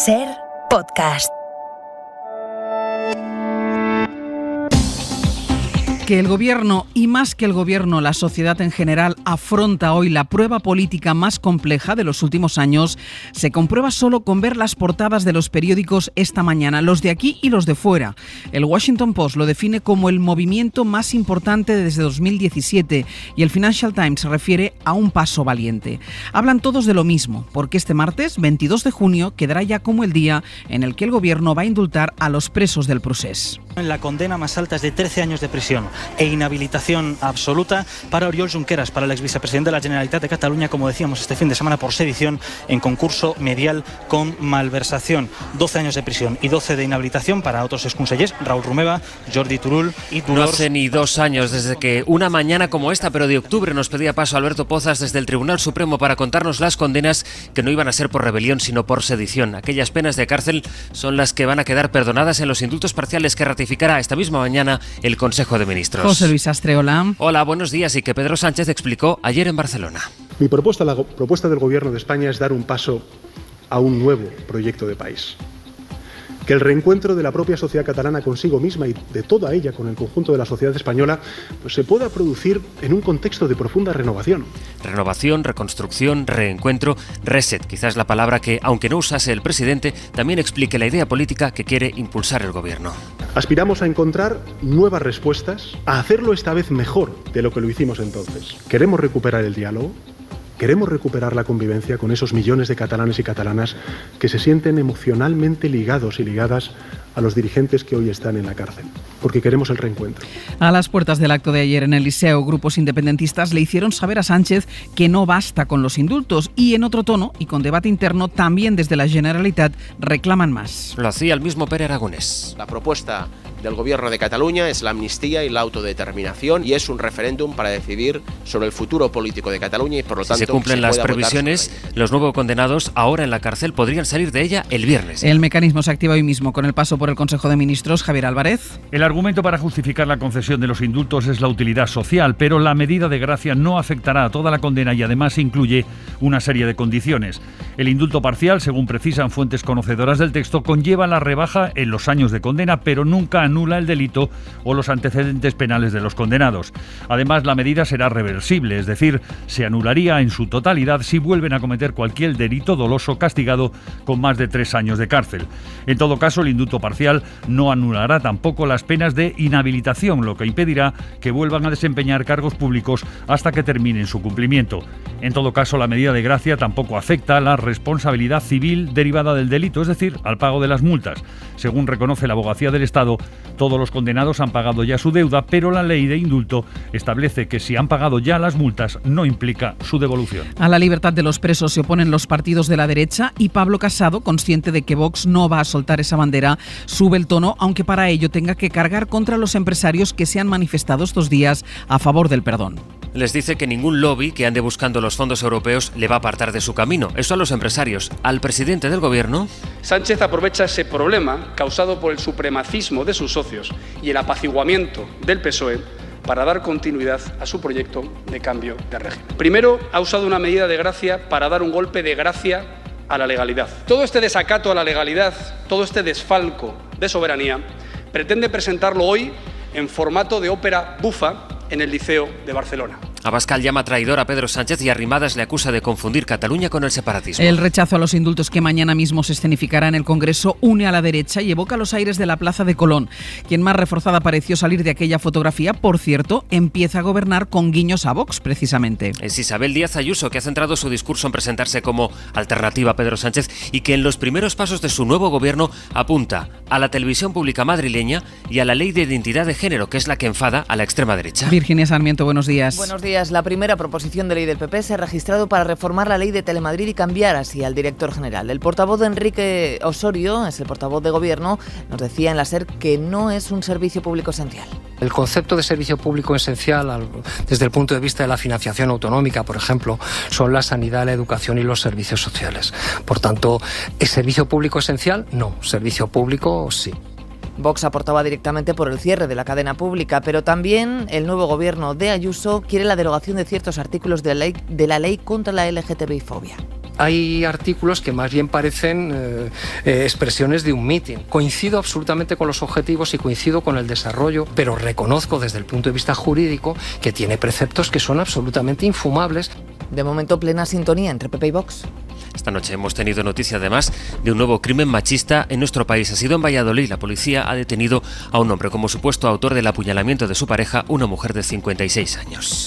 Ser Podcast. Que el gobierno, y más que el gobierno, la sociedad en general, afronta hoy la prueba política más compleja de los últimos años, se comprueba solo con ver las portadas de los periódicos esta mañana, los de aquí y los de fuera. El Washington Post lo define como el movimiento más importante desde 2017 y el Financial Times se refiere a un paso valiente. Hablan todos de lo mismo, porque este martes, 22 de junio, quedará ya como el día en el que el gobierno va a indultar a los presos del procés. La condena más alta es de 13 años de prisión e inhabilitación absoluta para Oriol Junqueras, para el exvicepresidente de la Generalitat de Cataluña, como decíamos este fin de semana, por sedición en concurso medial con malversación. 12 años de prisión y 12 de inhabilitación para otros exconsellers, Raúl Romeva, Jordi Turull y Dolors. No hace ni 2 años desde que una mañana como esta, pero de octubre, nos pedía paso Alberto Pozas desde el Tribunal Supremo para contarnos las condenas que no iban a ser por rebelión, sino por sedición. Aquellas penas de cárcel son las que van a quedar perdonadas en los indultos parciales que ratificará esta misma mañana el Consejo de Ministros. José Luis Astre, hola. Hola, buenos días. Y que Pedro Sánchez explicó ayer en Barcelona. Mi propuesta, la propuesta del Gobierno de España, es dar un paso a un nuevo proyecto de país. Que el reencuentro de la propia sociedad catalana consigo misma y de toda ella con el conjunto de la sociedad española pues se pueda producir en un contexto de profunda renovación. Renovación, reconstrucción, reencuentro, reset, quizás la palabra que, aunque no usase el presidente, también explique la idea política que quiere impulsar el gobierno. Aspiramos a encontrar nuevas respuestas, a hacerlo esta vez mejor de lo que lo hicimos entonces. Queremos recuperar el diálogo. Queremos recuperar la convivencia con esos millones de catalanes y catalanas que se sienten emocionalmente ligados y ligadas a los dirigentes que hoy están en la cárcel, porque queremos el reencuentro. A las puertas del acto de ayer en el Liceo, grupos independentistas le hicieron saber a Sánchez que no basta con los indultos y en otro tono y con debate interno también desde la Generalitat reclaman más. Lo hacía el mismo Pere Aragonés. La propuesta del Gobierno de Cataluña es la amnistía y la autodeterminación y es un referéndum para decidir sobre el futuro político de Cataluña y por lo tanto... Si se cumplen las previsiones, los nuevos condenados ahora en la cárcel podrían salir de ella el viernes. El mecanismo se activa hoy mismo con el paso por el Consejo de Ministros. Javier Álvarez. El argumento para justificar la concesión de los indultos es la utilidad social, pero la medida de gracia no afectará a toda la condena y además incluye una serie de condiciones. El indulto parcial, según precisan fuentes conocedoras del texto, conlleva la rebaja en los años de condena, pero nunca anula el delito o los antecedentes penales de los condenados. Además, la medida será reversible, es decir, se anularía en su totalidad si vuelven a cometer cualquier delito doloso castigado con más de 3 años de cárcel. En todo caso, el indulto parcial no anulará tampoco las penas de inhabilitación, lo que impedirá que vuelvan a desempeñar cargos públicos hasta que terminen su cumplimiento. En todo caso, la medida de gracia tampoco afecta a la responsabilidad civil derivada del delito, es decir, al pago de las multas. Según reconoce la Abogacía del Estado, todos los condenados han pagado ya su deuda, pero la ley de indulto establece que si han pagado ya las multas no implica su devolución. A la libertad de los presos se oponen los partidos de la derecha y Pablo Casado, consciente de que Vox no va a soltar esa bandera, sube el tono, aunque para ello tenga que cargar contra los empresarios que se han manifestado estos días a favor del perdón. Les dice que ningún lobby que ande buscando los fondos europeos le va a apartar de su camino. Eso a los empresarios. Al presidente del gobierno... Sánchez aprovecha ese problema causado por el supremacismo de sus socios y el apaciguamiento del PSOE para dar continuidad a su proyecto de cambio de régimen. Primero, ha usado una medida de gracia para dar un golpe de gracia a la legalidad. Todo este desacato a la legalidad, todo este desfalco de soberanía, pretende presentarlo hoy en formato de ópera bufa en el Liceo de Barcelona. Abascal llama traidor a Pedro Sánchez y Arrimadas le acusa de confundir Cataluña con el separatismo. El rechazo a los indultos que mañana mismo se escenificará en el Congreso une a la derecha y evoca los aires de la Plaza de Colón. Quien más reforzada pareció salir de aquella fotografía, por cierto, empieza a gobernar con guiños a Vox, precisamente. Es Isabel Díaz Ayuso, que ha centrado su discurso en presentarse como alternativa a Pedro Sánchez y que en los primeros pasos de su nuevo gobierno apunta a la televisión pública madrileña y a la ley de identidad de género, que es la que enfada a la extrema derecha. Virginia Sarmiento, buenos días. Buenos días. La primera proposición de ley del PP se ha registrado para reformar la ley de Telemadrid y cambiar así al director general. El portavoz de Enrique Osorio, es el portavoz de Gobierno, nos decía en la SER que no es un servicio público esencial. El concepto de servicio público esencial, desde el punto de vista de la financiación autonómica, por ejemplo, son la sanidad, la educación y los servicios sociales. Por tanto, ¿es servicio público esencial? No. Servicio público, sí. Vox aportaba directamente por el cierre de la cadena pública, pero también el nuevo gobierno de Ayuso quiere la derogación de ciertos artículos de la ley contra la LGTBI-fobia. Hay artículos que más bien parecen expresiones de un mitin. Coincido absolutamente con los objetivos y coincido con el desarrollo, pero reconozco desde el punto de vista jurídico que tiene preceptos que son absolutamente infumables. De momento, plena sintonía entre PP y Vox. Esta noche hemos tenido noticia además de un nuevo crimen machista en nuestro país. Ha sido en Valladolid. La policía ha detenido a un hombre como supuesto autor del apuñalamiento de su pareja, una mujer de 56 años.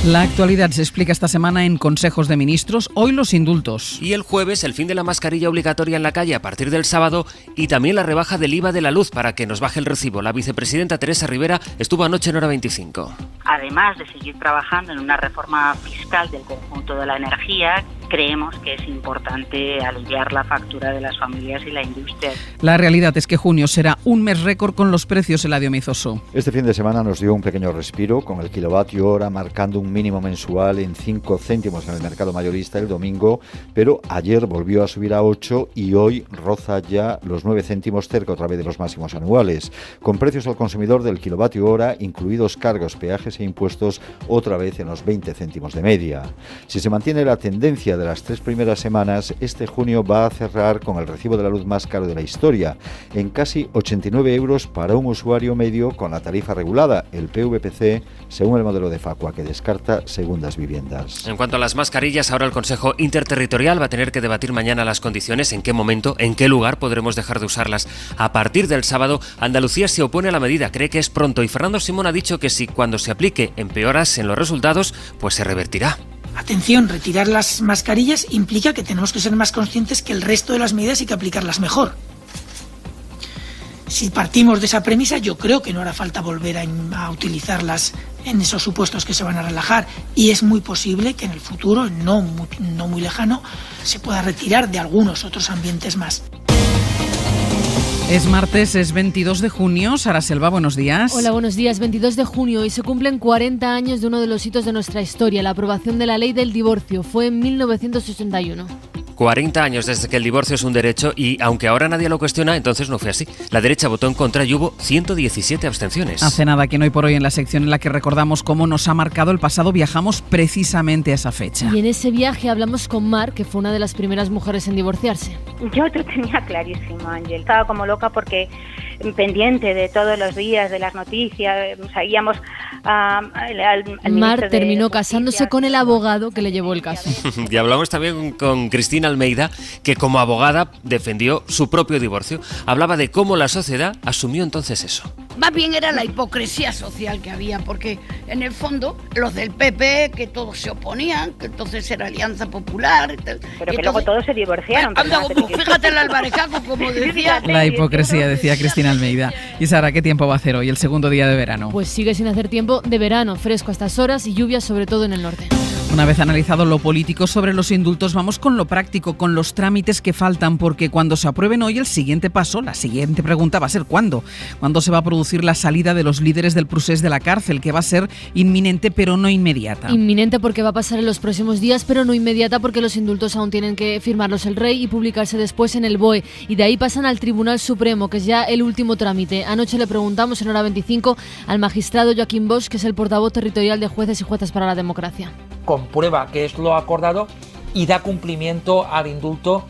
La actualidad se explica esta semana en Consejos de Ministros. Hoy los indultos. Y el jueves el fin de la mascarilla obligatoria en la calle a partir del sábado y también la rebaja del IVA de la luz para que nos baje el recibo. La vicepresidenta Teresa Rivera estuvo anoche en Hora 25. Además de seguir trabajando en una reforma fiscal del conjunto de la energía, creemos que es importante aliviar la factura de las familias y la industria. La realidad es que junio será un mes récord con los precios, Eladio Mizoso. Este fin de semana nos dio un pequeño respiro con el kilovatio hora marcando un mínimo mensual en 5 céntimos en el mercado mayorista el domingo, pero ayer volvió a subir a 8 y hoy roza ya los 9 céntimos, cerca otra vez de los máximos anuales, con precios al consumidor del kilovatio hora, incluidos cargos, peajes e impuestos, otra vez en los 20 céntimos de media. Si se mantiene la tendencia de las 3 primeras semanas, este junio va a cerrar con el recibo de la luz más caro de la historia, en casi 89 euros para un usuario medio con la tarifa regulada, el PVPC, según el modelo de Facua, que descarta segundas viviendas. En cuanto a las mascarillas, ahora el Consejo Interterritorial va a tener que debatir mañana las condiciones, en qué momento, en qué lugar podremos dejar de usarlas. A partir del sábado, Andalucía se opone a la medida, cree que es pronto, y Fernando Simón ha dicho que si cuando se aplique empeoras en los resultados, pues se revertirá. Atención, retirar las mascarillas implica que tenemos que ser más conscientes que el resto de las medidas hay que aplicarlas mejor. Si partimos de esa premisa, yo creo que no hará falta volver a utilizarlas en esos supuestos que se van a relajar, y es muy posible que en el futuro, no muy lejano, se pueda retirar de algunos otros ambientes más. Es martes, es 22 de junio. Sara Selva, buenos días. Hola, buenos días. 22 de junio y se cumplen 40 años de uno de los hitos de nuestra historia, la aprobación de la ley del divorcio. Fue en 1961. 40 años desde que el divorcio es un derecho y, aunque ahora nadie lo cuestiona, entonces no fue así. La derecha votó en contra y hubo 117 abstenciones. Hace nada que no, y por hoy en la sección en la que recordamos cómo nos ha marcado el pasado, viajamos precisamente a esa fecha. Y en ese viaje hablamos con Mar, que fue una de las primeras mujeres en divorciarse. Yo lo tenía clarísimo, Ángel. Estaba como loca porque pendiente de todos los días, de las noticias, seguíamos al Mar terminó casándose con el abogado que le llevó el caso. Y hablamos también con Cristina Almeida, que como abogada defendió su propio divorcio. Hablaba de cómo la sociedad asumió entonces eso. Más bien era la hipocresía social que había, porque en el fondo los del PP, que todos se oponían, que entonces era Alianza Popular. Pero que entonces, luego todos se divorciaron. Fíjate el albaricaco, como decía. La hipocresía, decía Cristina Almeida. Y Sara, ¿qué tiempo va a hacer hoy, el segundo día de verano? Pues sigue sin hacer tiempo de verano, fresco a estas horas y lluvia sobre todo en el norte. Una vez analizado lo político sobre los indultos, vamos con lo práctico, con los trámites que faltan, porque cuando se aprueben hoy, el siguiente paso, la siguiente pregunta va a ser ¿cuándo? ¿Cuándo se va a producir la salida de los líderes del procés de la cárcel, que va a ser inminente pero no inmediata? Inminente porque va a pasar en los próximos días, pero no inmediata porque los indultos aún tienen que firmarlos el rey y publicarse después en el BOE. Y de ahí pasan al Tribunal Supremo, que es ya el último trámite. Anoche le preguntamos en Hora 25 al magistrado Joaquín Bosch, que es el portavoz territorial de Jueces y Juezas para la Democracia. Comprueba que es lo acordado y da cumplimiento al indulto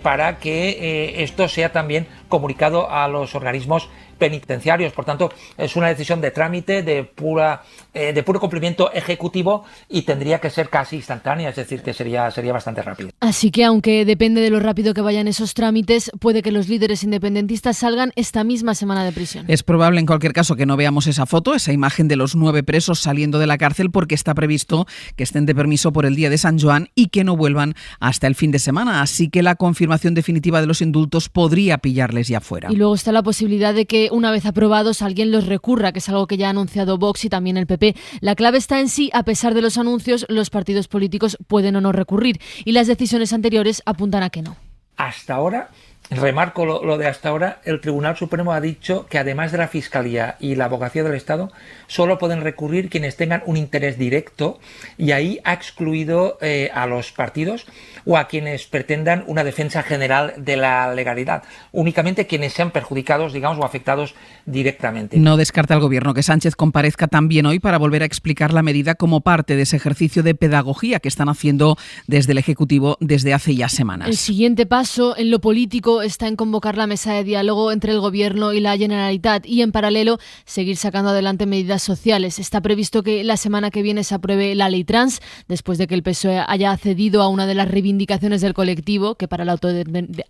para que esto sea también comunicado a los organismos penitenciarios. Por tanto, es una decisión de trámite, de puro cumplimiento ejecutivo, y tendría que ser casi instantánea, es decir, que sería bastante rápido. Así que, aunque depende de lo rápido que vayan esos trámites, puede que los líderes independentistas salgan esta misma semana de prisión. Es probable, en cualquier caso, que no veamos esa foto, esa imagen de los 9 presos saliendo de la cárcel, porque está previsto que estén de permiso por el día de San Joan y que no vuelvan hasta el fin de semana. Así que la confirmación definitiva de los indultos podría pillarles ya fuera. Y luego está la posibilidad de que, una vez aprobados, alguien los recurra, que es algo que ya ha anunciado Vox y también el PP. La clave está en si, a pesar de los anuncios, los partidos políticos pueden o no recurrir, y las decisiones anteriores apuntan a que no. Hasta ahora remarco lo de hasta ahora, el Tribunal Supremo ha dicho que además de la Fiscalía y la Abogacía del Estado, solo pueden recurrir quienes tengan un interés directo, y ahí ha excluido a los partidos o a quienes pretendan una defensa general de la legalidad, únicamente quienes sean perjudicados, digamos, o afectados directamente. No descarta el Gobierno que Sánchez comparezca también hoy para volver a explicar la medida como parte de ese ejercicio de pedagogía que están haciendo desde el Ejecutivo desde hace ya semanas. El siguiente paso en lo político está en convocar la mesa de diálogo entre el Gobierno y la Generalitat y, en paralelo, seguir sacando adelante medidas sociales. Está previsto que la semana que viene se apruebe la ley trans, después de que el PSOE haya accedido a una de las reivindicaciones del colectivo, que para la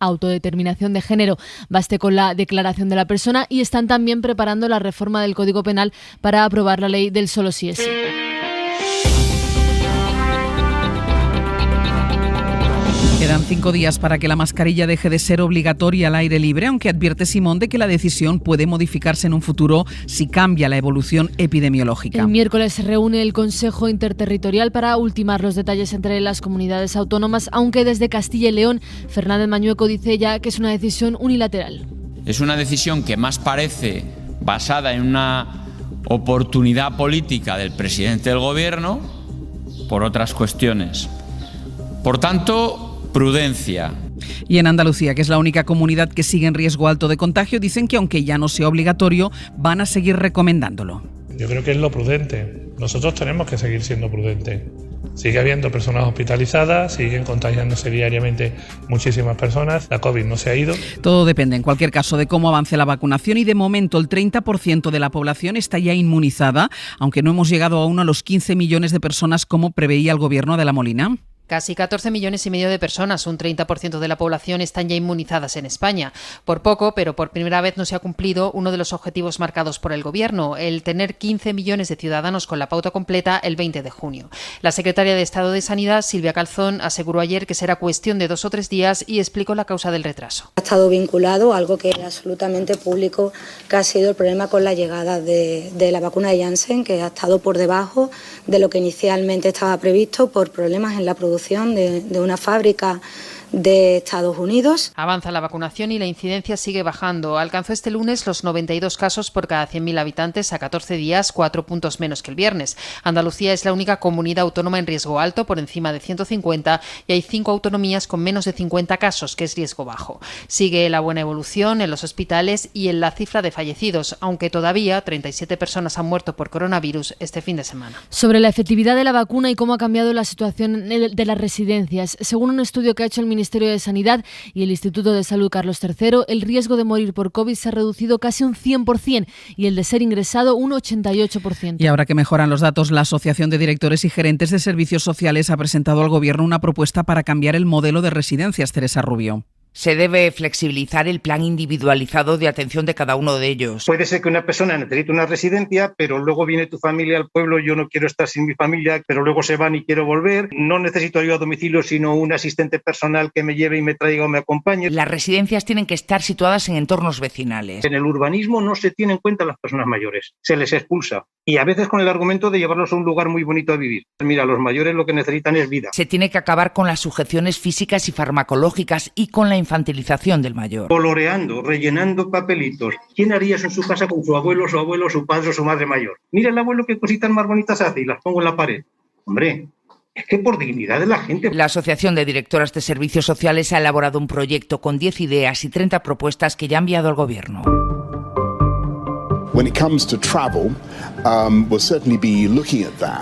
autodeterminación de género baste con la declaración de la persona, y están también preparando la reforma del Código Penal para aprobar la ley del solo sí es sí. Quedan 5 días para que la mascarilla deje de ser obligatoria al aire libre, aunque advierte Simón de que la decisión puede modificarse en un futuro si cambia la evolución epidemiológica. El miércoles se reúne el Consejo Interterritorial para ultimar los detalles entre las comunidades autónomas, aunque desde Castilla y León, Fernández Mañueco dice ya que es una decisión unilateral. Es una decisión que más parece basada en una oportunidad política del presidente del Gobierno por otras cuestiones. Por tanto, prudencia. Y en Andalucía, que es la única comunidad que sigue en riesgo alto de contagio, dicen que aunque ya no sea obligatorio, van a seguir recomendándolo. Yo creo que es lo prudente. Nosotros tenemos que seguir siendo prudentes. Sigue habiendo personas hospitalizadas, siguen contagiándose diariamente muchísimas personas. La COVID no se ha ido. Todo depende, en cualquier caso, de cómo avance la vacunación, y de momento el 30% de la población está ya inmunizada, aunque no hemos llegado aún a los 15 millones de personas como preveía el Gobierno de La Molina. Casi 14,5 millones de personas, un 30% de la población, están ya inmunizadas en España. Por poco, pero por primera vez no se ha cumplido uno de los objetivos marcados por el Gobierno, el tener 15 millones de ciudadanos con la pauta completa el 20 de junio. La secretaria de Estado de Sanidad, Silvia Calzón, aseguró ayer que será cuestión de 2 o 3 días y explicó la causa del retraso. Ha estado vinculado a algo que era absolutamente público, que ha sido el problema con la llegada de la vacuna de Janssen, que ha estado por debajo de lo que inicialmente estaba previsto por problemas en la producción de una fábrica de Estados Unidos. Avanza la vacunación y la incidencia sigue bajando. Alcanzó este lunes los 92 casos por cada 100.000 habitantes a 14 días, 4 puntos menos que el viernes. Andalucía es la única comunidad autónoma en riesgo alto, por encima de 150, y hay 5 autonomías con menos de 50 casos, que es riesgo bajo. Sigue la buena evolución en los hospitales y en la cifra de fallecidos, aunque todavía 37 personas han muerto por coronavirus este fin de semana. Sobre la efectividad de la vacuna y cómo ha cambiado la situación de las residencias. Según un estudio que ha hecho el Ministerio de Sanidad y el Instituto de Salud Carlos III, el riesgo de morir por COVID se ha reducido casi un 100% y el de ser ingresado un 88%. Y ahora que mejoran los datos, la Asociación de Directores y Gerentes de Servicios Sociales ha presentado al Gobierno una propuesta para cambiar el modelo de residencias. Teresa Rubio. Se debe flexibilizar el plan individualizado de atención de cada uno de ellos. Puede ser que una persona necesite una residencia, pero luego viene tu familia al pueblo, yo no quiero estar sin mi familia, pero luego se van y quiero volver. No necesito ayuda a domicilio, sino un asistente personal que me lleve y me traiga o me acompañe. Las residencias tienen que estar situadas en entornos vecinales. En el urbanismo no se tiene en cuenta a las personas mayores, se les expulsa. Y a veces con el argumento de llevarlos a un lugar muy bonito a vivir. Mira, los mayores lo que necesitan es vida. Se tiene que acabar con las sujeciones físicas y farmacológicas y con la infantilización del mayor. Coloreando, rellenando papelitos. ¿Quién haría eso en su casa con su abuelo, su padre o su madre mayor? Mira el abuelo qué cositas más bonitas hace y las pongo en la pared. Hombre, es que por dignidad de la gente. La Asociación de Directoras de Servicios Sociales ha elaborado un proyecto con 10 ideas y 30 propuestas que ya ha enviado al Gobierno.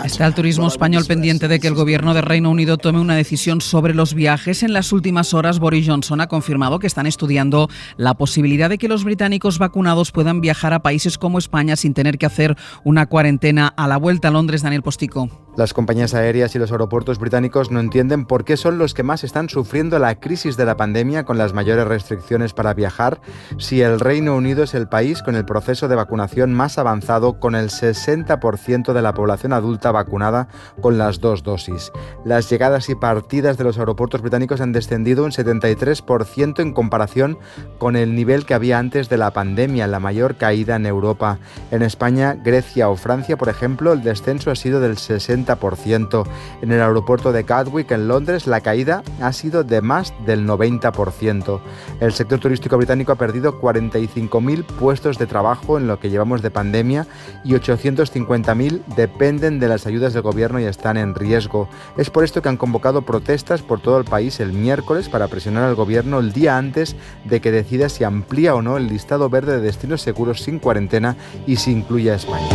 Está el turismo español pendiente de que el Gobierno de Reino Unido tome una decisión sobre los viajes. En las últimas horas, Boris Johnson ha confirmado que están estudiando la posibilidad de que los británicos vacunados puedan viajar a países como España sin tener que hacer una cuarentena a la vuelta a Londres. Daniel Postico. Las compañías aéreas y los aeropuertos británicos no entienden por qué son los que más están sufriendo la crisis de la pandemia con las mayores restricciones para viajar, si el Reino Unido es el país con el proceso de vacunación vacunación más avanzado, con el 60% de la población adulta vacunada con las 2 dosis. Las llegadas y partidas de los aeropuertos británicos han descendido un 73% en comparación con el nivel que había antes de la pandemia, la mayor caída en Europa. En España, Grecia o Francia, por ejemplo, el descenso ha sido del 60%. En el aeropuerto de Gatwick, en Londres, la caída ha sido de más del 90%. El sector turístico británico ha perdido 45.000 puestos de trabajo en lo que llevamos de pandemia y 850.000 dependen de las ayudas del gobierno y están en riesgo. Es por esto que han convocado protestas por todo el país el miércoles para presionar al gobierno el día antes de que decida si amplía o no el listado verde de destinos seguros sin cuarentena y si incluye a España.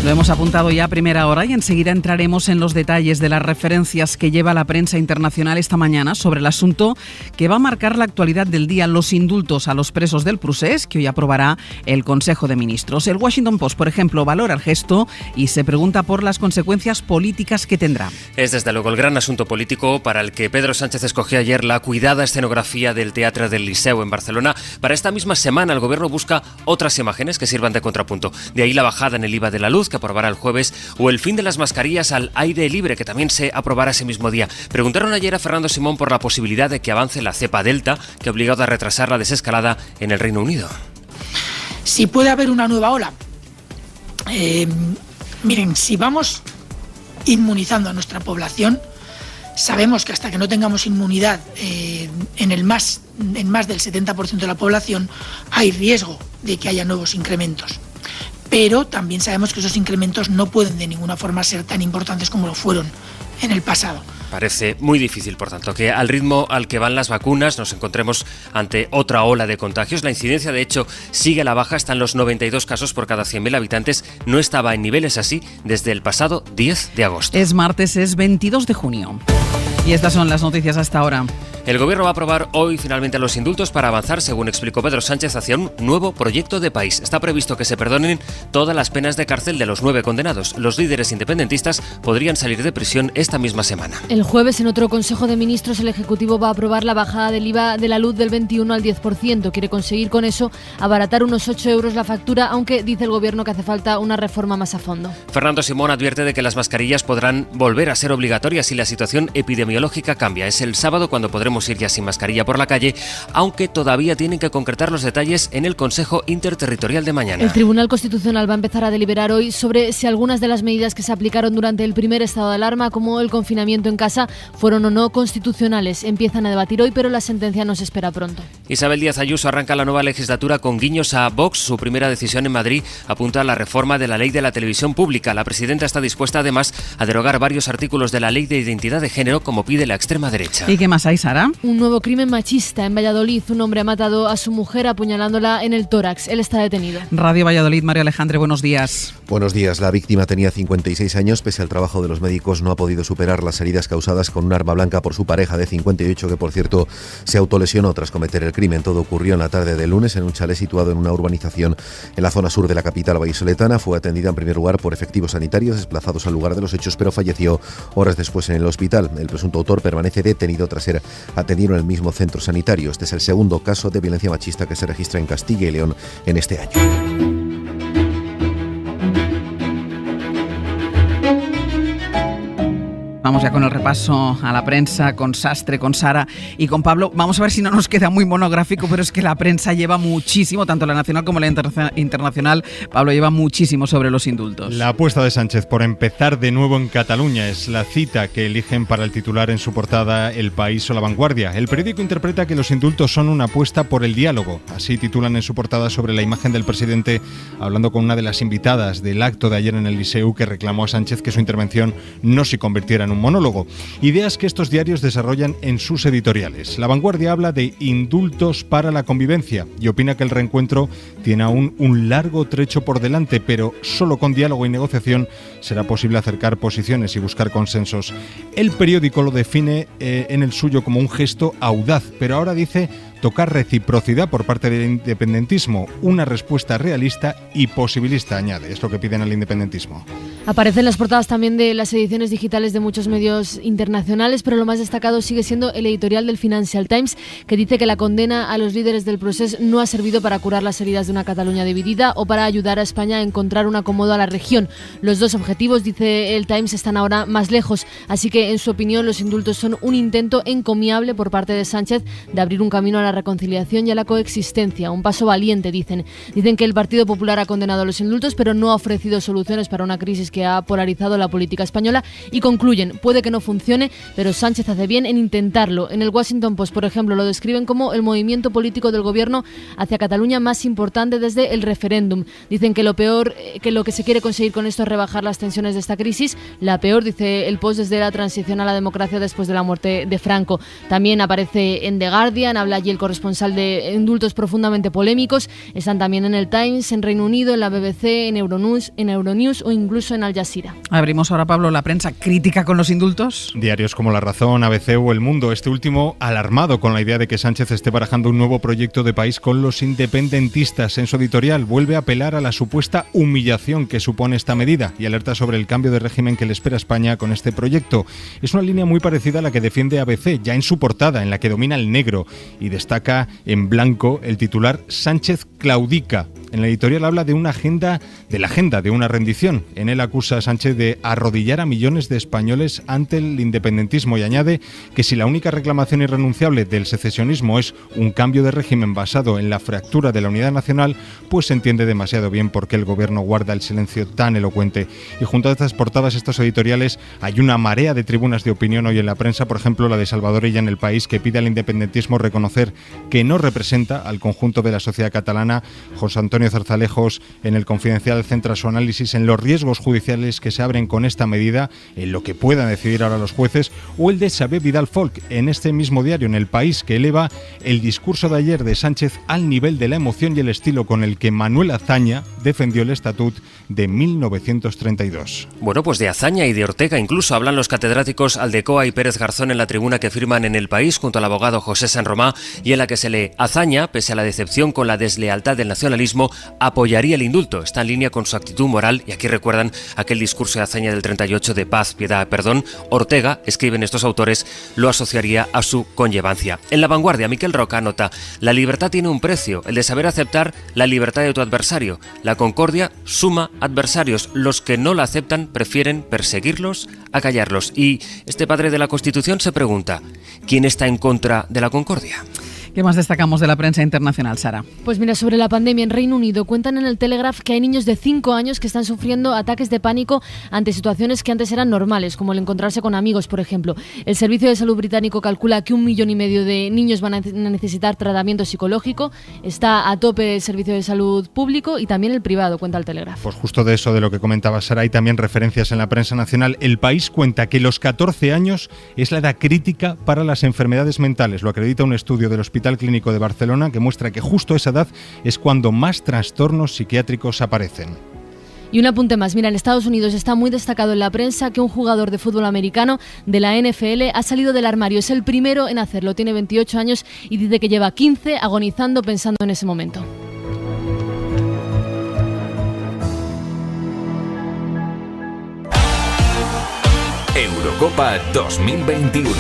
Lo hemos apuntado ya a primera hora y enseguida entraremos en los detalles de las referencias que lleva la prensa internacional esta mañana sobre el asunto que va a marcar la actualidad del día, los indultos a los presos del Procés, que hoy aprobará el Consejo de Ministros. El Washington Post, por ejemplo, valora el gesto y se pregunta por las consecuencias políticas que tendrá. Es desde luego el gran asunto político para el que Pedro Sánchez escogió ayer la cuidada escenografía del Teatre del Liceu en Barcelona. Para esta misma semana el gobierno busca otras imágenes que sirvan de contrapunto. De ahí la bajada en el IVA de la luz, que aprobará el jueves, o el fin de las mascarillas al aire libre, que también se aprobará ese mismo día. Preguntaron ayer a Fernando Simón por la posibilidad de que avance la cepa Delta, que ha obligado a retrasar la desescalada en el Reino Unido. Si puede haber una nueva ola. Miren, si vamos inmunizando a nuestra población, sabemos que hasta que no tengamos inmunidad en más del 70% de la población, hay riesgo de que haya nuevos incrementos. Pero también sabemos que esos incrementos no pueden de ninguna forma ser tan importantes como lo fueron en el pasado. Parece muy difícil, por tanto, que al ritmo al que van las vacunas nos encontremos ante otra ola de contagios. La incidencia, de hecho, sigue a la baja, está en los 92 casos por cada 100.000 habitantes. No estaba en niveles así desde el pasado 10 de agosto. Es martes, es 22 de junio. Y estas son las noticias hasta ahora. El gobierno va a aprobar hoy finalmente los indultos para avanzar, según explicó Pedro Sánchez, hacia un nuevo proyecto de país. Está previsto que se perdonen todas las penas de cárcel de los 9 condenados. Los líderes independentistas podrían salir de prisión esta misma semana. El jueves, en otro Consejo de Ministros, el Ejecutivo va a aprobar la bajada del IVA de la luz del 21 al 10%. Quiere conseguir con eso abaratar unos 8 euros la factura, aunque dice el gobierno que hace falta una reforma más a fondo. Fernando Simón advierte de que las mascarillas podrán volver a ser obligatorias si la situación epidemiológica cambia. Es el sábado cuando podremos ir ya sin mascarilla por la calle, aunque todavía tienen que concretar los detalles en el Consejo Interterritorial de mañana. El Tribunal Constitucional va a empezar a deliberar hoy sobre si algunas de las medidas que se aplicaron durante el primer estado de alarma, como el confinamiento en casa, fueron o no constitucionales. Empiezan a debatir hoy, pero la sentencia no se espera pronto. Isabel Díaz Ayuso arranca la nueva legislatura con guiños a Vox. Su primera decisión en Madrid apunta a la reforma de la ley de la televisión pública. La presidenta está dispuesta además a derogar varios artículos de la ley de identidad de género, como pide la extrema derecha. ¿Y qué más hay, Sara? Un nuevo crimen machista en Valladolid. Un hombre ha matado a su mujer apuñalándola en el tórax. Él está detenido. Radio Valladolid, Mario Alejandre, buenos días. Buenos días. La víctima tenía 56 años. Pese al trabajo de los médicos, no ha podido superar las heridas causadas con un arma blanca por su pareja de 58, que por cierto se autolesionó tras cometer el crimen. Todo ocurrió en la tarde del lunes en un chalet situado en una urbanización en la zona sur de la capital vallisoletana. Fue atendida en primer lugar por efectivos sanitarios desplazados al lugar de los hechos, pero falleció horas después en el hospital. El presunto autor permanece detenido tras ser atendido en el mismo centro sanitario. Este es el segundo caso de violencia machista que se registra en Castilla y León en este año. Vamos ya con el repaso a la prensa, con Sastre, con Sara y con Pablo. Vamos a ver si no nos queda muy monográfico, pero es que la prensa lleva muchísimo, tanto la nacional como la internacional. Pablo, lleva muchísimo sobre los indultos. La apuesta de Sánchez por empezar de nuevo en Cataluña es la cita que eligen para el titular en su portada El País o La Vanguardia. El periódico interpreta que los indultos son una apuesta por el diálogo. Así titulan en su portada sobre la imagen del presidente hablando con una de las invitadas del acto de ayer en el Liceu, que reclamó a Sánchez que su intervención no se convirtiera en un monólogo. Ideas que estos diarios desarrollan en sus editoriales. La Vanguardia habla de indultos para la convivencia y opina que el reencuentro tiene aún un largo trecho por delante, pero solo con diálogo y negociación será posible acercar posiciones y buscar consensos. El periódico lo define en el suyo como un gesto audaz, pero ahora dice tocar reciprocidad por parte del independentismo, una respuesta realista y posibilista, añade. Es lo que piden al independentismo. Aparecen las portadas también de las ediciones digitales de muchos medios internacionales, pero lo más destacado sigue siendo el editorial del Financial Times, que dice que la condena a los líderes del procés no ha servido para curar las heridas de una Cataluña dividida o para ayudar a España a encontrar un acomodo a la región. Los dos objetivos, dice el Times, están ahora más lejos, así que en su opinión los indultos son un intento encomiable por parte de Sánchez de abrir un camino a la reconciliación y a la coexistencia, un paso valiente, dicen. Dicen que el Partido Popular ha condenado los indultos, pero no ha ofrecido soluciones para una crisis que ha polarizado la política española, y concluyen, puede que no funcione, pero Sánchez hace bien en intentarlo. En el Washington Post, por ejemplo, lo describen como el movimiento político del gobierno hacia Cataluña más importante desde el referéndum. Dicen que lo que se quiere conseguir con esto es rebajar las tensiones de esta crisis, la peor, dice el Post, desde la transición a la democracia después de la muerte de Franco. También aparece en The Guardian, habla allí el corresponsal de indultos profundamente polémicos. Están también en el Times, en Reino Unido, en la BBC, en Euronews o incluso en Al Jazeera. Abrimos ahora, Pablo, la prensa crítica con los indultos. Diarios como La Razón, ABC o El Mundo, este último alarmado con la idea de que Sánchez esté barajando un nuevo proyecto de país con los independentistas. En su editorial vuelve a apelar a la supuesta humillación que supone esta medida y alerta sobre el cambio de régimen que le espera a España con este proyecto. Es una línea muy parecida a la que defiende ABC, ya en su portada, en la que domina el negro y destaca en blanco el titular Sánchez claudica. En la editorial habla de la agenda de una rendición. En él acusa a Sánchez de arrodillar a millones de españoles ante el independentismo y añade que si la única reclamación irrenunciable del secesionismo es un cambio de régimen basado en la fractura de la unidad nacional, pues se entiende demasiado bien por qué el gobierno guarda el silencio tan elocuente. Y junto a estas portadas, estos editoriales, hay una marea de tribunas de opinión hoy en la prensa, por ejemplo la de Salvador Illa en El País, que pide al independentismo reconocer que no representa al conjunto de la sociedad catalana. José Antonio Zarzalejos en El Confidencial centra su análisis en los riesgos judiciales que se abren con esta medida, en lo que puedan decidir ahora los jueces, o el de Xavier Vidal Folk en este mismo diario, en El País, que eleva el discurso de ayer de Sánchez al nivel de la emoción y el estilo con el que Manuel Azaña defendió el Estatut de 1932. Bueno, pues de Azaña y de Ortega incluso hablan los catedráticos Aldecoa y Pérez Garzón en la tribuna que firman en El País junto al abogado José Sanromá, y en la que se lee: Azaña, pese a la decepción con la deslealtad del nacionalismo, apoyaría el indulto. Está en línea con su actitud moral, y aquí recuerdan aquel discurso de Azaña del 38 de paz, piedad, perdón. Ortega, escriben estos autores, lo asociaría a su conllevancia. En La Vanguardia, Miquel Roca anota: la libertad tiene un precio, el de saber aceptar la libertad de tu adversario. La concordia suma adversarios. Los que no la aceptan prefieren perseguirlos, acallarlos. Y este padre de la Constitución se pregunta: ¿quién está en contra de la concordia? ¿Qué más destacamos de la prensa internacional, Sara? Pues mira, sobre la pandemia en Reino Unido, cuentan en el Telegraph que hay niños de 5 años que están sufriendo ataques de pánico ante situaciones que antes eran normales, como el encontrarse con amigos, por ejemplo. El Servicio de Salud británico calcula que 1,5 millones de niños van a necesitar tratamiento psicológico. Está a tope el Servicio de Salud público y también el privado, cuenta el Telegraph. Pues justo de eso, de lo que comentaba Sara, hay también referencias en la prensa nacional. El País cuenta que los 14 años es la edad crítica para las enfermedades mentales. Lo acredita un estudio del Hospital Clínico de Barcelona que muestra que justo esa edad es cuando más trastornos psiquiátricos aparecen. Y un apunte más, mira, en Estados Unidos está muy destacado en la prensa que un jugador de fútbol americano de la NFL ha salido del armario. Es el primero en hacerlo, tiene 28 años y dice que lleva 15 agonizando pensando en ese momento. Eurocopa 2021.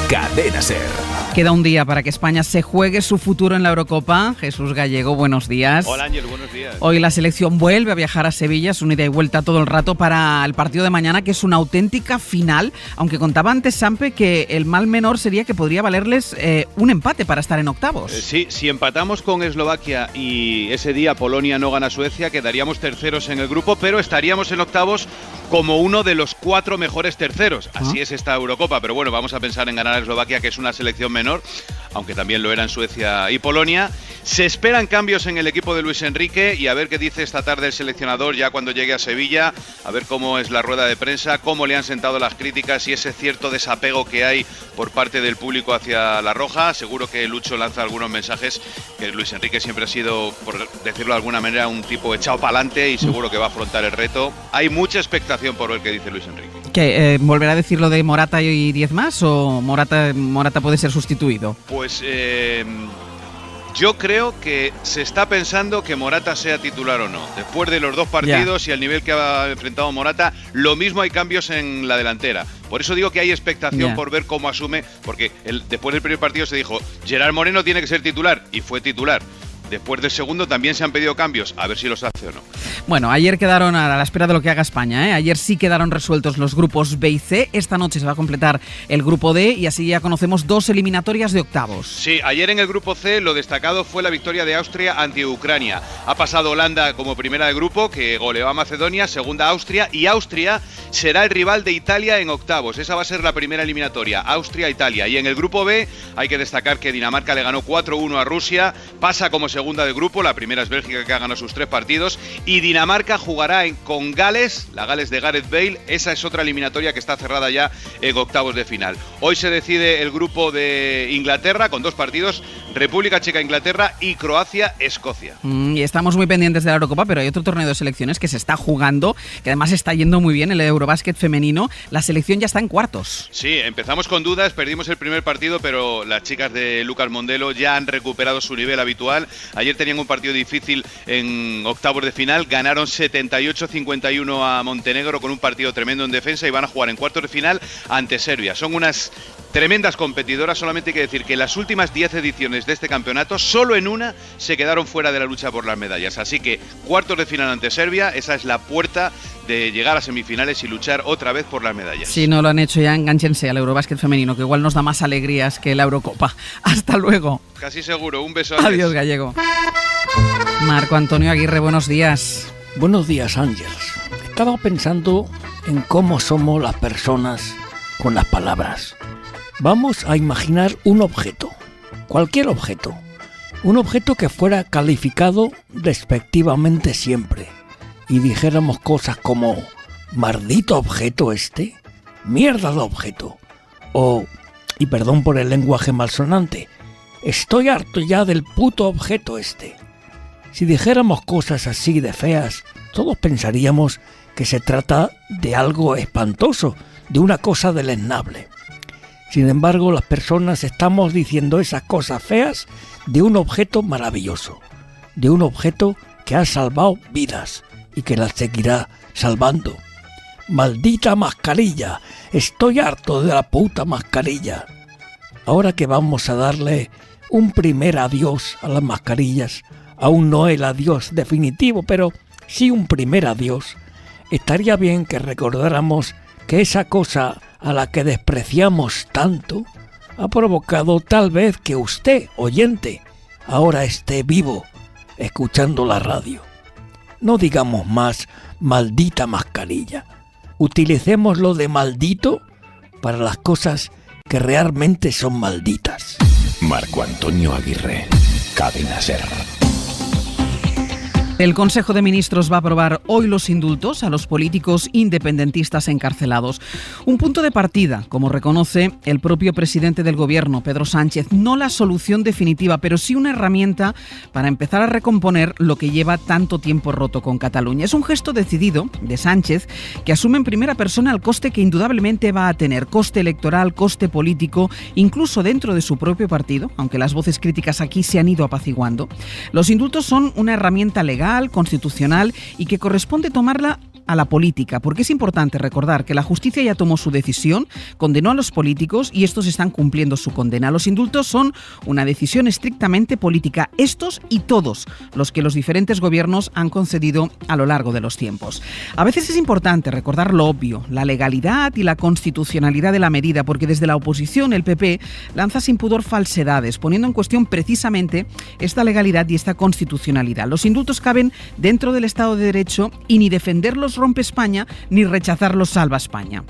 Cadena SER. Queda un día para que España se juegue su futuro en la Eurocopa. Jesús Gallego, buenos días. Hola Ángel, buenos días. Hoy la selección vuelve a viajar a Sevilla, es una ida y vuelta todo el rato para el partido de mañana, que es una auténtica final, aunque contaba antes Sampe que el mal menor sería que podría valerles un empate para estar en octavos. Sí, si empatamos con Eslovaquia y ese día Polonia no gana a Suecia, quedaríamos terceros en el grupo, pero estaríamos en octavos como uno de los 4 mejores terceros. Así es esta Eurocopa, pero bueno, vamos a pensar en ganar a Eslovaquia, que es una selección menor, aunque también lo eran Suecia y Polonia. Se esperan cambios en el equipo de Luis Enrique y a ver qué dice esta tarde el seleccionador ya cuando llegue a Sevilla, a ver cómo es la rueda de prensa, cómo le han sentado las críticas y ese cierto desapego que hay por parte del público hacia la Roja. Seguro que Lucho lanza algunos mensajes, que Luis Enrique siempre ha sido, por decirlo de alguna manera, un tipo echado para adelante y seguro que va a afrontar el reto. Hay mucha expectación por ver qué dice Luis Enrique. ¿Qué, volverá a decir lo de Morata y 10 más o Morata puede ser sustituido? Pues yo creo que se está pensando que Morata sea titular o no. Después de los 2 partidos y al nivel que ha enfrentado Morata, lo mismo hay cambios en la delantera. Por eso digo que hay expectación por ver cómo asume, porque después del primer partido se dijo, Gerard Moreno tiene que ser titular, y fue titular. Después del segundo también se han pedido cambios, a ver si los hace o no. Bueno, ayer quedaron a la espera de lo que haga España, ¿eh? Ayer sí quedaron resueltos los grupos B y C. Esta noche se va a completar el grupo D y así ya conocemos 2 eliminatorias de octavos. Sí, ayer en el grupo C lo destacado fue la victoria de Austria ante Ucrania. Ha pasado Holanda como primera de grupo, que goleó a Macedonia, segunda Austria, y Austria será el rival de Italia en octavos. Esa va a ser la primera eliminatoria, Austria-Italia. Y en el grupo B hay que destacar que Dinamarca le ganó 4-1 a Rusia, pasa como segunda de grupo, la primera es Bélgica, que ha ganado sus 3 partidos, y Dinamarca jugará con Gales, la Gales de Gareth Bale. Esa es otra eliminatoria que está cerrada ya en octavos de final. Hoy se decide el grupo de Inglaterra con 2 partidos, República Checa-Inglaterra y Croacia-Escocia. Y estamos muy pendientes de la Eurocopa, pero hay otro torneo de selecciones que se está jugando, que además está yendo muy bien, el Eurobásquet femenino. La selección ya está en cuartos. Sí, empezamos con dudas, perdimos el primer partido, pero las chicas de Lucas Mondelo ya han recuperado su nivel habitual. Ayer tenían un partido difícil en octavos de final, ganaron 78-51 a Montenegro con un partido tremendo en defensa y van a jugar en cuartos de final ante Serbia. Son unas tremendas competidoras, solamente hay que decir que en las últimas 10 ediciones de este campeonato, solo en una se quedaron fuera de la lucha por las medallas. Así que cuartos de final ante Serbia, esa es la puerta de llegar a semifinales y luchar otra vez por las medallas. Si no lo han hecho ya, enganchense al Eurobásquet femenino, que igual nos da más alegrías que la Eurocopa. Hasta luego. Casi seguro, un beso. Adiós, Gallego. Marco Antonio Aguirre, buenos días. Buenos días, Ángeles. Estaba pensando en cómo somos las personas con las palabras. Vamos a imaginar un objeto, cualquier objeto, un objeto que fuera calificado despectivamente siempre y dijéramos cosas como maldito objeto este, mierda de objeto, o, y perdón por el lenguaje malsonante, estoy harto ya del puto objeto este. Si dijéramos cosas así de feas, todos pensaríamos que se trata de algo espantoso, de una cosa deleznable. Sin embargo, las personas estamos diciendo esas cosas feas de un objeto maravilloso, de un objeto que ha salvado vidas y que las seguirá salvando. Maldita mascarilla, estoy harto de la puta mascarilla. Ahora que vamos a darle un primer adiós a las mascarillas, aún no el adiós definitivo, pero sí un primer adiós, estaría bien que recordáramos que esa cosa a la que despreciamos tanto ha provocado tal vez que usted, oyente, ahora esté vivo, escuchando la radio. No digamos más maldita mascarilla. Utilicemos lo de maldito para las cosas que realmente son malditas. Marco Antonio Aguirre, Cadena SER. El Consejo de Ministros va a aprobar hoy los indultos a los políticos independentistas encarcelados. Un punto de partida, como reconoce el propio presidente del Gobierno, Pedro Sánchez. No la solución definitiva, pero sí una herramienta para empezar a recomponer lo que lleva tanto tiempo roto con Cataluña. Es un gesto decidido de Sánchez que asume en primera persona el coste que indudablemente va a tener. Coste electoral, coste político, incluso dentro de su propio partido, aunque las voces críticas aquí se han ido apaciguando. Los indultos son una herramienta legal, constitucional y que corresponde tomarla a la política, porque es importante recordar que la justicia ya tomó su decisión, condenó a los políticos y estos están cumpliendo su condena. Los indultos son una decisión estrictamente política, estos y todos los que los diferentes gobiernos han concedido a lo largo de los tiempos. A veces es importante recordar lo obvio, la legalidad y la constitucionalidad de la medida, porque desde la oposición el PP lanza sin pudor falsedades, poniendo en cuestión precisamente esta legalidad y esta constitucionalidad. Los indultos caben dentro del Estado de Derecho y ni defenderlos rompe España ni rechazarlos salva España.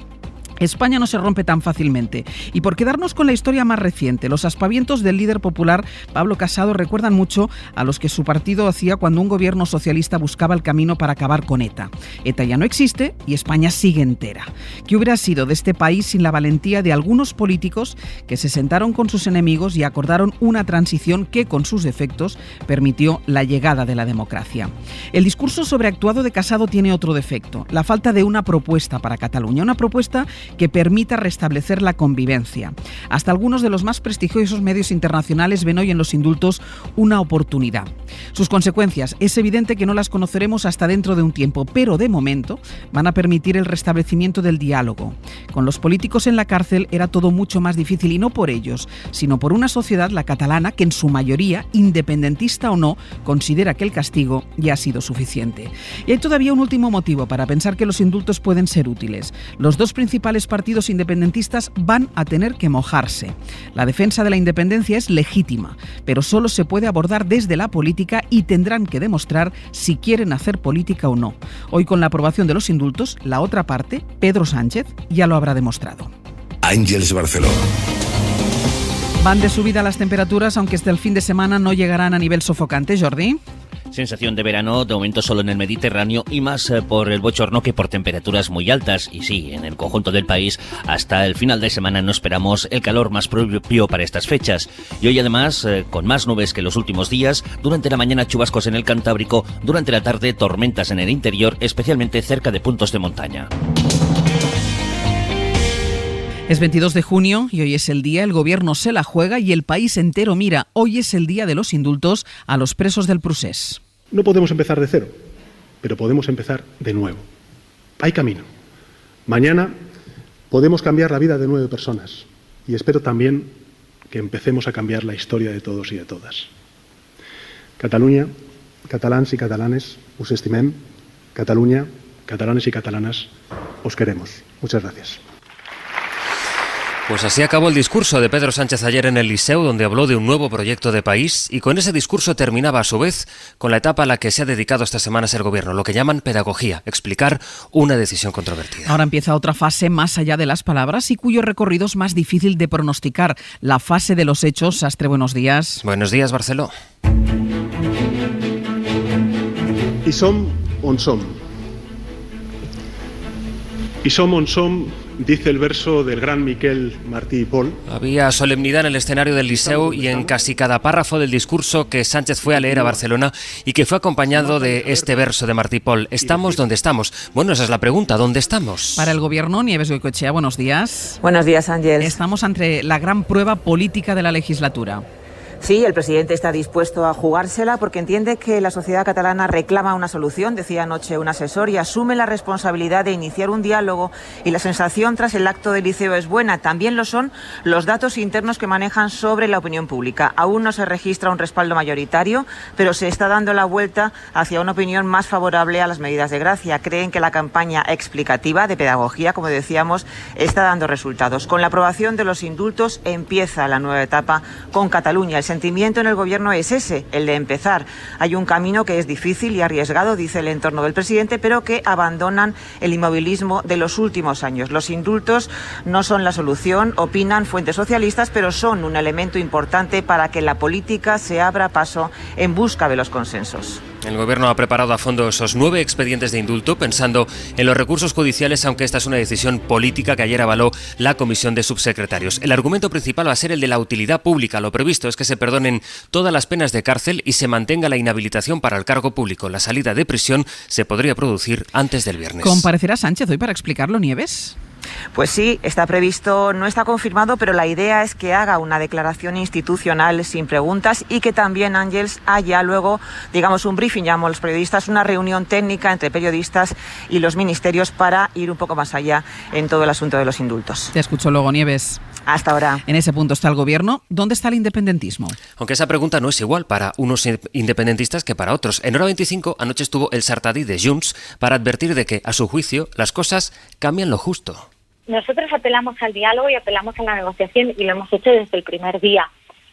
España no se rompe tan fácilmente. Y por quedarnos con la historia más reciente, los aspavientos del líder popular Pablo Casado recuerdan mucho a los que su partido hacía cuando un gobierno socialista buscaba el camino para acabar con ETA. ETA ya no existe y España sigue entera. ¿Qué hubiera sido de este país sin la valentía de algunos políticos que se sentaron con sus enemigos y acordaron una transición que, con sus defectos, permitió la llegada de la democracia? El discurso sobreactuado de Casado tiene otro defecto, la falta de una propuesta para Cataluña, una propuesta que permita restablecer la convivencia. Hasta algunos de los más prestigiosos medios internacionales ven hoy en los indultos una oportunidad. Sus consecuencias es evidente que no las conoceremos hasta dentro de un tiempo, pero de momento van a permitir el restablecimiento del diálogo. Con los políticos en la cárcel era todo mucho más difícil, y no por ellos, sino por una sociedad, la catalana, que en su mayoría, independentista o no, considera que el castigo ya ha sido suficiente. Y hay todavía un último motivo para pensar que los indultos pueden ser útiles. Los dos principales partidos independentistas van a tener que mojarse. La defensa de la independencia es legítima, pero solo se puede abordar desde la política y tendrán que demostrar si quieren hacer política o no. Hoy, con la aprobación de los indultos, la otra parte, Pedro Sánchez, ya lo habrá demostrado. Àngels Barceló. Van de subida las temperaturas, aunque hasta el fin de semana no llegarán a nivel sofocante, Jordi. Sensación de verano, de momento solo en el Mediterráneo y más por el bochorno que por temperaturas muy altas. Y sí, en el conjunto del país hasta el final de semana no esperamos el calor más propio para estas fechas. Y hoy además, con más nubes que los últimos días, durante la mañana chubascos en el Cantábrico, durante la tarde tormentas en el interior, especialmente cerca de puntos de montaña. Es 22 de junio y hoy es el día, el gobierno se la juega y el país entero mira. Hoy es el día de los indultos a los presos del Procés. No podemos empezar de cero, pero podemos empezar de nuevo. Hay camino. Mañana podemos cambiar la vida de 9 personas y espero también que empecemos a cambiar la historia de todos y de todas. Catalunya, catalans y catalanes, us estimem. Catalunya, catalanes y catalanas, os queremos. Muchas gracias. Pues así acabó el discurso de Pedro Sánchez ayer en el Liceu, donde habló de un nuevo proyecto de país, y con ese discurso terminaba a su vez con la etapa a la que se ha dedicado estas semanas el gobierno, lo que llaman pedagogía, explicar una decisión controvertida. Ahora empieza otra fase más allá de las palabras y cuyo recorrido es más difícil de pronosticar, la fase de los hechos. Sastre, buenos días. Buenos días, Barceló. I som on som. I som on som, dice el verso del gran Miquel Martí i Pol. Había solemnidad en el escenario del Liceu y en casi cada párrafo del discurso que Sánchez fue a leer a Barcelona y que fue acompañado de este verso de Martí i Pol. ¿Estamos donde estamos? Bueno, esa es la pregunta, ¿dónde estamos? Para el gobierno, Nieves Goicoechea, buenos días. Buenos días, Ángel. Estamos ante la gran prueba política de la legislatura. Sí, el presidente está dispuesto a jugársela porque entiende que la sociedad catalana reclama una solución, decía anoche un asesor, y asume la responsabilidad de iniciar un diálogo, y la sensación tras el acto del Liceo es buena. También lo son los datos internos que manejan sobre la opinión pública. Aún no se registra un respaldo mayoritario, pero se está dando la vuelta hacia una opinión más favorable a las medidas de gracia. Creen que la campaña explicativa de pedagogía, como decíamos, está dando resultados. Con la aprobación de los indultos empieza la nueva etapa con Cataluña. El sentimiento en el gobierno es ese, el de empezar. Hay un camino que es difícil y arriesgado, dice el entorno del presidente, pero que abandonan el inmovilismo de los últimos años. Los indultos no son la solución, opinan fuentes socialistas, pero son un elemento importante para que la política se abra paso en busca de los consensos. El gobierno ha preparado a fondo esos 9 expedientes de indulto pensando en los recursos judiciales, aunque esta es una decisión política que ayer avaló la comisión de subsecretarios. El argumento principal va a ser el de la utilidad pública. Lo previsto es que se perdonen todas las penas de cárcel y se mantenga la inhabilitación para el cargo público. La salida de prisión se podría producir antes del viernes. ¿Comparecerá Sánchez hoy para explicarlo, Nieves? Pues sí, está previsto, no está confirmado, pero la idea es que haga una declaración institucional sin preguntas y que también, Ángels, haya luego, digamos, un briefing, llamamos los periodistas, una reunión técnica entre periodistas y los ministerios para ir un poco más allá en todo el asunto de los indultos. Te escucho luego, Nieves. Hasta ahora. En ese punto está el gobierno. ¿Dónde está el independentismo? Aunque esa pregunta no es igual para unos independentistas que para otros. En Hora 25 anoche estuvo el Sartadí de Junts para advertir de que, a su juicio, las cosas cambian lo justo. Nosotros apelamos al diálogo y apelamos a la negociación y lo hemos hecho desde el primer día,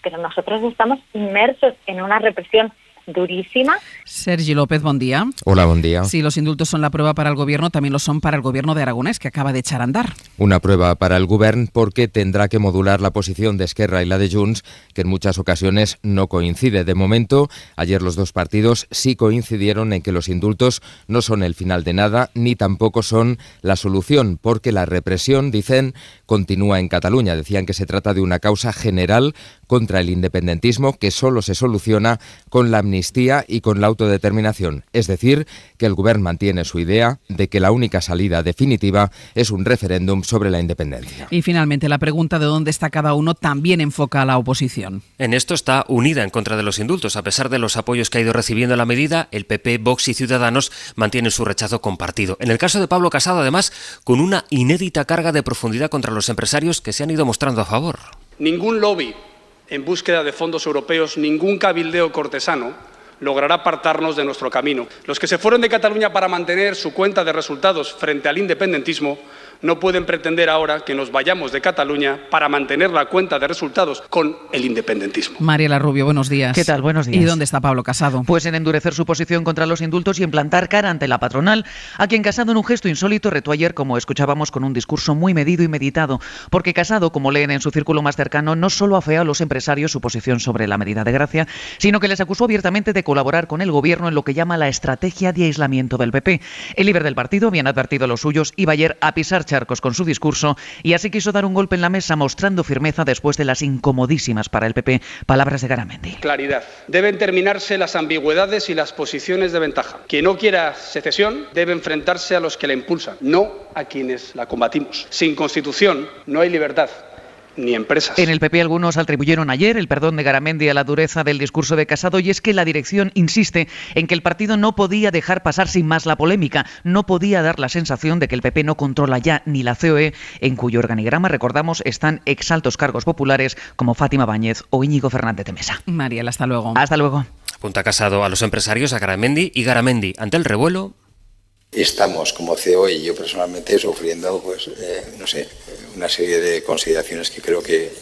pero nosotros estamos inmersos en una represión durísima. Sergi López, buen día. Hola, buen día. Si los indultos son la prueba para el Gobierno, también lo son para el Gobierno de Aragonés, que acaba de echar a andar. Una prueba para el Govern porque tendrá que modular la posición de Esquerra y la de Junts, que en muchas ocasiones no coincide. De momento, ayer los dos partidos sí coincidieron en que los indultos no son el final de nada, ni tampoco son la solución, porque la represión, dicen, continúa en Cataluña. Decían que se trata de una causa general contra el independentismo que solo se soluciona con la amnistía y con la autodeterminación. Es decir, que el Govern mantiene su idea de que la única salida definitiva es un referéndum sobre la independencia. Y finalmente, la pregunta de dónde está cada uno también enfoca a la oposición. En esto está unida en contra de los indultos. A pesar de los apoyos que ha ido recibiendo la medida, el PP, Vox y Ciudadanos mantienen su rechazo compartido. En el caso de Pablo Casado, además, con una inédita carga de profundidad contra los empresarios que se han ido mostrando a favor. Ningún lobby en búsqueda de fondos europeos, ningún cabildeo cortesano logrará apartarnos de nuestro camino. Los que se fueron de Cataluña para mantener su cuenta de resultados frente al independentismo no pueden pretender ahora que nos vayamos de Cataluña para mantener la cuenta de resultados con el independentismo. Mariela Rubio, buenos días. ¿Qué tal? Buenos días. ¿Y dónde está Pablo Casado? Pues en endurecer su posición contra los indultos y en plantar cara ante la patronal, a quien Casado en un gesto insólito retó ayer, como escuchábamos, con un discurso muy medido y meditado, porque Casado, como leen en su círculo más cercano, no solo afeó a los empresarios su posición sobre la medida de gracia, sino que les acusó abiertamente de colaborar con el gobierno en lo que llama la estrategia de aislamiento del PP. El líder del partido, bien advertido a los suyos, iba ayer a pisar charcos con su discurso y así quiso dar un golpe en la mesa mostrando firmeza después de las incomodísimas para el PP palabras de Garamendi. Claridad. Deben terminarse las ambigüedades y las posiciones de ventaja. Quien no quiera secesión debe enfrentarse a los que la impulsan, no a quienes la combatimos. Sin Constitución no hay libertad. Ni empresas. En el PP algunos atribuyeron ayer el perdón de Garamendi a la dureza del discurso de Casado, y es que la dirección insiste en que el partido no podía dejar pasar sin más la polémica, no podía dar la sensación de que el PP no controla ya ni la COE, en cuyo organigrama, recordamos, están exaltos cargos populares como Fátima Báñez o Íñigo Fernández de Mesa. Mariela, hasta luego. Hasta luego. Apunta Casado a los empresarios, a Garamendi, y Garamendi, ante el revuelo... Estamos como CEO y yo personalmente sufriendo, una serie de consideraciones que creo que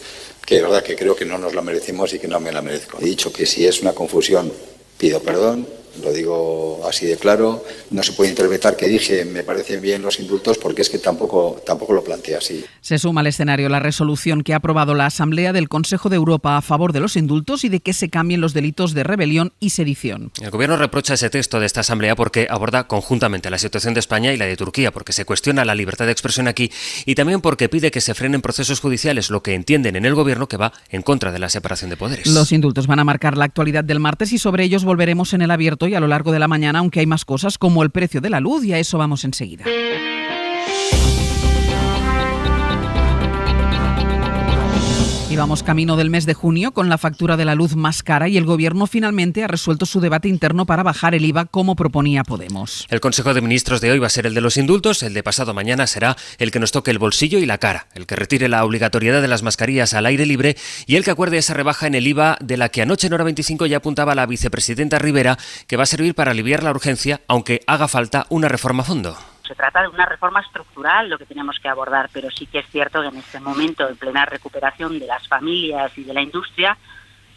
de verdad que creo que no nos la merecemos y que no me la merezco. He dicho que si es una confusión, pido perdón, lo digo así de claro. No se puede interpretar que dije me parecen bien los indultos porque es que tampoco lo planteé así. Se suma al escenario la resolución que ha aprobado la Asamblea del Consejo de Europa a favor de los indultos y de que se cambien los delitos de rebelión y sedición. El Gobierno reprocha ese texto de esta Asamblea porque aborda conjuntamente la situación de España y la de Turquía, porque se cuestiona la libertad de expresión aquí y también porque pide que se frenen procesos judiciales, lo que entienden en el Gobierno que va en contra de la separación de poderes. Los indultos van a marcar la actualidad del martes y sobre ellos volveremos en el abierto y a lo largo de la mañana, aunque hay más cosas como el precio de la luz, y a eso vamos enseguida. Y vamos camino del mes de junio con la factura de la luz más cara y el Gobierno finalmente ha resuelto su debate interno para bajar el IVA como proponía Podemos. El Consejo de Ministros de hoy va a ser el de los indultos, el de pasado mañana será el que nos toque el bolsillo y la cara, el que retire la obligatoriedad de las mascarillas al aire libre y el que acuerde esa rebaja en el IVA de la que anoche en Hora 25 ya apuntaba la vicepresidenta Rivera, que va a servir para aliviar la urgencia, aunque haga falta una reforma a fondo. Se trata de una reforma estructural lo que tenemos que abordar, pero sí que es cierto que en este momento, en plena recuperación de las familias y de la industria,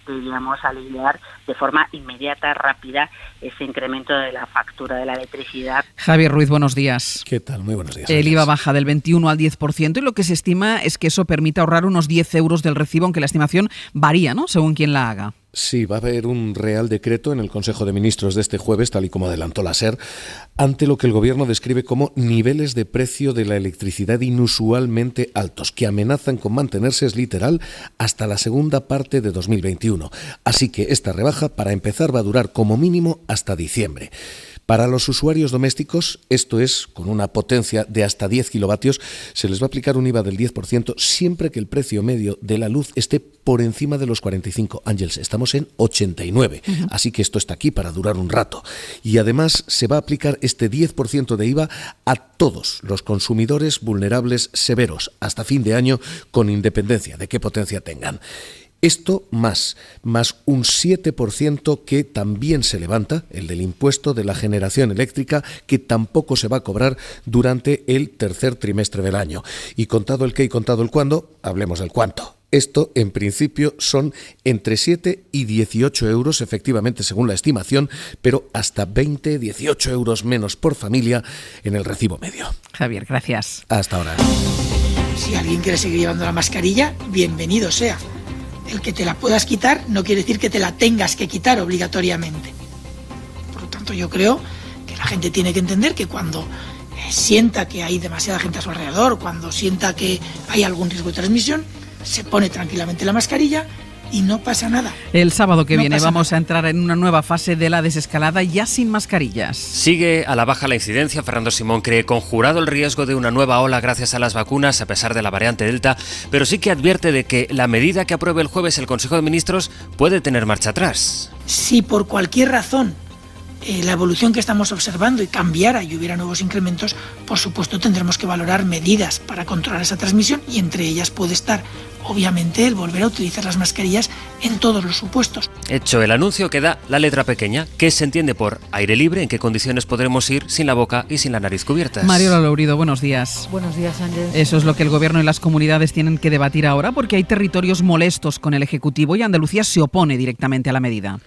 deberíamos aliviar de forma inmediata, rápida, ese incremento de la factura de la electricidad. Javier Ruiz, buenos días. ¿Qué tal? Muy buenos días. El IVA baja del 21 al 10% y lo que se estima es que eso permite ahorrar unos 10 euros del recibo, aunque la estimación varía, ¿no?, según quien la haga. Sí, va a haber un Real Decreto en el Consejo de Ministros de este jueves, tal y como adelantó la SER, ante lo que el Gobierno describe como niveles de precio de la electricidad inusualmente altos, que amenazan con mantenerse, es literal, hasta la segunda parte de 2021. Así que esta rebaja, para empezar, va a durar como mínimo hasta diciembre. Para los usuarios domésticos, esto es, con una potencia de hasta 10 kilovatios, se les va a aplicar un IVA del 10% siempre que el precio medio de la luz esté por encima de los 45. Ángeles, estamos en 89, así que esto está aquí para durar un rato. Y además se va a aplicar este 10% de IVA a todos los consumidores vulnerables severos hasta fin de año, con independencia de qué potencia tengan. Esto más un 7% que también se levanta, el del impuesto de la generación eléctrica, que tampoco se va a cobrar durante el tercer trimestre del año. Y contado el qué y contado el cuándo, hablemos del cuánto. Esto, en principio, son entre 7 y 18 euros, efectivamente, según la estimación, pero hasta 20, 18 euros menos por familia en el recibo medio. Javier, gracias. Hasta ahora. Si alguien quiere seguir llevando la mascarilla, bienvenido sea. El que te la puedas quitar no quiere decir que te la tengas que quitar obligatoriamente. Por lo tanto, yo creo que la gente tiene que entender que cuando sienta que hay demasiada gente a su alrededor, cuando sienta que hay algún riesgo de transmisión, se pone tranquilamente la mascarilla y no pasa nada. El sábado que viene vamos a entrar en una nueva fase de la desescalada ya sin mascarillas. Sigue a la baja la incidencia. Fernando Simón cree conjurado el riesgo de una nueva ola gracias a las vacunas, a pesar de la variante Delta, pero sí que advierte de que la medida que apruebe el jueves el Consejo de Ministros puede tener marcha atrás. Si por cualquier razón la evolución que estamos observando y cambiara y hubiera nuevos incrementos, por supuesto tendremos que valorar medidas para controlar esa transmisión y entre ellas puede estar, obviamente, el volver a utilizar las mascarillas en todos los supuestos. Hecho el anuncio, queda la letra pequeña, que se entiende por aire libre, en qué condiciones podremos ir sin la boca y sin la nariz cubiertas. Mariola Lourido, buenos días. Buenos días, Ángel. Eso es lo que el Gobierno y las comunidades tienen que debatir ahora, porque hay territorios molestos con el Ejecutivo y Andalucía se opone directamente a la medida.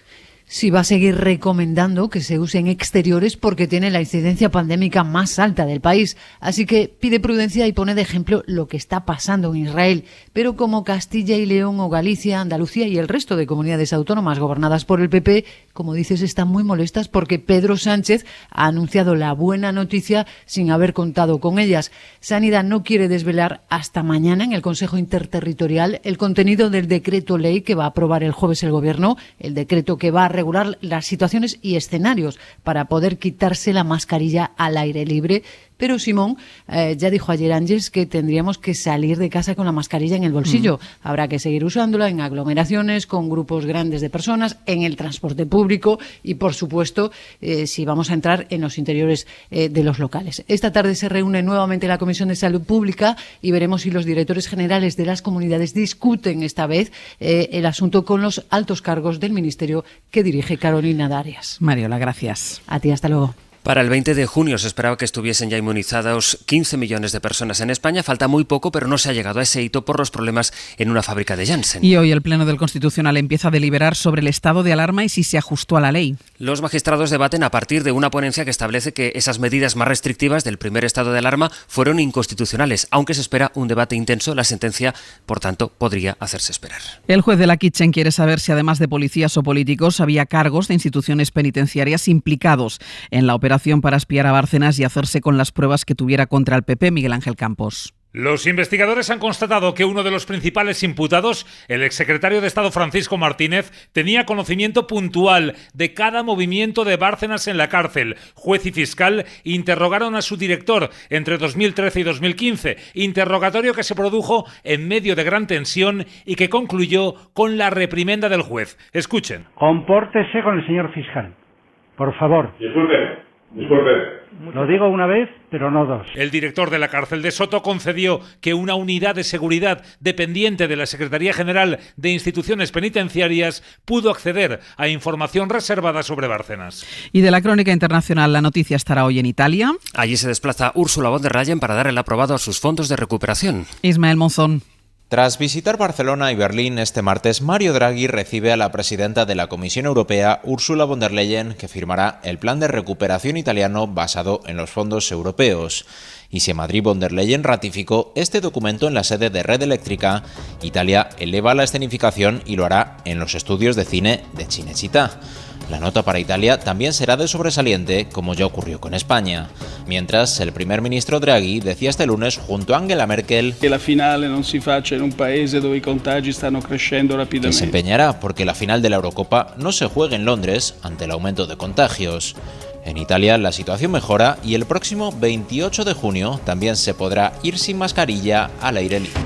Sí, va a seguir recomendando que se use en exteriores porque tiene la incidencia pandémica más alta del país. Así que pide prudencia y pone de ejemplo lo que está pasando en Israel. Pero como Castilla y León o Galicia, Andalucía y el resto de comunidades autónomas gobernadas por el PP, como dices, están muy molestas porque Pedro Sánchez ha anunciado la buena noticia sin haber contado con ellas. Sanidad no quiere desvelar hasta mañana en el Consejo Interterritorial el contenido del decreto ley que va a aprobar el jueves el Gobierno, el decreto que va a regular las situaciones y escenarios para poder quitarse la mascarilla al aire libre. Pero Simón ya dijo ayer, Ángeles, que tendríamos que salir de casa con la mascarilla en el bolsillo. Habrá que seguir usándola en aglomeraciones, con grupos grandes de personas, en el transporte público y, por supuesto, si vamos a entrar en los interiores de los locales. Esta tarde se reúne nuevamente la Comisión de Salud Pública y veremos si los directores generales de las comunidades discuten esta vez el asunto con los altos cargos del Ministerio que dirige Carolina Darias. Mariola, gracias. A ti, hasta luego. Para el 20 de junio se esperaba que estuviesen ya inmunizados 15 millones de personas en España. Falta muy poco, pero no se ha llegado a ese hito por los problemas en una fábrica de Janssen. Y hoy el Pleno del Constitucional empieza a deliberar sobre el estado de alarma y si se ajustó a la ley. Los magistrados debaten a partir de una ponencia que establece que esas medidas más restrictivas del primer estado de alarma fueron inconstitucionales. Aunque se espera un debate intenso, la sentencia, por tanto, podría hacerse esperar. El juez de la Kitchen quiere saber si, además de policías o políticos, había cargos de instituciones penitenciarias implicados en la operación para espiar a Bárcenas y hacerse con las pruebas que tuviera contra el PP, Miguel Ángel Campos. Los investigadores han constatado que uno de los principales imputados, el exsecretario de Estado Francisco Martínez, tenía conocimiento puntual de cada movimiento de Bárcenas en la cárcel. Juez y fiscal interrogaron a su director entre 2013 y 2015, interrogatorio que se produjo en medio de gran tensión y que concluyó con la reprimenda del juez. Escuchen. Compórtese con el señor fiscal, por favor. Disculpe. Lo digo una vez, pero no dos. El director de la cárcel de Soto concedió que una unidad de seguridad dependiente de la Secretaría General de Instituciones Penitenciarias pudo acceder a información reservada sobre Bárcenas. Y de la crónica internacional, la noticia estará hoy en Italia. Allí se desplaza Ursula von der Leyen para dar el aprobado a sus fondos de recuperación. Ismael Monzón. Tras visitar Barcelona y Berlín este martes, Mario Draghi recibe a la presidenta de la Comisión Europea, Ursula von der Leyen, que firmará el plan de recuperación italiano basado en los fondos europeos. Y si en Madrid von der Leyen ratificó este documento en la sede de Red Eléctrica, Italia eleva la escenificación y lo hará en los estudios de cine de Cinecittà. La nota para Italia también será de sobresaliente, como ya ocurrió con España. Mientras, el primer ministro Draghi decía este lunes junto a Angela Merkel que la finale non si faccia in un paese dove i contagi stanno crescendo rapidamente. Que se empeñará porque la final de la Eurocopa no se juegue en Londres ante el aumento de contagios. En Italia la situación mejora y el próximo 28 de junio también se podrá ir sin mascarilla al aire libre.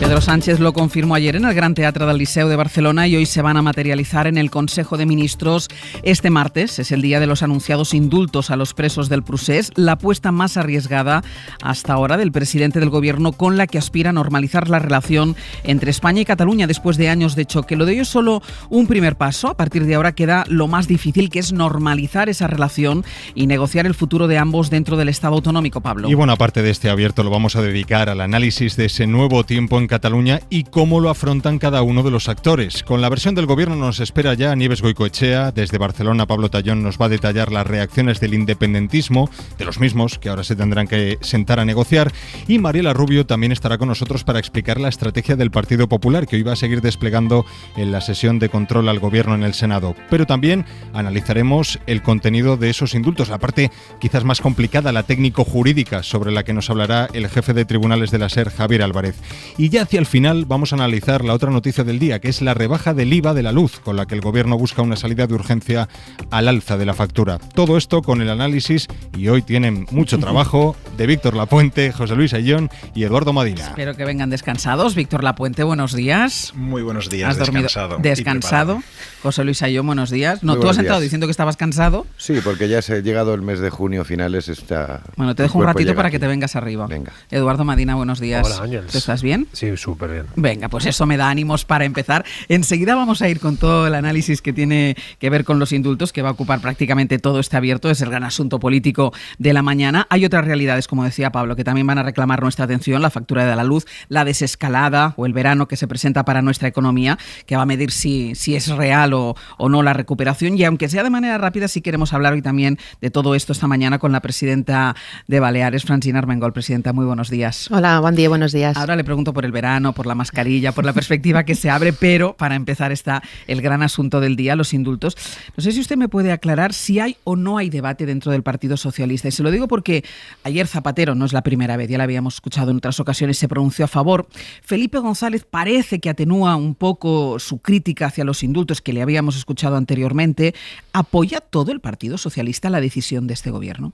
El Pedro Sánchez lo confirmó ayer en el Gran Teatre del Liceu de Barcelona y hoy se van a materializar en el Consejo de Ministros. Este martes es el día de los anunciados indultos a los presos del Procés, la apuesta más arriesgada hasta ahora del presidente del Gobierno, con la que aspira a normalizar la relación entre España y Cataluña después de años de choque. Lo de ello es solo un primer paso. A partir de ahora queda lo más difícil, que es normalizar esa relación y negociar el futuro de ambos dentro del Estado autonómico, Pablo. Y bueno, aparte de este abierto, lo vamos a dedicar al análisis de ese nuevo tiempo en Cataluña y cómo lo afrontan cada uno de los actores. Con la versión del Gobierno nos espera ya Nieves Goicoechea. Desde Barcelona, Pablo Tallón nos va a detallar las reacciones del independentismo, de los mismos que ahora se tendrán que sentar a negociar. Y Mariela Rubio también estará con nosotros para explicar la estrategia del Partido Popular, que hoy va a seguir desplegando en la sesión de control al Gobierno en el Senado. Pero también analizaremos el contenido de esos indultos, la parte quizás más complicada, la técnico-jurídica, sobre la que nos hablará el jefe de tribunales de la SER, Javier Álvarez. Y ya hacia el final vamos a analizar la otra noticia del día, que es la rebaja del IVA de la luz, con la que el Gobierno busca una salida de urgencia al alza de la factura. Todo esto con el análisis, y hoy tienen mucho trabajo, de Víctor Lapuente, José Luis Ayllón y Eduardo Madina. Espero que vengan descansados. Víctor Lapuente, buenos días. Muy buenos días. ¿Has dormido descansado? José Luis Ayllón, buenos días. No, tú has entrado diciendo que estabas cansado. Sí, porque ya se ha llegado el mes de junio, finales está. Bueno, te dejo un ratito para que te vengas arriba. Venga. Eduardo Madina, buenos días. Hola, Ángeles. ¿Estás bien? Sí, súper bien. Venga, pues eso me da ánimos para empezar. Enseguida vamos a ir con todo el análisis que tiene que ver con los indultos, que va a ocupar prácticamente todo este abierto. Es el gran asunto político de la mañana. Hay otras realidades, como decía Pablo, que también van a reclamar nuestra atención: la factura de la luz, la desescalada o el verano que se presenta para nuestra economía, que va a medir si es real o no la recuperación. Y aunque sea de manera rápida, sí queremos hablar hoy también de todo esto esta mañana con la presidenta de Baleares, Francina Armengol. Presidenta, muy buenos días. Hola, buen día, buenos días. Ahora le pregunto por el verano, por la mascarilla, por la perspectiva que se abre, pero para empezar está el gran asunto del día, los indultos. No sé si usted me puede aclarar si hay o no hay debate dentro del Partido Socialista. Y se lo digo porque ayer Zapatero, no es la primera vez, ya la habíamos escuchado en otras ocasiones, se pronunció a favor. Felipe González parece que atenúa un poco su crítica hacia los indultos que le habíamos escuchado anteriormente. ¿Apoya todo el Partido Socialista la decisión de este gobierno?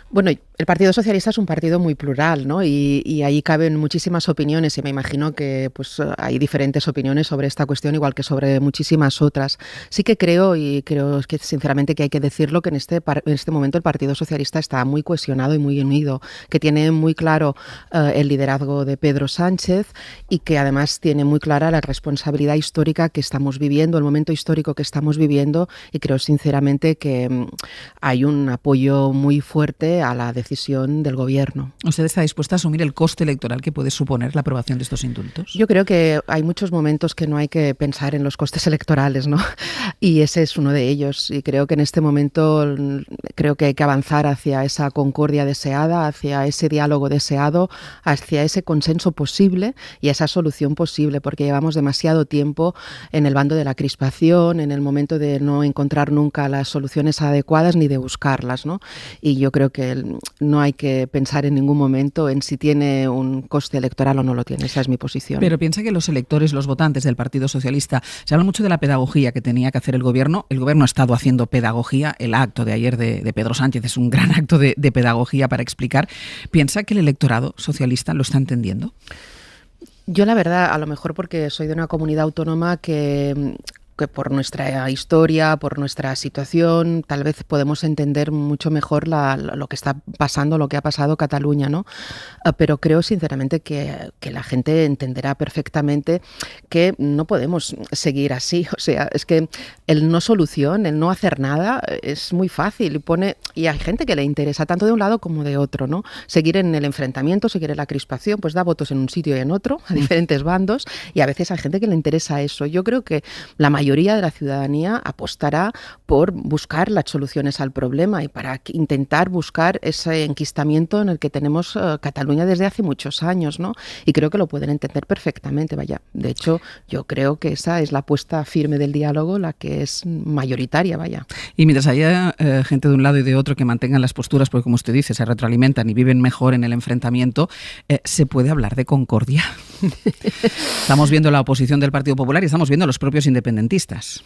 Bueno, el Partido Socialista es un partido muy plural, ¿no? Y ahí caben muchísimas opiniones, y me imagino que pues hay diferentes opiniones sobre esta cuestión, igual que sobre muchísimas otras. Sí que creo, y creo que sinceramente que hay que decirlo, que en este momento el Partido Socialista está muy cohesionado y muy unido, que tiene muy claro el liderazgo de Pedro Sánchez, y que además tiene muy clara la responsabilidad histórica que estamos viviendo, el momento histórico que estamos viviendo, y creo sinceramente que hay un apoyo muy fuerte a la decisión del Gobierno. ¿Usted está dispuesta a asumir el coste electoral que puede suponer la aprobación de estos indultos? Yo creo que hay muchos momentos que no hay que pensar en los costes electorales, ¿no? Y ese es uno de ellos. Y creo que en este momento creo que hay que avanzar hacia esa concordia deseada, hacia ese diálogo deseado, hacia ese consenso posible y esa solución posible, porque llevamos demasiado tiempo en el bando de la crispación, en el momento de no encontrar nunca las soluciones adecuadas ni de buscarlas, ¿no? Y yo creo que no hay que pensar en ningún momento en si tiene un coste electoral o no lo tiene. Esa es mi posición. Pero piensa que los electores, los votantes del Partido Socialista, se habla mucho de la pedagogía que tenía que hacer el Gobierno. El Gobierno ha estado haciendo pedagogía. El acto de ayer de Pedro Sánchez es un gran acto de pedagogía para explicar. ¿Piensa que el electorado socialista lo está entendiendo? Yo la verdad, a lo mejor porque soy de una comunidad autónoma que por nuestra historia, por nuestra situación, tal vez podemos entender mucho mejor lo que está pasando, lo que ha pasado Cataluña, ¿no? Pero creo sinceramente que la gente entenderá perfectamente que no podemos seguir así. O sea, es que el no solución, el no hacer nada, es muy fácil y hay gente que le interesa tanto de un lado como de otro, ¿no? Seguir en el enfrentamiento, seguir en la crispación, pues da votos en un sitio y en otro, a diferentes bandos, y a veces hay gente que le interesa eso. Yo creo que la mayoría de la ciudadanía apostará por buscar las soluciones al problema y para intentar buscar ese enquistamiento en el que tenemos Cataluña desde hace muchos años, ¿no? Y creo que lo pueden entender perfectamente, vaya. De hecho, yo creo que esa es la apuesta firme del diálogo, la que es mayoritaria, vaya. Y mientras haya gente de un lado y de otro que mantengan las posturas, porque como usted dice, se retroalimentan y viven mejor en el enfrentamiento, ¿se puede hablar de concordia? Estamos viendo la oposición del Partido Popular y estamos viendo a los propios independentistas.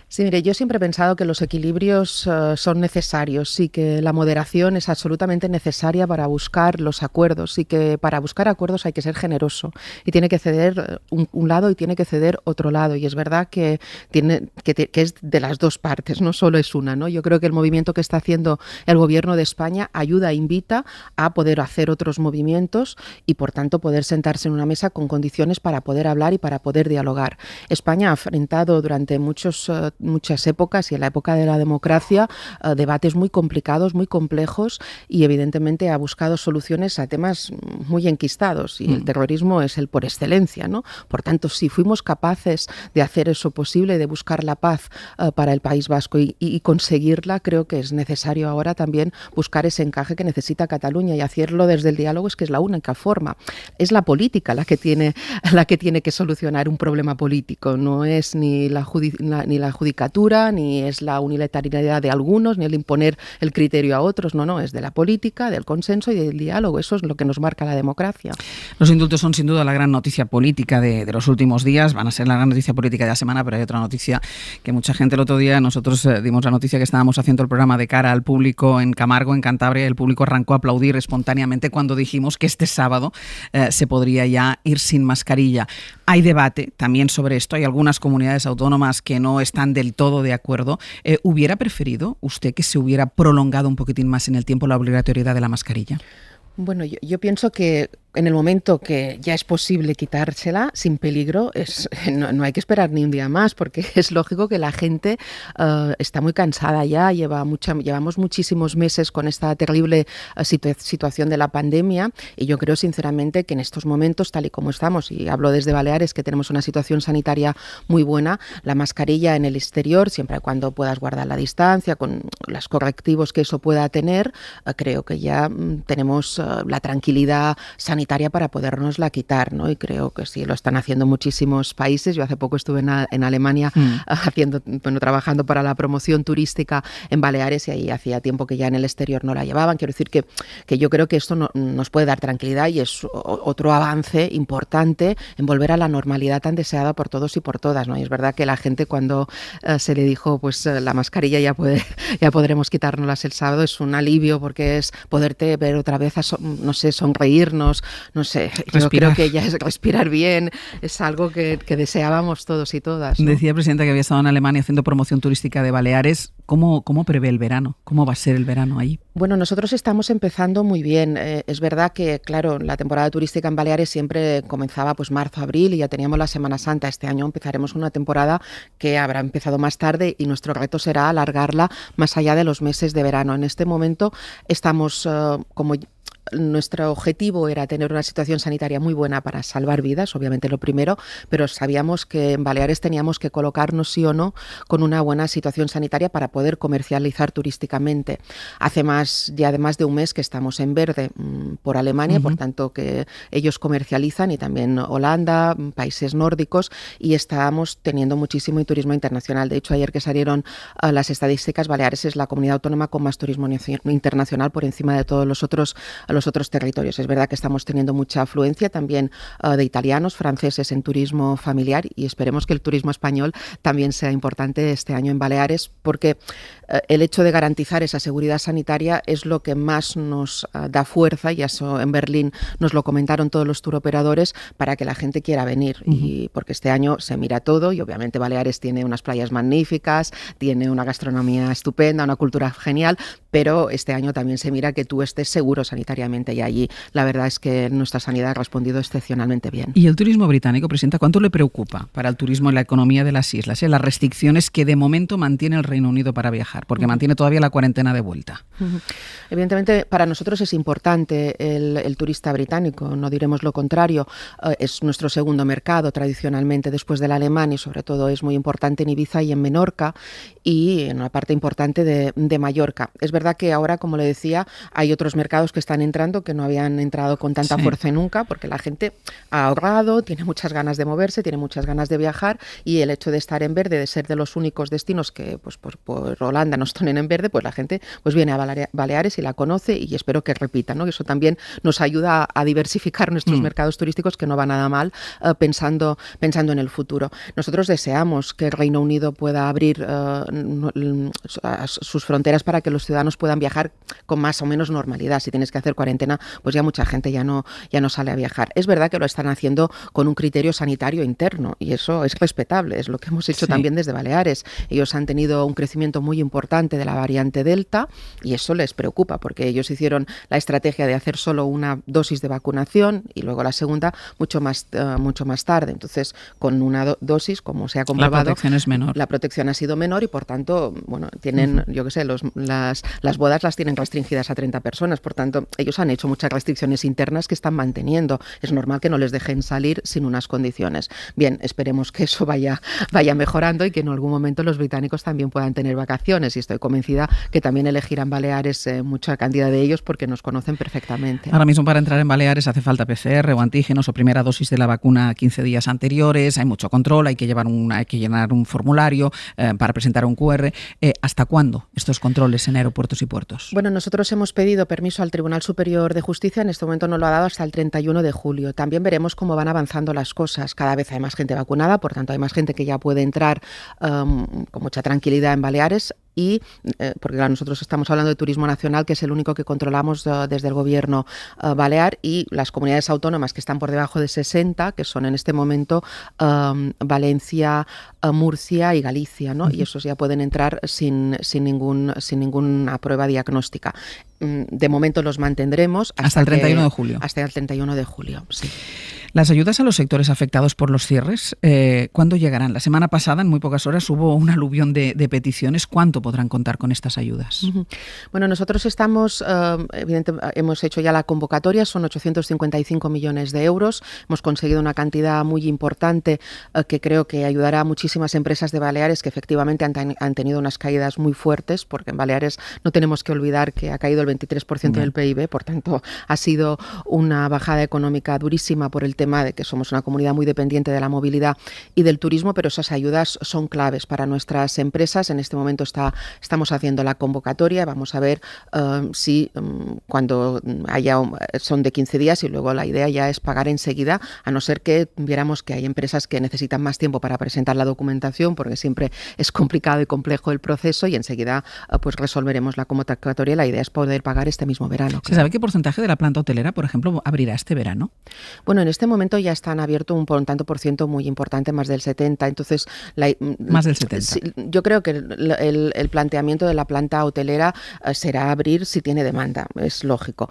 Sí, mire, yo siempre he pensado que los equilibrios son necesarios y que la moderación es absolutamente necesaria para buscar los acuerdos, y que para buscar acuerdos hay que ser generoso y tiene que ceder un lado y tiene que ceder otro lado, y es verdad que es de las dos partes, no solo es una, ¿no? Yo creo que el movimiento que está haciendo el Gobierno de España ayuda, invita a poder hacer otros movimientos y por tanto poder sentarse en una mesa con condiciones para poder hablar y para poder dialogar. España ha enfrentado durante muchas épocas, y en la época de la democracia, debates muy complicados, muy complejos, y evidentemente ha buscado soluciones a temas muy enquistados, y el terrorismo es el por excelencia, ¿no? Por tanto, si fuimos capaces de hacer eso posible, de buscar la paz para el País Vasco y conseguirla, creo que es necesario ahora también buscar ese encaje que necesita Cataluña, y hacerlo desde el diálogo es que es la única forma. Es la política la que tiene que solucionar un problema político, no es ni la judicatura, ni es la unilateralidad de algunos, ni el imponer el criterio a otros, no, es de la política, del consenso y del diálogo. Eso es lo que nos marca la democracia. Los indultos son sin duda la gran noticia política de los últimos días, van a ser la gran noticia política de la semana, pero hay otra noticia que mucha gente el otro día, nosotros dimos la noticia que estábamos haciendo el programa de cara al público en Camargo, en Cantabria, y el público arrancó a aplaudir espontáneamente cuando dijimos que este sábado se podría ya ir sin mascarilla. Hay debate también sobre esto, hay algunas comunidades autónomas que no están del todo de acuerdo. ¿Hubiera preferido usted que se hubiera prolongado un poquitín más en el tiempo la obligatoriedad de la mascarilla? Bueno, yo pienso que en el momento que ya es posible quitársela sin peligro, no hay que esperar ni un día más, porque es lógico que la gente está muy cansada ya, llevamos muchísimos meses con esta terrible situación de la pandemia, y yo creo sinceramente que en estos momentos, tal y como estamos, y hablo desde Baleares, que tenemos una situación sanitaria muy buena, la mascarilla en el exterior, siempre y cuando puedas guardar la distancia, con los correctivos que eso pueda tener, creo que ya tenemos la tranquilidad sanitaria para podernosla quitar, ¿no? Y creo que sí, lo están haciendo muchísimos países. Yo hace poco estuve en Alemania trabajando para la promoción turística en Baleares, y ahí hacía tiempo que ya en el exterior no la llevaban. Quiero decir que yo creo que esto nos puede dar tranquilidad, y es otro avance importante en volver a la normalidad tan deseada por todos y por todas, ¿no? Y es verdad que la gente, cuando se le dijo pues la mascarilla ya podremos quitárnoslas el sábado, es un alivio, porque es poderte ver otra vez, sonreírnos, no sé, yo creo que ya es respirar bien, es algo que deseábamos todos y todas, ¿no? Decía, Presidenta, que había estado en Alemania haciendo promoción turística de Baleares. ¿Cómo prevé el verano? ¿Cómo va a ser el verano ahí? Bueno, nosotros estamos empezando muy bien. Es verdad que, claro, la temporada turística en Baleares siempre comenzaba pues marzo, abril, y ya teníamos la Semana Santa. Este año empezaremos una temporada que habrá empezado más tarde, y nuestro reto será alargarla más allá de los meses de verano. En este momento estamos nuestro objetivo era tener una situación sanitaria muy buena para salvar vidas, obviamente lo primero, pero sabíamos que en Baleares teníamos que colocarnos sí o no con una buena situación sanitaria para poder comercializar turísticamente. Hace más de un mes que estamos en verde por Alemania, por tanto que ellos comercializan, y también Holanda, países nórdicos, y estamos teniendo muchísimo turismo internacional. De hecho, ayer que salieron las estadísticas, Baleares es la comunidad autónoma con más turismo internacional por encima de todos los otros territorios. Es verdad que estamos teniendo mucha afluencia también de italianos, franceses en turismo familiar, y esperemos que el turismo español también sea importante este año en Baleares, porque el hecho de garantizar esa seguridad sanitaria es lo que más nos da fuerza, y eso en Berlín nos lo comentaron todos los turoperadores, para que la gente quiera venir, y porque este año se mira todo, y obviamente Baleares tiene unas playas magníficas, tiene una gastronomía estupenda, una cultura genial, pero este año también se mira que tú estés seguro sanitariamente, y allí la verdad es que nuestra sanidad ha respondido excepcionalmente bien. ¿Y el turismo británico, Presidenta, cuánto le preocupa para el turismo y la economía de las islas? Las restricciones que de momento mantiene el Reino Unido para viajar, porque mantiene todavía la cuarentena de vuelta. Evidentemente para nosotros es importante el turista británico, no diremos lo contrario, es nuestro segundo mercado tradicionalmente después del alemán, y sobre todo es muy importante en Ibiza y en Menorca, y en una parte importante de Mallorca. Es verdad que ahora, como le decía, hay otros mercados que están entrando, que no habían entrado con tanta fuerza nunca, porque la gente ha ahorrado, tiene muchas ganas de moverse, tiene muchas ganas de viajar, y el hecho de estar en verde, de ser de los únicos destinos que pues por Holanda nos ponen en verde, pues la gente pues viene a Baleares y la conoce, y espero que repita, ¿no? Eso también nos ayuda a diversificar nuestros mercados turísticos, que no va nada mal pensando en el futuro. Nosotros deseamos que el Reino Unido pueda abrir sus fronteras para que los ciudadanos puedan viajar con más o menos normalidad. Si tienes que hacer cuarentena, pues ya mucha gente ya no sale a viajar. Es verdad que lo están haciendo con un criterio sanitario interno, y eso es respetable, es lo que hemos hecho también desde Baleares. Ellos han tenido un crecimiento muy importante de la variante Delta, y eso les preocupa, porque ellos hicieron la estrategia de hacer solo una dosis de vacunación y luego la segunda mucho más tarde. Entonces, con una dosis, como se ha comprobado, la protección es menor. La protección ha sido menor, y por tanto, bueno, tienen, yo qué sé, las bodas las tienen restringidas a 30 personas. Por tanto, ellos han hecho muchas restricciones internas que están manteniendo. Es normal que no les dejen salir sin unas condiciones. Bien, esperemos que eso vaya mejorando, y que en algún momento los británicos también puedan tener vacaciones, y estoy convencida que también elegirán Baleares mucha cantidad de ellos, porque nos conocen perfectamente. Ahora mismo, para entrar en Baleares hace falta PCR o antígenos o primera dosis de la vacuna 15 días anteriores. Hay mucho control, hay que llenar un formulario para presentar un QR. ¿Hasta cuándo estos controles en aeropuertos y puertos? Bueno, nosotros hemos pedido permiso al Tribunal Superior de Justicia. En este momento nos lo ha dado hasta el 31 de julio. También veremos cómo van avanzando las cosas. Cada vez hay más gente vacunada, por tanto hay más gente que ya puede entrar con mucha tranquilidad en Baleares. Y porque claro, nosotros estamos hablando de turismo nacional, que es el único que controlamos desde el gobierno balear, y las comunidades autónomas que están por debajo de 60, que son en este momento Valencia, Murcia y Galicia, ¿no? Y esos ya pueden entrar sin ninguna prueba diagnóstica. De momento los mantendremos hasta el 31 de julio. Hasta el 31 de julio, sí. Las ayudas a los sectores afectados por los cierres, ¿cuándo llegarán? La semana pasada, en muy pocas horas, hubo un aluvión de peticiones. ¿Cuánto podrán contar con estas ayudas? Bueno, nosotros hemos hecho ya la convocatoria, son 855 millones de euros. Hemos conseguido una cantidad muy importante que creo que ayudará a muchísimas empresas de Baleares que efectivamente han tenido unas caídas muy fuertes, porque en Baleares no tenemos que olvidar que ha caído el 23% del PIB, por tanto ha sido una bajada económica durísima por el tema de que somos una comunidad muy dependiente de la movilidad y del turismo, pero esas ayudas son claves para nuestras empresas. En este momento estamos haciendo la convocatoria, vamos a ver si cuando son de 15 días, y luego la idea ya es pagar enseguida, a no ser que viéramos que hay empresas que necesitan más tiempo para presentar la documentación, porque siempre es complicado y complejo el proceso, y enseguida pues resolveremos la convocatoria. La idea es poder pagar este mismo verano. ¿Se sabe qué porcentaje de la planta hotelera, por ejemplo, abrirá este verano? Bueno, en este momento ya están abiertos un tanto por ciento muy importante, más del 70%. Entonces, más del 70%. Yo creo que el planteamiento de la planta hotelera será abrir si tiene demanda, es lógico.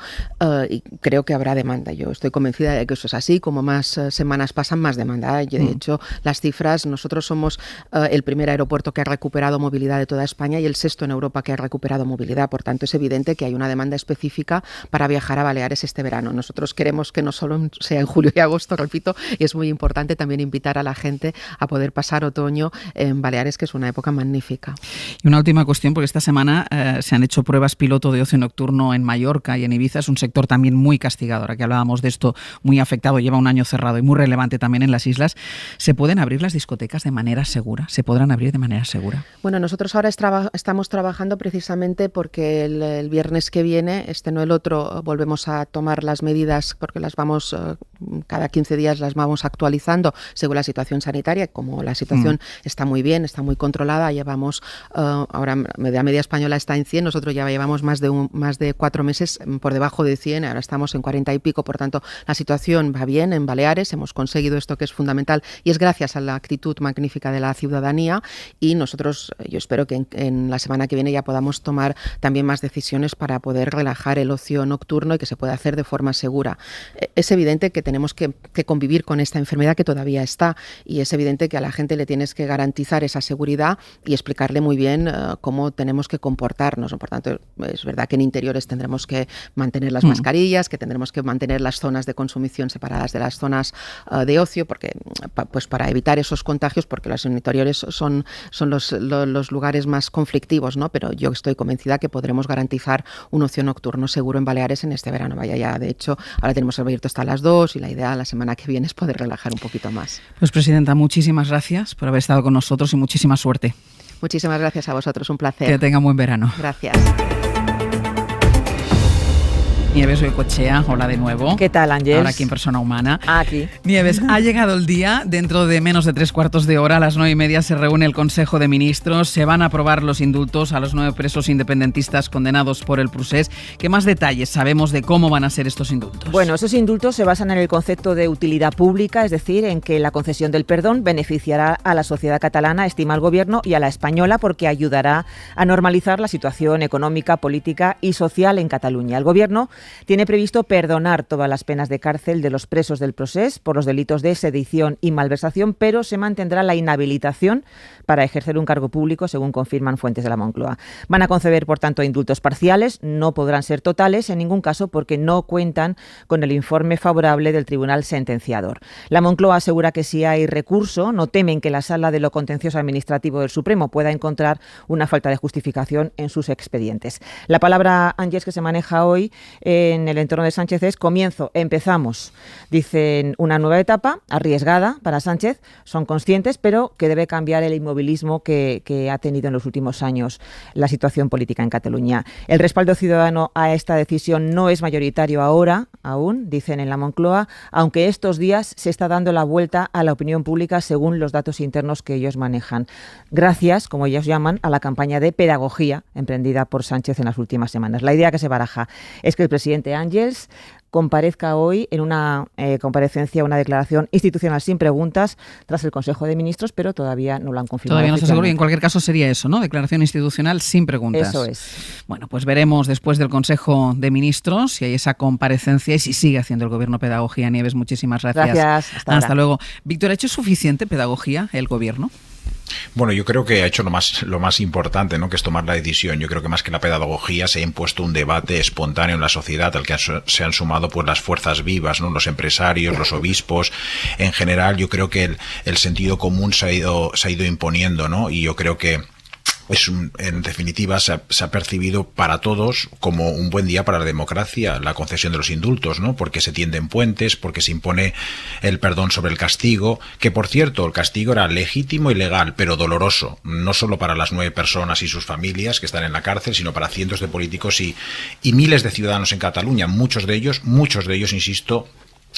Y creo que habrá demanda. Yo estoy convencida de que eso es así. Como más semanas pasan, más demanda. De hecho, las cifras, nosotros somos el primer aeropuerto que ha recuperado movilidad de toda España y el sexto en Europa que ha recuperado movilidad. Por tanto, es evidente que hay una demanda específica para viajar a Baleares este verano. Nosotros queremos que no solo sea en julio y agosto, repito, y es muy importante también invitar a la gente a poder pasar otoño en Baleares, que es una época magnífica. Y una última cuestión, porque esta semana se han hecho pruebas piloto de ocio nocturno en Mallorca y en Ibiza. Es un sector también muy castigado, ahora que hablábamos de esto, muy afectado, lleva un año cerrado y muy relevante también en las islas. ¿Se pueden abrir las discotecas de manera segura? ¿Se podrán abrir de manera segura? Bueno, nosotros ahora estamos trabajando precisamente porque el viernes que viene, no el otro, volvemos a tomar las medidas, porque las vamos cada 15 días las vamos actualizando según la situación sanitaria. Como la situación está muy bien, está muy controlada, llevamos ahora la media española está en 100, nosotros ya llevamos más de 4 meses por debajo de 100, ahora estamos en 40 y pico, por tanto la situación va bien en Baleares, hemos conseguido esto que es fundamental y es gracias a la actitud magnífica de la ciudadanía, y nosotros, yo espero que en la semana que viene ya podamos tomar también más decisiones para poder relajar el ocio nocturno y que se pueda hacer de forma segura. Es evidente que tenemos que convivir con esta enfermedad que todavía está, y es evidente que a la gente le tienes que garantizar esa seguridad y explicarle muy bien cómo tenemos que comportarnos. Por tanto, es verdad que en interiores tendremos que mantener las mascarillas, que tendremos que mantener las zonas de consumición separadas de las zonas de ocio, porque pues para evitar esos contagios, porque los interiores son los lugares más conflictivos, ¿no? Pero yo estoy convencida que podremos garantizar un ocio nocturno seguro en Baleares en este verano. Vaya, ya de hecho ahora tenemos abierto hasta las 2 y la idea la semana que viene es poder relajar un poquito más. Pues presidenta, muchísimas gracias por haber estado con nosotros y muchísima suerte. Muchísimas gracias a vosotros, un placer. Que tengan buen verano. Gracias. Nieves Goicoechea, hola de nuevo. ¿Qué tal, Ángel? Ahora aquí en Persona Humana. Aquí. Nieves, ha llegado el día. Dentro de menos de 3/4 de hora, a las 9:30, se reúne el Consejo de Ministros. Se van a aprobar los indultos a los 9 presos independentistas condenados por el Procés. ¿Qué más detalles sabemos de cómo van a ser estos indultos? Bueno, esos indultos se basan en el concepto de utilidad pública, es decir, en que la concesión del perdón beneficiará a la sociedad catalana, estima el Gobierno, y a la española, porque ayudará a normalizar la situación económica, política y social en Cataluña. El Gobierno tiene previsto perdonar todas las penas de cárcel de los presos del Procés por los delitos de sedición y malversación, pero se mantendrá la inhabilitación para ejercer un cargo público, según confirman fuentes de la Moncloa. Van a conceder, por tanto, indultos parciales, no podrán ser totales en ningún caso porque no cuentan con el informe favorable del tribunal sentenciador. La Moncloa asegura que si hay recurso, no temen que la Sala de lo Contencioso Administrativo del Supremo pueda encontrar una falta de justificación en sus expedientes. La palabra, Ángeles, que se maneja hoy en el entorno de Sánchez es comienzo, empezamos. Dicen una nueva etapa, arriesgada para Sánchez, son conscientes, pero que debe cambiar el inmovilismo que ha tenido en los últimos años la situación política en Cataluña. El respaldo ciudadano a esta decisión no es mayoritario ahora, aún, dicen en la Moncloa, aunque estos días se está dando la vuelta a la opinión pública según los datos internos que ellos manejan. Gracias, como ellos llaman, a la campaña de pedagogía emprendida por Sánchez en las últimas semanas. La idea que se baraja es que el presidente Ángels comparezca hoy en una comparecencia, una declaración institucional sin preguntas tras el Consejo de Ministros, pero todavía no lo han confirmado. Todavía no se asegura y en cualquier caso sería eso, ¿no? Declaración institucional sin preguntas. Eso es. Bueno, pues veremos después del Consejo de Ministros si hay esa comparecencia y si sigue haciendo el Gobierno pedagogía. Nieves, muchísimas gracias. Gracias. Hasta luego. Víctor, ¿ha hecho suficiente pedagogía el Gobierno? Bueno, yo creo que ha hecho lo más importante, ¿no?, que es tomar la decisión. Yo creo que más que la pedagogía se ha impuesto un debate espontáneo en la sociedad al que se han sumado pues las fuerzas vivas, ¿no?, los empresarios, los obispos. En general, yo creo que el sentido común se ha ido imponiendo, ¿no? Y yo creo que en definitiva se ha percibido para todos como un buen día para la democracia, la concesión de los indultos, ¿no? Porque se tienden puentes, porque se impone el perdón sobre el castigo, que por cierto el castigo era legítimo y legal, pero doloroso, no solo para las 9 personas y sus familias que están en la cárcel, sino para cientos de políticos y miles de ciudadanos en Cataluña, muchos de ellos, insisto,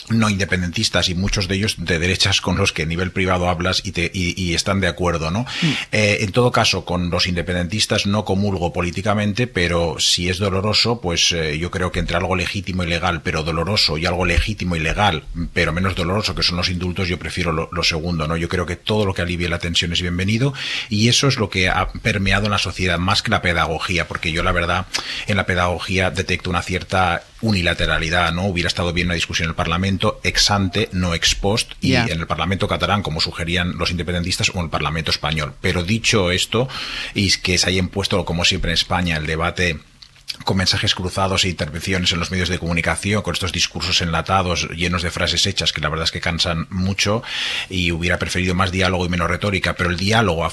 no independentistas y muchos de ellos de derechas con los que a nivel privado hablas y están de acuerdo, ¿no? En todo caso, con los independentistas no comulgo políticamente, pero si es doloroso, pues yo creo que entre algo legítimo y legal, pero doloroso, y algo legítimo y legal, pero menos doloroso, que son los indultos, yo prefiero lo segundo, ¿no? Yo creo que todo lo que alivie la tensión es bienvenido y eso es lo que ha permeado en la sociedad, más que la pedagogía, porque yo la verdad en la pedagogía detecto una cierta unilateralidad, ¿no? Hubiera estado bien una discusión en el Parlamento ex ante, no ex post, y en el Parlamento catalán, como sugerían los independentistas, o en el Parlamento español. Pero dicho esto, y que se haya impuesto, como siempre en España, el debate con mensajes cruzados e intervenciones en los medios de comunicación, con estos discursos enlatados llenos de frases hechas que la verdad es que cansan mucho, y hubiera preferido más diálogo y menos retórica, pero el diálogo,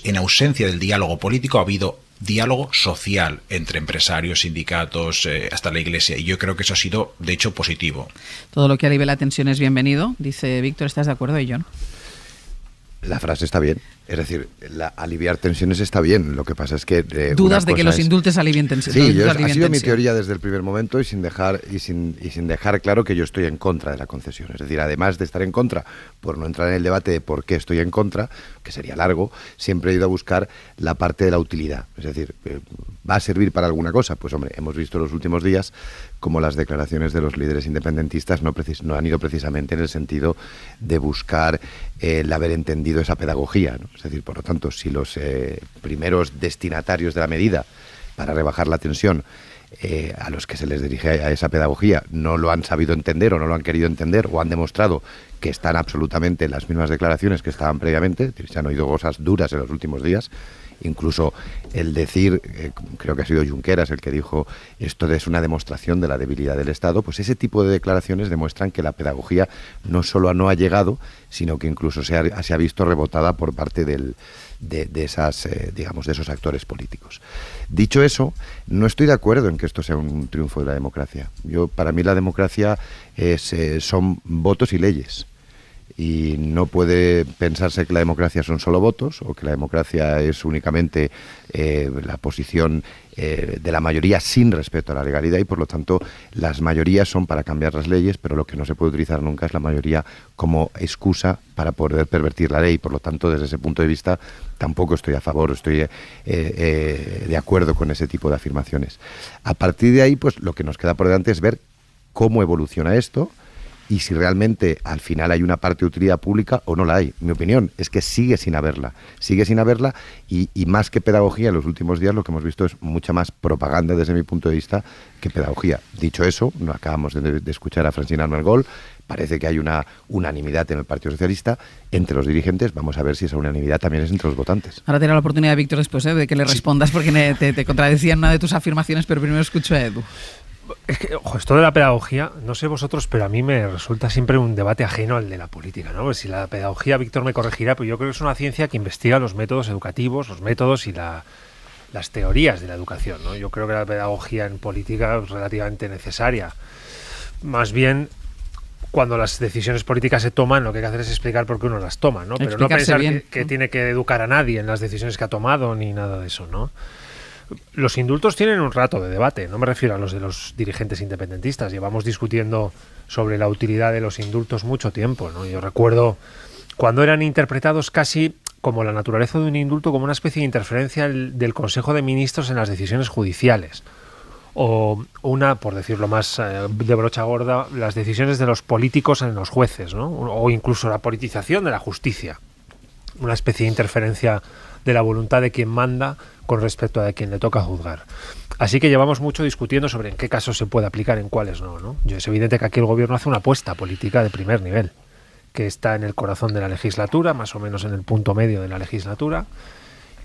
en ausencia del diálogo político, ha habido diálogo social entre empresarios, sindicatos, hasta la Iglesia, y yo creo que eso ha sido, de hecho, positivo. Todo lo que alivie la tensión es bienvenido, dice Víctor. ¿Estás de acuerdo, John? La frase está bien, es decir, aliviar tensiones está bien, lo que pasa es que... dudas de que los indultos alivien tensiones. Sí, ha sido mi teoría desde el primer momento y sin dejar claro que yo estoy en contra de la concesión. Es decir, además de estar en contra, por no entrar en el debate de por qué estoy en contra, que sería largo, siempre he ido a buscar la parte de la utilidad. Es decir, ¿va a servir para alguna cosa? Pues hombre, hemos visto en los últimos días como las declaraciones de los líderes independentistas no han ido precisamente en el sentido de buscar el haber entendido esa pedagogía, ¿no? Es decir, por lo tanto, si los primeros destinatarios de la medida para rebajar la tensión a los que se les dirige a esa pedagogía no lo han sabido entender o no lo han querido entender o han demostrado que están absolutamente en las mismas declaraciones que estaban previamente. Se han oído cosas duras en los últimos días. Incluso el decir, creo que ha sido Junqueras el que dijo, esto es una demostración de la debilidad del Estado, pues ese tipo de declaraciones demuestran que la pedagogía no solo no ha llegado, sino que incluso se ha visto rebotada por parte de esos actores políticos. Dicho eso, no estoy de acuerdo en que esto sea un triunfo de la democracia. Para mí la democracia son votos y leyes. Y no puede pensarse que la democracia son solo votos o que la democracia es únicamente la posición de la mayoría sin respeto a la legalidad, y por lo tanto las mayorías son para cambiar las leyes, pero lo que no se puede utilizar nunca es la mayoría como excusa para poder pervertir la ley. Por lo tanto, desde ese punto de vista tampoco estoy a favor, estoy de acuerdo con ese tipo de afirmaciones. A partir de ahí, pues lo que nos queda por delante es ver cómo evoluciona esto y si realmente al final hay una parte de utilidad pública o no la hay. Mi opinión es que sigue sin haberla y más que pedagogía en los últimos días lo que hemos visto es mucha más propaganda desde mi punto de vista que pedagogía. Dicho eso, no acabamos de escuchar a Francina Armengol, parece que hay una unanimidad en el Partido Socialista entre los dirigentes. Vamos a ver si esa unanimidad también es entre los votantes. Ahora tendrá la oportunidad, Víctor, después de que le respondas, porque te contradecían una de tus afirmaciones, pero primero escucho a Edu. Es que, ojo, esto de la pedagogía, no sé vosotros, pero a mí me resulta siempre un debate ajeno al de la política, ¿no? Pues si la pedagogía, Víctor me corregirá, pero yo creo que es una ciencia que investiga los métodos educativos, los métodos y las teorías de la educación, ¿no? Yo creo que la pedagogía en política es relativamente necesaria. Más bien, cuando las decisiones políticas se toman, lo que hay que hacer es explicar por qué uno las toma, ¿no? Pero no pensar que tiene que educar a nadie en las decisiones que ha tomado ni nada de eso, ¿no? Los indultos tienen un rato de debate, no me refiero a los de los dirigentes independentistas. Llevamos discutiendo sobre la utilidad de los indultos mucho tiempo, ¿no? Yo recuerdo cuando eran interpretados casi como la naturaleza de un indulto como una especie de interferencia del Consejo de Ministros en las decisiones judiciales. O una, por decirlo más de brocha gorda, las decisiones de los políticos en los jueces, ¿no? O incluso la politización de la justicia. Una especie de interferencia de la voluntad de quien manda con respecto a quien le toca juzgar. Así que llevamos mucho discutiendo sobre en qué casos se puede aplicar, en cuáles no, ¿no? Es evidente que aquí el gobierno hace una apuesta política de primer nivel, que está en el corazón de la legislatura, más o menos en el punto medio de la legislatura,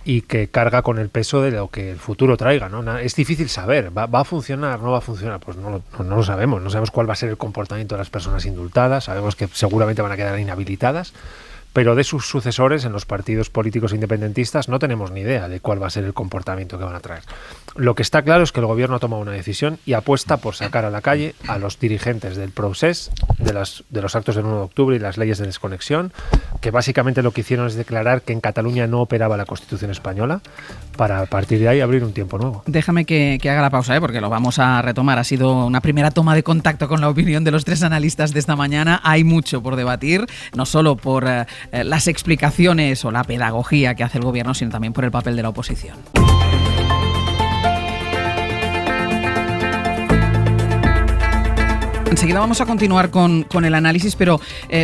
y que carga con el peso de lo que el futuro traiga, ¿no? Es difícil saber, ¿va a funcionar, no va a funcionar? Pues no lo sabemos, no sabemos cuál va a ser el comportamiento de las personas indultadas, sabemos que seguramente van a quedar inhabilitadas, pero de sus sucesores en los partidos políticos independentistas no tenemos ni idea de cuál va a ser el comportamiento que van a traer. Lo que está claro es que el gobierno ha tomado una decisión y apuesta por sacar a la calle a los dirigentes del procés, de los actos del 1 de octubre y las leyes de desconexión, que básicamente lo que hicieron es declarar que en Cataluña no operaba la Constitución española, para a partir de ahí abrir un tiempo nuevo. Déjame que haga la pausa, porque lo vamos a retomar. Ha sido una primera toma de contacto con la opinión de los tres analistas de esta mañana. Hay mucho por debatir, no solo por las explicaciones o la pedagogía que hace el gobierno, sino también por el papel de la oposición. Enseguida vamos a continuar con el análisis, pero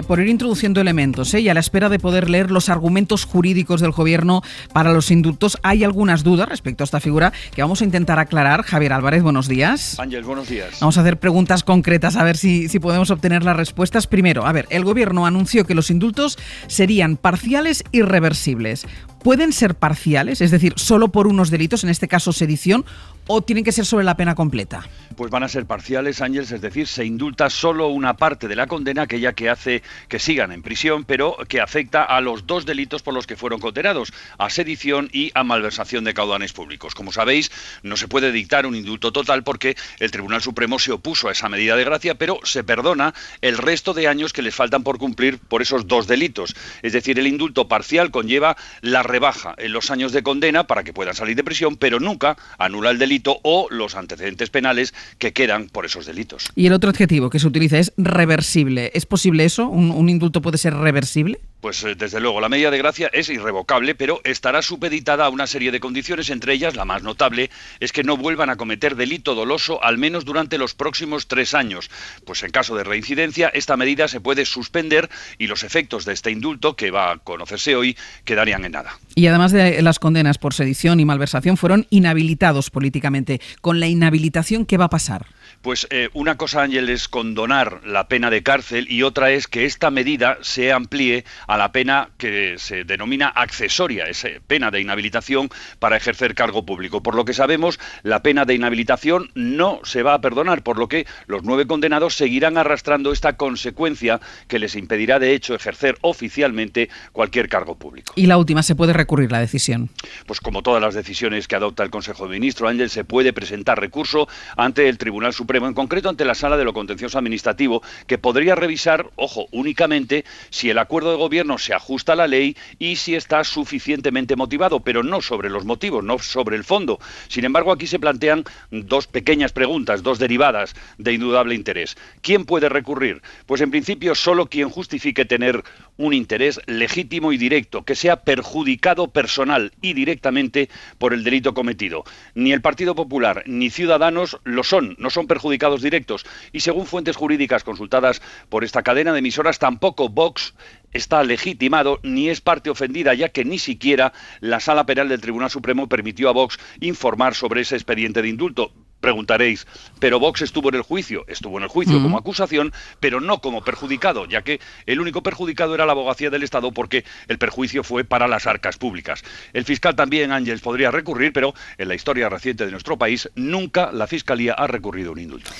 por ir introduciendo elementos, y a la espera de poder leer los argumentos jurídicos del gobierno para los indultos, hay algunas dudas respecto a esta figura que vamos a intentar aclarar. Javier Álvarez, buenos días. Ángel, buenos días. Vamos a hacer preguntas concretas a ver si podemos obtener las respuestas. Primero, a ver, el gobierno anunció que los indultos serían parciales y reversibles. ¿Pueden ser parciales, es decir, solo por unos delitos, en este caso sedición, o tienen que ser sobre la pena completa? Pues van a ser parciales, Ángel, es decir, se indulta solo una parte de la condena, aquella que hace que sigan en prisión, pero que afecta a los dos delitos por los que fueron condenados, a sedición y a malversación de caudales públicos. Como sabéis, no se puede dictar un indulto total porque el Tribunal Supremo se opuso a esa medida de gracia, pero se perdona el resto de años que les faltan por cumplir por esos dos delitos. Es decir, el indulto parcial conlleva la rebaja en los años de condena para que puedan salir de prisión, pero nunca anula el delito o los antecedentes penales que quedan por esos delitos. Y el otro adjetivo que se utiliza es reversible. ¿Es posible eso? ¿Un indulto puede ser reversible? Pues desde luego, la medida de gracia es irrevocable, pero estará supeditada a una serie de condiciones, entre ellas la más notable es que no vuelvan a cometer delito doloso al menos durante los próximos 3 años. Pues en caso de reincidencia, esta medida se puede suspender y los efectos de este indulto, que va a conocerse hoy, quedarían en nada. Y además de las condenas por sedición y malversación, fueron inhabilitados políticamente. Con la inhabilitación, ¿qué va a pasar? Pues una cosa, Ángel, es condonar la pena de cárcel y otra es que esta medida se amplíe a la pena que se denomina accesoria, esa pena de inhabilitación para ejercer cargo público. Por lo que sabemos, la pena de inhabilitación no se va a perdonar, por lo que los 9 condenados seguirán arrastrando esta consecuencia que les impedirá, de hecho, ejercer oficialmente cualquier cargo público. Y la última, ¿se puede recurrir la decisión? Pues como todas las decisiones que adopta el Consejo de Ministros, Ángel, se puede presentar recurso ante el Tribunal Supremo, en concreto ante la Sala de lo Contencioso Administrativo, que podría revisar, ojo, únicamente si el acuerdo de gobierno se ajusta a la ley y si está suficientemente motivado, pero no sobre los motivos, no sobre el fondo. Sin embargo, aquí se plantean 2 pequeñas preguntas, 2 derivadas de indudable interés. ¿Quién puede recurrir? Pues en principio solo quien justifique tener un interés legítimo y directo, que sea perjudicado personal y directamente por el delito cometido. Ni el Partido Popular ni Ciudadanos lo son, no son perjudicados directos. Y según fuentes jurídicas consultadas por esta cadena de emisoras, tampoco Vox está legitimado ni es parte ofendida, ya que ni siquiera la Sala Penal del Tribunal Supremo permitió a Vox informar sobre ese expediente de indulto. Preguntaréis, ¿pero Vox estuvo en el juicio? Estuvo en el juicio como acusación, pero no como perjudicado, ya que el único perjudicado era la abogacía del Estado, porque el perjuicio fue para las arcas públicas. El fiscal también, Ángels, podría recurrir, pero en la historia reciente de nuestro país nunca la Fiscalía ha recurrido a un indulto.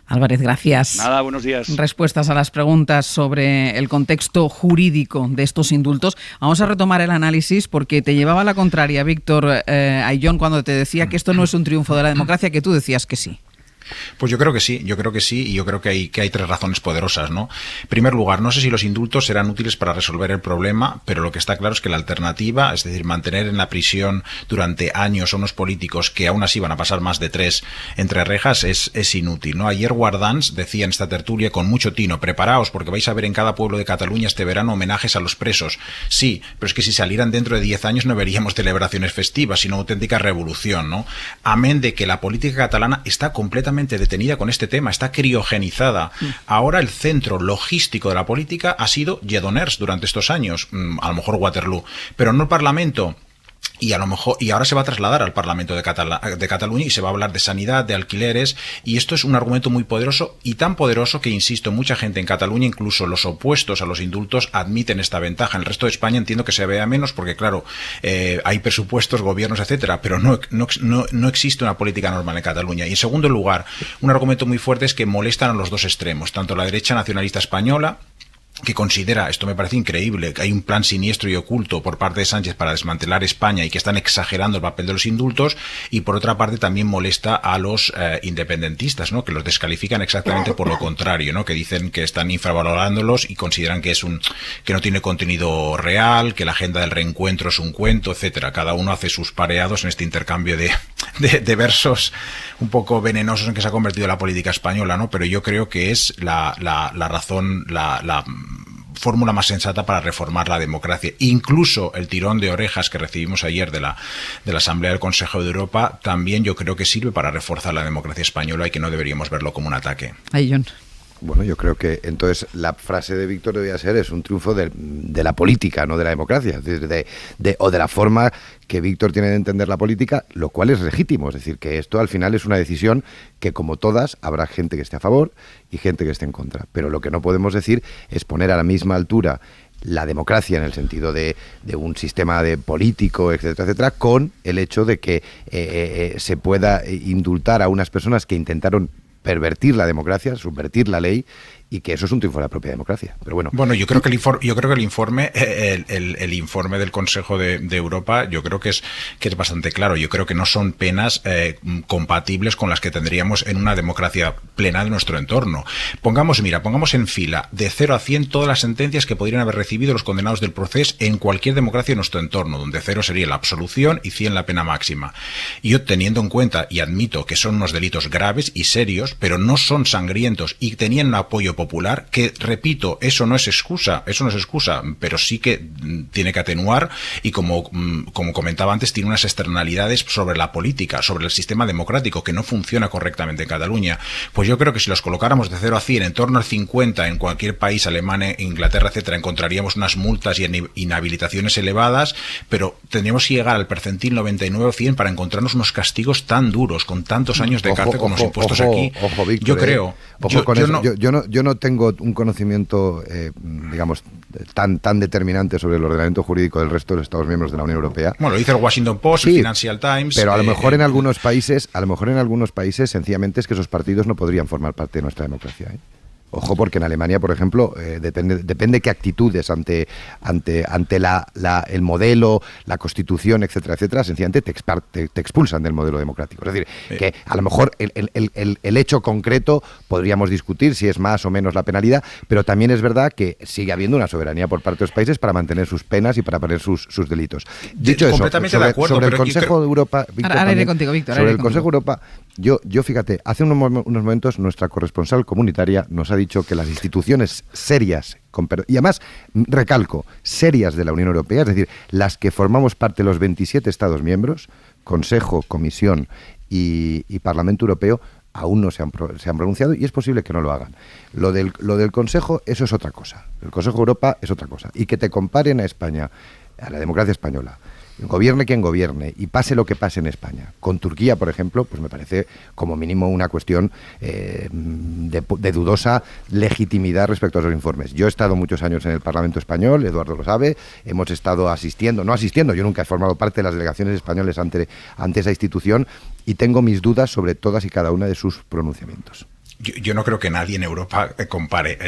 Álvarez, gracias. Nada, buenos días. Respuestas a las preguntas sobre el contexto jurídico de estos indultos. Vamos a retomar el análisis porque te llevaba a la contraria, Víctor Ayllón, cuando te decía que esto no es un triunfo de la democracia, que tú decías que sí. Pues yo creo que sí, y yo creo que hay 3 razones poderosas, ¿no? En primer lugar, no sé si los indultos serán útiles para resolver el problema, pero lo que está claro es que la alternativa, es decir, mantener en la prisión durante años a unos políticos que aún así van a pasar más de 3 entre rejas es inútil, ¿no? Ayer Guardans decía en esta tertulia con mucho tino: preparaos porque vais a ver en cada pueblo de Cataluña este verano homenajes a los presos. Sí, pero es que si salieran dentro de 10 años no veríamos celebraciones festivas, sino auténtica revolución, ¿no? Amén de que la política catalana está completamente detenida con este tema, está criogenizada. Ahora el centro logístico de la política ha sido Lledoners durante estos años, a lo mejor Waterloo, pero no el Parlamento. Y a lo mejor, y ahora se va a trasladar al Parlamento de Cataluña y se va a hablar de sanidad, de alquileres, y esto es un argumento muy poderoso, y tan poderoso que, insisto, mucha gente en Cataluña, incluso los opuestos a los indultos, admiten esta ventaja. En el resto de España entiendo que se vea menos porque, claro, hay presupuestos, gobiernos, etcétera, pero no existe una política normal en Cataluña. Y en segundo lugar, un argumento muy fuerte es que molestan a los 2 extremos, tanto la derecha nacionalista española, que considera, esto me parece increíble, que hay un plan siniestro y oculto por parte de Sánchez para desmantelar España y que están exagerando el papel de los indultos, y por otra parte también molesta a los independentistas, ¿no? Que los descalifican exactamente por lo contrario, ¿no? Que dicen que están infravalorándolos y consideran que que no tiene contenido real, que la agenda del reencuentro es un cuento, etcétera. Cada uno hace sus pareados en este intercambio de versos un poco venenosos en que se ha convertido la política española, ¿no? Pero yo creo que es la razón, la fórmula más sensata para reformar la democracia. Incluso el tirón de orejas que recibimos ayer de la Asamblea del Consejo de Europa también yo creo que sirve para reforzar la democracia española y que no deberíamos verlo como un ataque. Ayllón. Bueno, yo creo que entonces la frase de Víctor debía ser: es un triunfo de la política, no de la democracia, o de la forma que Víctor tiene de entender la política, lo cual es legítimo. Es decir, que esto al final es una decisión que, como todas, habrá gente que esté a favor y gente que esté en contra. Pero lo que no podemos decir es poner a la misma altura la democracia en el sentido de un sistema de político, etcétera, etcétera, con el hecho de que se pueda indultar a unas personas que intentaron pervertir la democracia, subvertir la ley, y que eso es un triunfo de la propia democracia. Pero bueno, yo creo que el informe del Consejo de Europa, yo creo que es bastante claro. Yo creo que no son penas compatibles con las que tendríamos en una democracia plena de nuestro entorno. Pongamos en fila de 0 a 100 todas las sentencias que podrían haber recibido los condenados del Procés en cualquier democracia de nuestro entorno, donde 0 sería la absolución y 100 la pena máxima. Y yo, teniendo en cuenta, y admito que son unos delitos graves y serios, pero no son sangrientos y tenían un apoyo popular, que, repito, eso no es excusa, pero sí que tiene que atenuar y, como comentaba antes, tiene unas externalidades sobre la política, sobre el sistema democrático, que no funciona correctamente en Cataluña. Pues yo creo que si los colocáramos de 0 a 100, en torno al 50 en cualquier país, Alemania, Inglaterra, etcétera, encontraríamos unas multas y inhabilitaciones elevadas, pero tendríamos que llegar al percentil 99 o 100 para encontrarnos unos castigos tan duros, con tantos años de cárcel con los impuestos aquí. Ojo, Víctor, yo creo. Yo no tengo un conocimiento, digamos, tan determinante sobre el ordenamiento jurídico del resto de los Estados miembros de la Unión Europea. Bueno, lo dice el Washington Post, sí, el Financial Times. Pero a lo mejor en algunos países, sencillamente es que esos partidos no podrían formar parte de nuestra democracia, ¿eh? Ojo, porque en Alemania, por ejemplo, depende qué actitudes ante el modelo, la Constitución, etcétera, etcétera, sencillamente te expulsan del modelo democrático. Es decir, que a lo mejor el hecho concreto podríamos discutir si es más o menos la penalidad, pero también es verdad que sigue habiendo una soberanía por parte de los países para mantener sus penas y para poner sus delitos. Dicho eso, sobre el Consejo de Europa, sobre el Consejo de Europa, yo fíjate, hace unos momentos nuestra corresponsal comunitaria nos ha dicho que las instituciones serias, y además, recalco, serias de la Unión Europea, es decir, las que formamos parte de los 27 Estados miembros, Consejo, Comisión y Parlamento Europeo, aún no se han pronunciado y es posible que no lo hagan. Lo del Consejo, eso es otra cosa. El Consejo de Europa es otra cosa. Y que te comparen a España, a la democracia española, gobierne quien gobierne y pase lo que pase en España, con Turquía, por ejemplo, pues me parece como mínimo una cuestión de dudosa legitimidad respecto a los informes. Yo he estado muchos años en el Parlamento español, Eduardo lo sabe, hemos estado yo nunca he formado parte de las delegaciones españoles ante esa institución y tengo mis dudas sobre todas y cada una de sus pronunciamientos. Yo no creo que nadie en Europa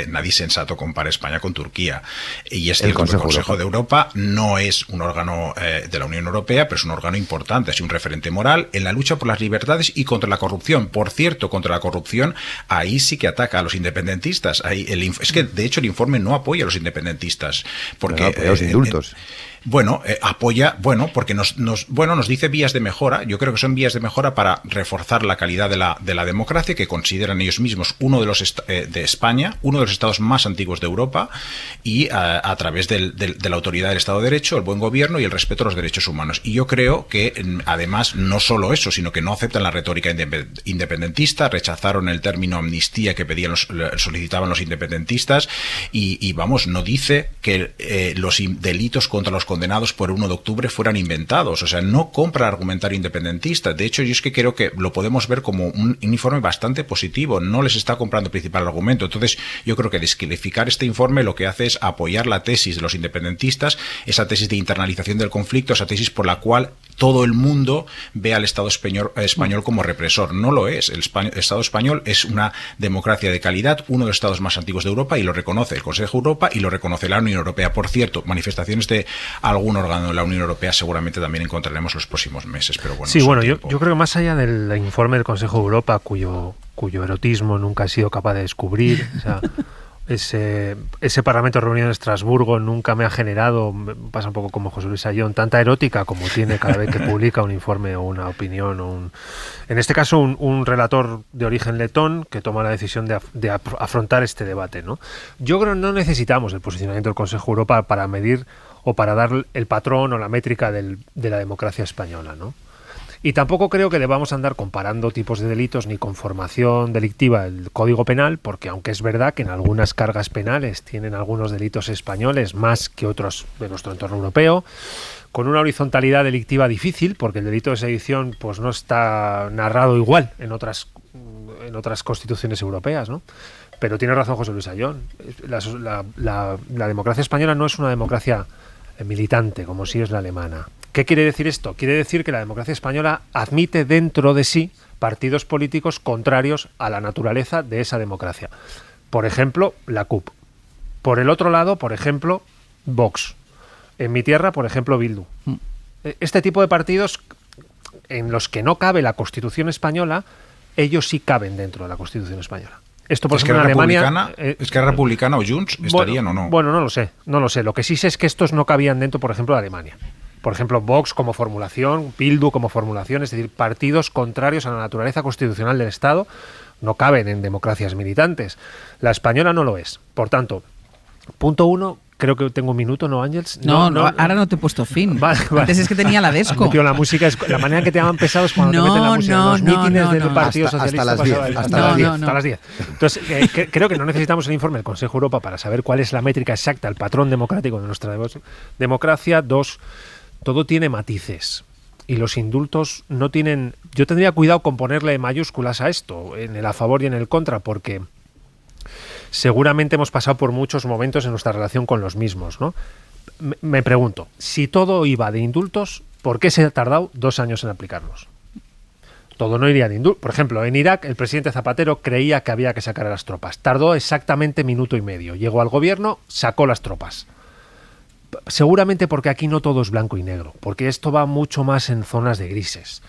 nadie sensato compare España con Turquía. Y es cierto que el Consejo de Europa no es un órgano de la Unión Europea, pero es un órgano importante, es un referente moral en la lucha por las libertades y contra la corrupción. Por cierto, contra la corrupción, ahí sí que ataca a los independentistas. Es que, de hecho, el informe no apoya a los independentistas. Porque los indultos. Apoya, porque nos dice vías de mejora. Yo creo que son vías de mejora para reforzar la calidad de la democracia, que consideran ellos mismos de España, uno de los estados más antiguos de Europa, y a través de la autoridad del Estado de Derecho, el buen gobierno y el respeto a los derechos humanos. Y yo creo que, además, no solo eso, sino que no aceptan la retórica independentista, rechazaron el término amnistía que solicitaban los independentistas, y no dice que los delitos contra los condenados por 1 de octubre fueran inventados. O sea, no compra el argumentario independentista. De hecho, yo es que creo que lo podemos ver como un informe bastante positivo. No les está comprando el principal argumento. Entonces, yo creo que descalificar este informe lo que hace es apoyar la tesis de los independentistas, esa tesis de internalización del conflicto, esa tesis por la cual todo el mundo ve al Estado español como represor. No lo es. El Estado español es una democracia de calidad, uno de los estados más antiguos de Europa, y lo reconoce el Consejo de Europa y lo reconoce la Unión Europea. Por cierto, manifestaciones de algún órgano de la Unión Europea seguramente también encontraremos los próximos meses. Pero bueno, sí, yo creo que más allá del informe del Consejo de Europa, cuyo erotismo nunca he sido capaz de descubrir, o sea, ese Parlamento reunido en Estrasburgo nunca me ha generado, pasa un poco como José Luis Ayón, tanta erótica como tiene cada vez que publica un informe o una opinión, en este caso un relator de origen letón que toma la decisión de afrontar este debate, ¿no? Yo creo que no necesitamos el posicionamiento del Consejo de Europa para medir o para dar el patrón o la métrica de la democracia española, ¿no? Y tampoco creo que debamos andar comparando tipos de delitos ni con formación delictiva del Código Penal, porque aunque es verdad que en algunas cargas penales tienen algunos delitos españoles más que otros de nuestro entorno europeo, con una horizontalidad delictiva difícil, porque el delito de sedición pues no está narrado igual en otras constituciones europeas, ¿no? Pero tiene razón José Luis Ayón. La democracia española no es una democracia militante, como sí es la alemana. ¿Qué quiere decir esto? Quiere decir que la democracia española admite dentro de sí partidos políticos contrarios a la naturaleza de esa democracia. Por ejemplo, la CUP. Por el otro lado, por ejemplo, Vox. En mi tierra, por ejemplo, Bildu. Este tipo de partidos en los que no cabe la Constitución española, ellos sí caben dentro de la Constitución española. Esto, por ejemplo, en Alemania... ¿Esquerra Republicana o Junts estarían o no? Bueno, no lo sé. Lo que sí sé es que estos no cabían dentro, por ejemplo, de Alemania. Por ejemplo, Vox como formulación, Bildu como formulación, es decir, partidos contrarios a la naturaleza constitucional del Estado, no caben en democracias militantes. La española no lo es. Por tanto, punto 1, creo que tengo un minuto, ¿no, Ángels? No, ahora no te he puesto fin. Vale. Antes es que tenía la desco. La música es la manera en que te llaman pesado es cuando te meten la música. Los mítines del Partido Socialista hasta las 10. Entonces, creo que no necesitamos el informe del Consejo de Europa para saber cuál es la métrica exacta, el patrón democrático de nuestra democracia. 2, todo tiene matices. Y los indultos no tienen... Yo tendría cuidado con ponerle mayúsculas a esto, en el a favor y en el contra, porque seguramente hemos pasado por muchos momentos en nuestra relación con los mismos, ¿no? Me pregunto, si todo iba de indultos, ¿por qué se ha tardado 2 años en aplicarlos? Todo no iría de indultos. Por ejemplo, en Irak, el presidente Zapatero creía que había que sacar a las tropas. Tardó exactamente 1,5 minutos. Llegó al gobierno, sacó las tropas. Seguramente porque aquí no todo es blanco y negro, porque esto va mucho más en zonas de grises.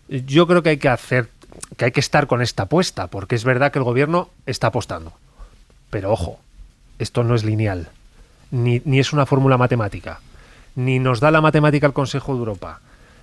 Yo creo que hay que estar con esta apuesta, porque es verdad que el gobierno está apostando. Pero ojo, esto no es lineal, ni es una fórmula matemática, ni nos da la matemática el Consejo de Europa,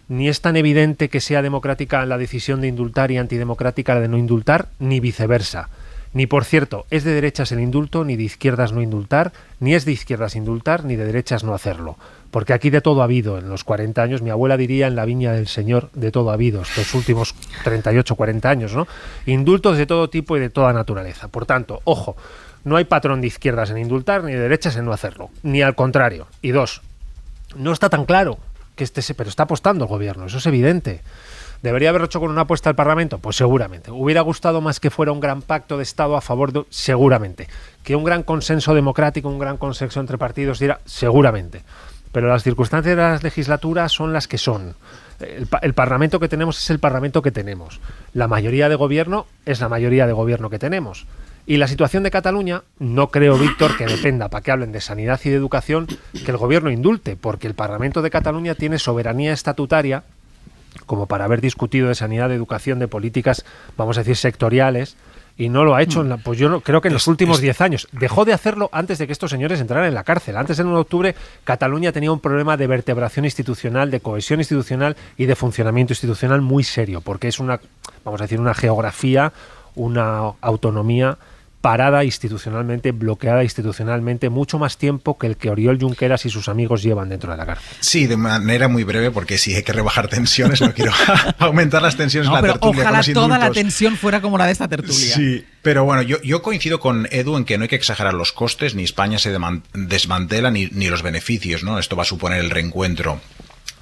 ni es tan evidente que sea democrática la decisión de indultar y antidemocrática la de no indultar, ni viceversa. Ni, por cierto, es de derechas el indulto, ni de izquierdas no indultar, ni es de izquierdas indultar, ni de derechas no hacerlo. Porque aquí de todo ha habido en los 40 años, mi abuela diría en la viña del Señor, de todo ha habido estos últimos 38, 40 años, ¿no? Indultos de todo tipo y de toda naturaleza. Por tanto, ojo, no hay patrón de izquierdas en indultar, ni de derechas en no hacerlo, ni al contrario. Y 2, no está tan claro que pero está apostando el gobierno, eso es evidente. ¿Debería haberlo hecho con una apuesta al Parlamento? Pues seguramente. ¿Hubiera gustado más que fuera un gran pacto de Estado a favor de...? Seguramente. ¿Que un gran consenso democrático, un gran consenso entre partidos diera? Seguramente. Pero las circunstancias de las legislaturas son las que son. El Parlamento que tenemos es el Parlamento que tenemos. La mayoría de gobierno es la mayoría de gobierno que tenemos. Y la situación de Cataluña, no creo, Víctor, que dependa, para que hablen de sanidad y de educación, que el gobierno indulte, porque el Parlamento de Cataluña tiene soberanía estatutaria como para haber discutido de sanidad, de educación, de políticas, vamos a decir, sectoriales, y no lo ha hecho, pues yo creo que en los últimos 10 años. Dejó de hacerlo antes de que estos señores entraran en la cárcel. Antes, el 1 de octubre, Cataluña tenía un problema de vertebración institucional, de cohesión institucional y de funcionamiento institucional muy serio, porque es una, vamos a decir, una geografía, una autonomía parada institucionalmente, bloqueada institucionalmente, mucho más tiempo que el que Oriol Junqueras y sus amigos llevan dentro de la cárcel. Sí, de manera muy breve, porque si hay que rebajar tensiones, no quiero aumentar las tensiones en la tertulia. Ojalá toda la tensión fuera como la de esta tertulia. Sí, pero bueno, yo coincido con Edu en que no hay que exagerar los costes, ni España se desmantela, ni los beneficios, ¿no? Esto va a suponer el reencuentro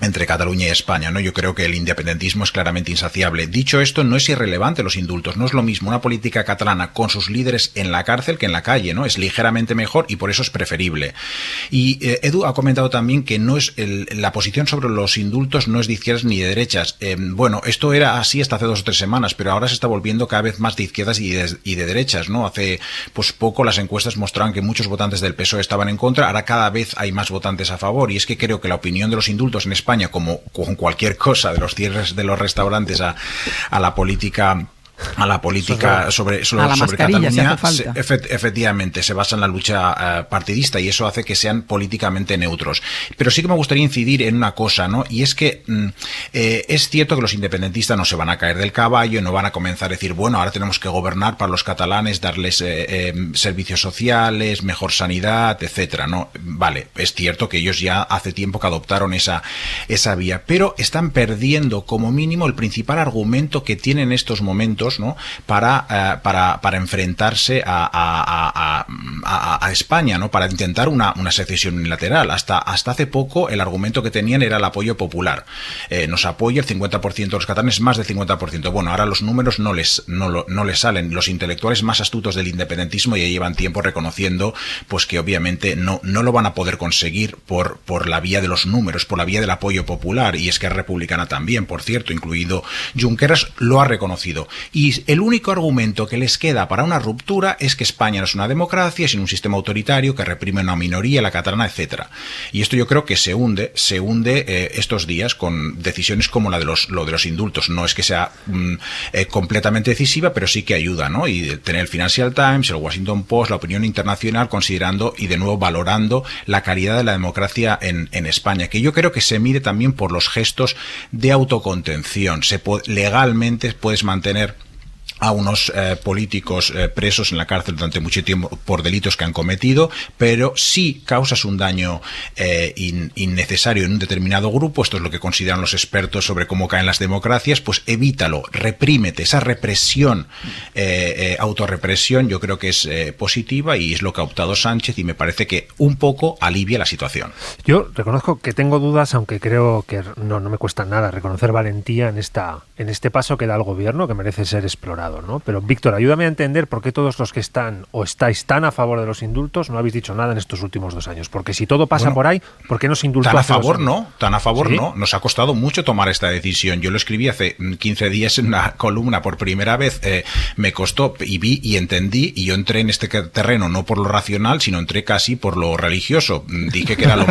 entre Cataluña y España, ¿no? Yo creo que el independentismo es claramente insaciable. Dicho esto, no es irrelevante los indultos. No es lo mismo una política catalana con sus líderes en la cárcel que en la calle, ¿no? Es ligeramente mejor y por eso es preferible. Y Edu ha comentado también que no es la posición sobre los indultos no es de izquierdas ni de derechas. Bueno, esto era así hasta hace 2 o 3 semanas, pero ahora se está volviendo cada vez más de izquierdas y de derechas, ¿no? Hace pues poco las encuestas mostraban que muchos votantes del PSOE estaban en contra, ahora cada vez hay más votantes a favor, y es que creo que la opinión de los indultos en España, como con cualquier cosa, de los cierres de los restaurantes a la política sobre Cataluña, efectivamente se basa en la lucha partidista, y eso hace que sean políticamente neutros. Pero sí que me gustaría incidir en una cosa, ¿no? Y es que es cierto que los independentistas no se van a caer del caballo, no van a comenzar a decir, bueno, ahora tenemos que gobernar para los catalanes, darles servicios sociales, mejor sanidad, etcétera, ¿no? Vale, es cierto que ellos ya hace tiempo que adoptaron esa vía, pero están perdiendo como mínimo el principal argumento que tienen en estos momentos, ¿no? para enfrentarse a España, ¿no? Para intentar una secesión unilateral. Hasta hace poco el argumento que tenían era el apoyo popular. Nos apoya el 50% de los catalanes, más del 50%. Bueno, ahora los números no les salen. Los intelectuales más astutos del independentismo ya llevan tiempo reconociendo pues que obviamente no lo van a poder conseguir por la vía de los números, por la vía del apoyo popular, y Esquerra Republicana también, por cierto, incluido Junqueras, lo ha reconocido. Y el único argumento que les queda para una ruptura es que España no es una democracia, sino un sistema autoritario que reprime a una minoría, la catalana, etcétera. Y esto yo creo que se hunde estos días con decisiones como lo de los indultos. No es que sea completamente decisiva, pero sí que ayuda, ¿no? Y tener el Financial Times, el Washington Post, la opinión internacional considerando y de nuevo valorando la calidad de la democracia en España, que yo creo que se mide también por los gestos de autocontención. Legalmente puedes mantener a unos políticos presos en la cárcel durante mucho tiempo por delitos que han cometido, pero si causas un daño innecesario en un determinado grupo, esto es lo que consideran los expertos sobre cómo caen las democracias, pues evítalo, reprímete. Esa represión, autorrepresión, yo creo que es positiva y es lo que ha optado Sánchez, y me parece que un poco alivia la situación. Yo reconozco que tengo dudas, aunque creo que no me cuesta nada reconocer valentía en este paso que da el gobierno, que merece ser explorado, ¿no? Pero Víctor, ayúdame a entender por qué todos los que están o estáis tan a favor de los indultos no habéis dicho nada en estos últimos 2 años. Porque si todo pasa por ahí, ¿por qué no se indultó? Tan a favor no. Nos ha costado mucho tomar esta decisión. Yo lo escribí hace 15 días en una columna por primera vez. Me costó y vi y entendí, y yo entré en este terreno no por lo racional, sino entré casi por lo religioso. Dije que era lo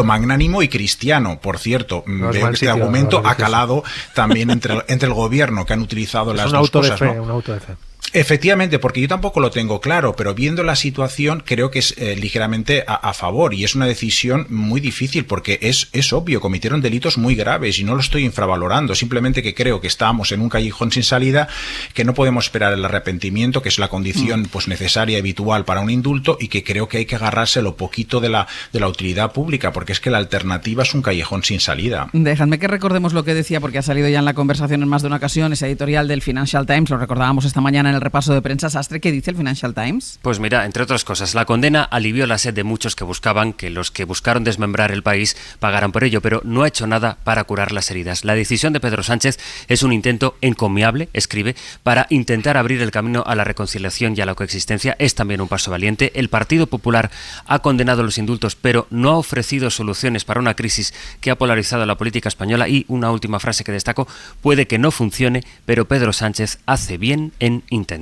magnánimo y cristiano. Por cierto, veo que este argumento ha calado también entre el gobierno, que han utilizado las dos cosas, ¿no? Un auto de fe. Efectivamente, porque yo tampoco lo tengo claro, pero viendo la situación creo que es ligeramente a favor, y es una decisión muy difícil porque es obvio, cometieron delitos muy graves y no lo estoy infravalorando, simplemente que creo que estamos en un callejón sin salida, que no podemos esperar el arrepentimiento, que es la condición pues necesaria y habitual para un indulto, y que creo que hay que agarrarse lo poquito de la utilidad pública, porque es que la alternativa es un callejón sin salida. Dejadme que recordemos lo que decía, porque ha salido ya en la conversación en más de una ocasión, ese editorial del Financial Times, lo recordábamos esta mañana en el repaso de prensa. Sastre, ¿qué dice el Financial Times? Pues mira, entre otras cosas, la condena alivió la sed de muchos que buscaban que los que buscaron desmembrar el país pagaran por ello, pero no ha hecho nada para curar las heridas. La decisión de Pedro Sánchez es un intento encomiable, escribe, para intentar abrir el camino a la reconciliación y a la coexistencia. Es también un paso valiente. El Partido Popular ha condenado los indultos, pero no ha ofrecido soluciones para una crisis que ha polarizado la política española. Y una última frase que destaco: puede que no funcione, pero Pedro Sánchez hace bien en intentarlo.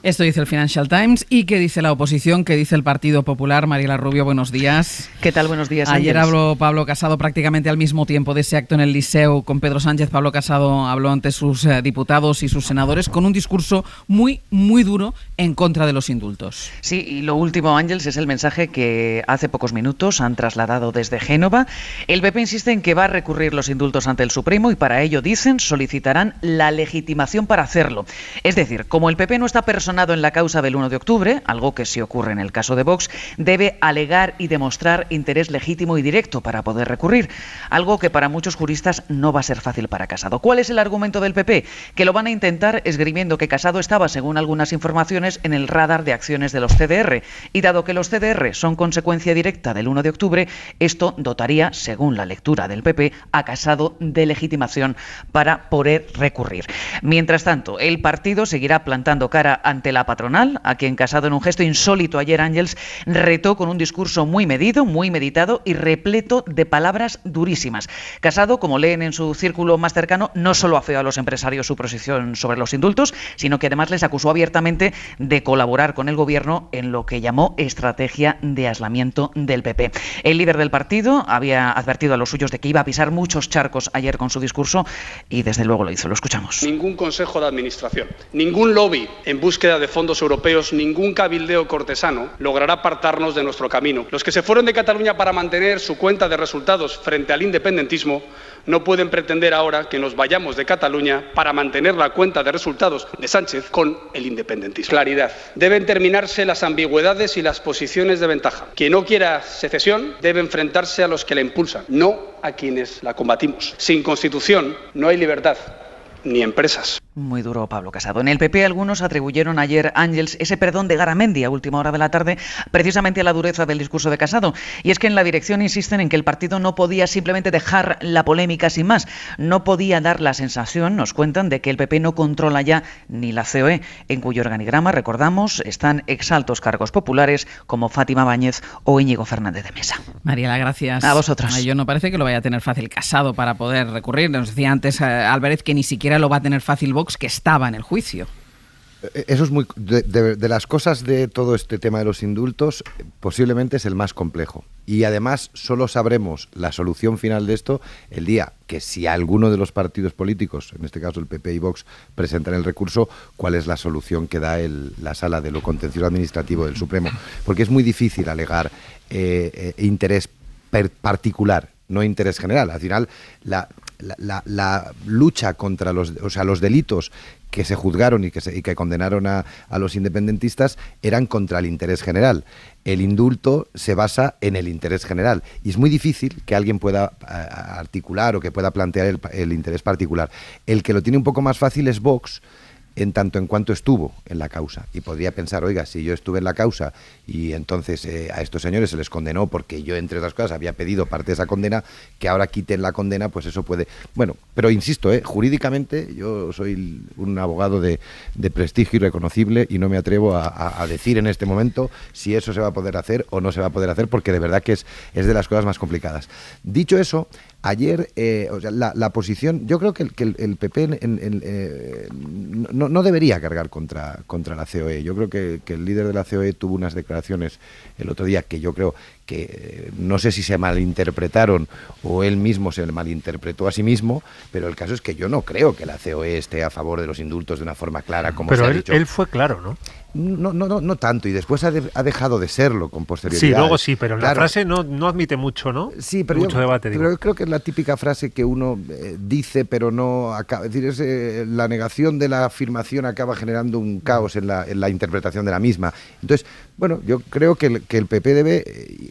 Esto dice el Financial Times. ¿Y qué dice la oposición? ¿Qué dice el Partido Popular? Mariela Rubio, buenos días. ¿Qué tal? Buenos días. Ayer habló Pablo Casado prácticamente al mismo tiempo de ese acto en el Liceu con Pedro Sánchez. Pablo Casado habló ante sus diputados y sus senadores con un discurso muy, muy duro en contra de los indultos. Sí, y lo último, Ángels, es el mensaje que hace pocos minutos han trasladado desde Génova. El PP insiste en que va a recurrir los indultos ante el Supremo y para ello, dicen, solicitarán la legitimación para hacerlo. Es decir, como el PP no está personado en la causa del 1 de octubre, algo que sí ocurre en el caso de Vox, debe alegar y demostrar interés legítimo y directo para poder recurrir, algo que para muchos juristas no va a ser fácil para Casado. ¿Cuál es el argumento del PP? Que lo van a intentar esgrimiendo que Casado estaba, según algunas informaciones, en el radar de acciones de los CDR, y dado que los CDR son consecuencia directa del 1 de octubre, esto dotaría, según la lectura del PP, a Casado de legitimación para poder recurrir. Mientras tanto, el partido seguirá plantando cara ante la patronal, a quien Casado, en un gesto insólito ayer, Ángels, retó con un discurso muy medido, muy meditado y repleto de palabras durísimas. Casado, como leen en su círculo más cercano, no solo afeó a los empresarios su posición sobre los indultos, sino que además les acusó abiertamente de colaborar con el gobierno en lo que llamó estrategia de aislamiento del PP. El líder del partido había advertido a los suyos de que iba a pisar muchos charcos ayer con su discurso y desde luego lo hizo. Lo escuchamos. Ningún consejo de administración, ningún lobby en búsqueda de fondos europeos, ningún cabildeo cortesano logrará apartarnos de nuestro camino. Los que se fueron de Cataluña para mantener su cuenta de resultados frente al independentismo no pueden pretender ahora que nos vayamos de Cataluña para mantener la cuenta de resultados de Sánchez con el independentismo. Claridad. Deben terminarse las ambigüedades y las posiciones de ventaja. Quien no quiera secesión debe enfrentarse a los que la impulsan, no a quienes la combatimos. Sin Constitución no hay libertad ni empresas. Muy duro Pablo Casado. En el PP algunos atribuyeron ayer, Ángels, ese perdón de Garamendi a última hora de la tarde precisamente a la dureza del discurso de Casado. Y es que en la dirección insisten en que el partido no podía simplemente dejar la polémica sin más. No podía dar la sensación, nos cuentan, de que el PP no controla ya ni la COE, en cuyo organigrama, recordamos, están exaltos cargos populares como Fátima Báñez o Íñigo Fernández de Mesa. Mariela, gracias. A vosotros. Yo no parece que lo vaya a tener fácil Casado para poder recurrir. Nos decía antes Álvarez que ni siquiera lo va a tener fácil Vox, que estaba en el juicio. Eso es muy de las cosas de todo este tema de los indultos, posiblemente es el más complejo. Y además solo sabremos la solución final de esto el día que, si alguno de los partidos políticos, en este caso el PP y Vox, presentan el recurso, cuál es la solución que da la Sala de lo Contencioso Administrativo del Supremo. Porque es muy difícil alegar interés particular, no interés general. Al final, la lucha contra los delitos que se juzgaron y que condenaron a los independentistas eran contra el interés general. El indulto se basa en el interés general y es muy difícil que alguien pueda articular o que pueda plantear el interés particular. El que lo tiene un poco más fácil es Vox, en tanto en cuanto estuvo en la causa, y podría pensar, oiga, si yo estuve en la causa y entonces a estos señores se les condenó porque yo, entre otras cosas, había pedido parte de esa condena, que ahora quiten la condena, pues eso puede... Bueno, pero insisto, jurídicamente yo soy un abogado de prestigio irreconocible y no me atrevo a decir en este momento si eso se va a poder hacer o no se va a poder hacer, porque de verdad que es de las cosas más complicadas. Dicho eso, ayer, la posición, yo creo que el PP no debería cargar contra la COE. Yo creo que el líder de la COE tuvo unas declaraciones el otro día que yo creo que no sé si se malinterpretaron o él mismo se malinterpretó a sí mismo, pero el caso es que yo no creo que la COE esté a favor de los indultos de una forma clara, como se ha dicho. Pero él fue claro, ¿no? No tanto, y después ha dejado de serlo con posterioridad. Sí, luego sí, pero la frase no admite mucho, ¿no? Sí, pero mucho debate. Pero yo creo que es la típica frase que uno dice, pero no acaba. Es decir, la negación de la afirmación acaba generando un caos en la interpretación de la misma. Entonces, bueno, yo creo que el PP debe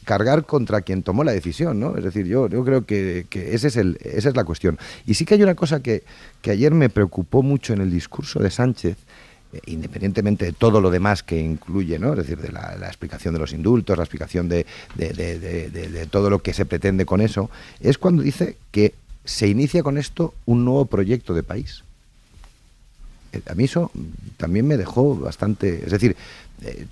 cargar contra quien tomó la decisión, ¿no? Es decir, yo creo que esa es la cuestión. Y sí que hay una cosa que ayer me preocupó mucho en el discurso de Sánchez, independientemente de todo lo demás que incluye, ¿no? Es decir, de la explicación de los indultos, la explicación de todo lo que se pretende con eso, es cuando dice que se inicia con esto un nuevo proyecto de país. A mí eso también me dejó bastante... Es decir,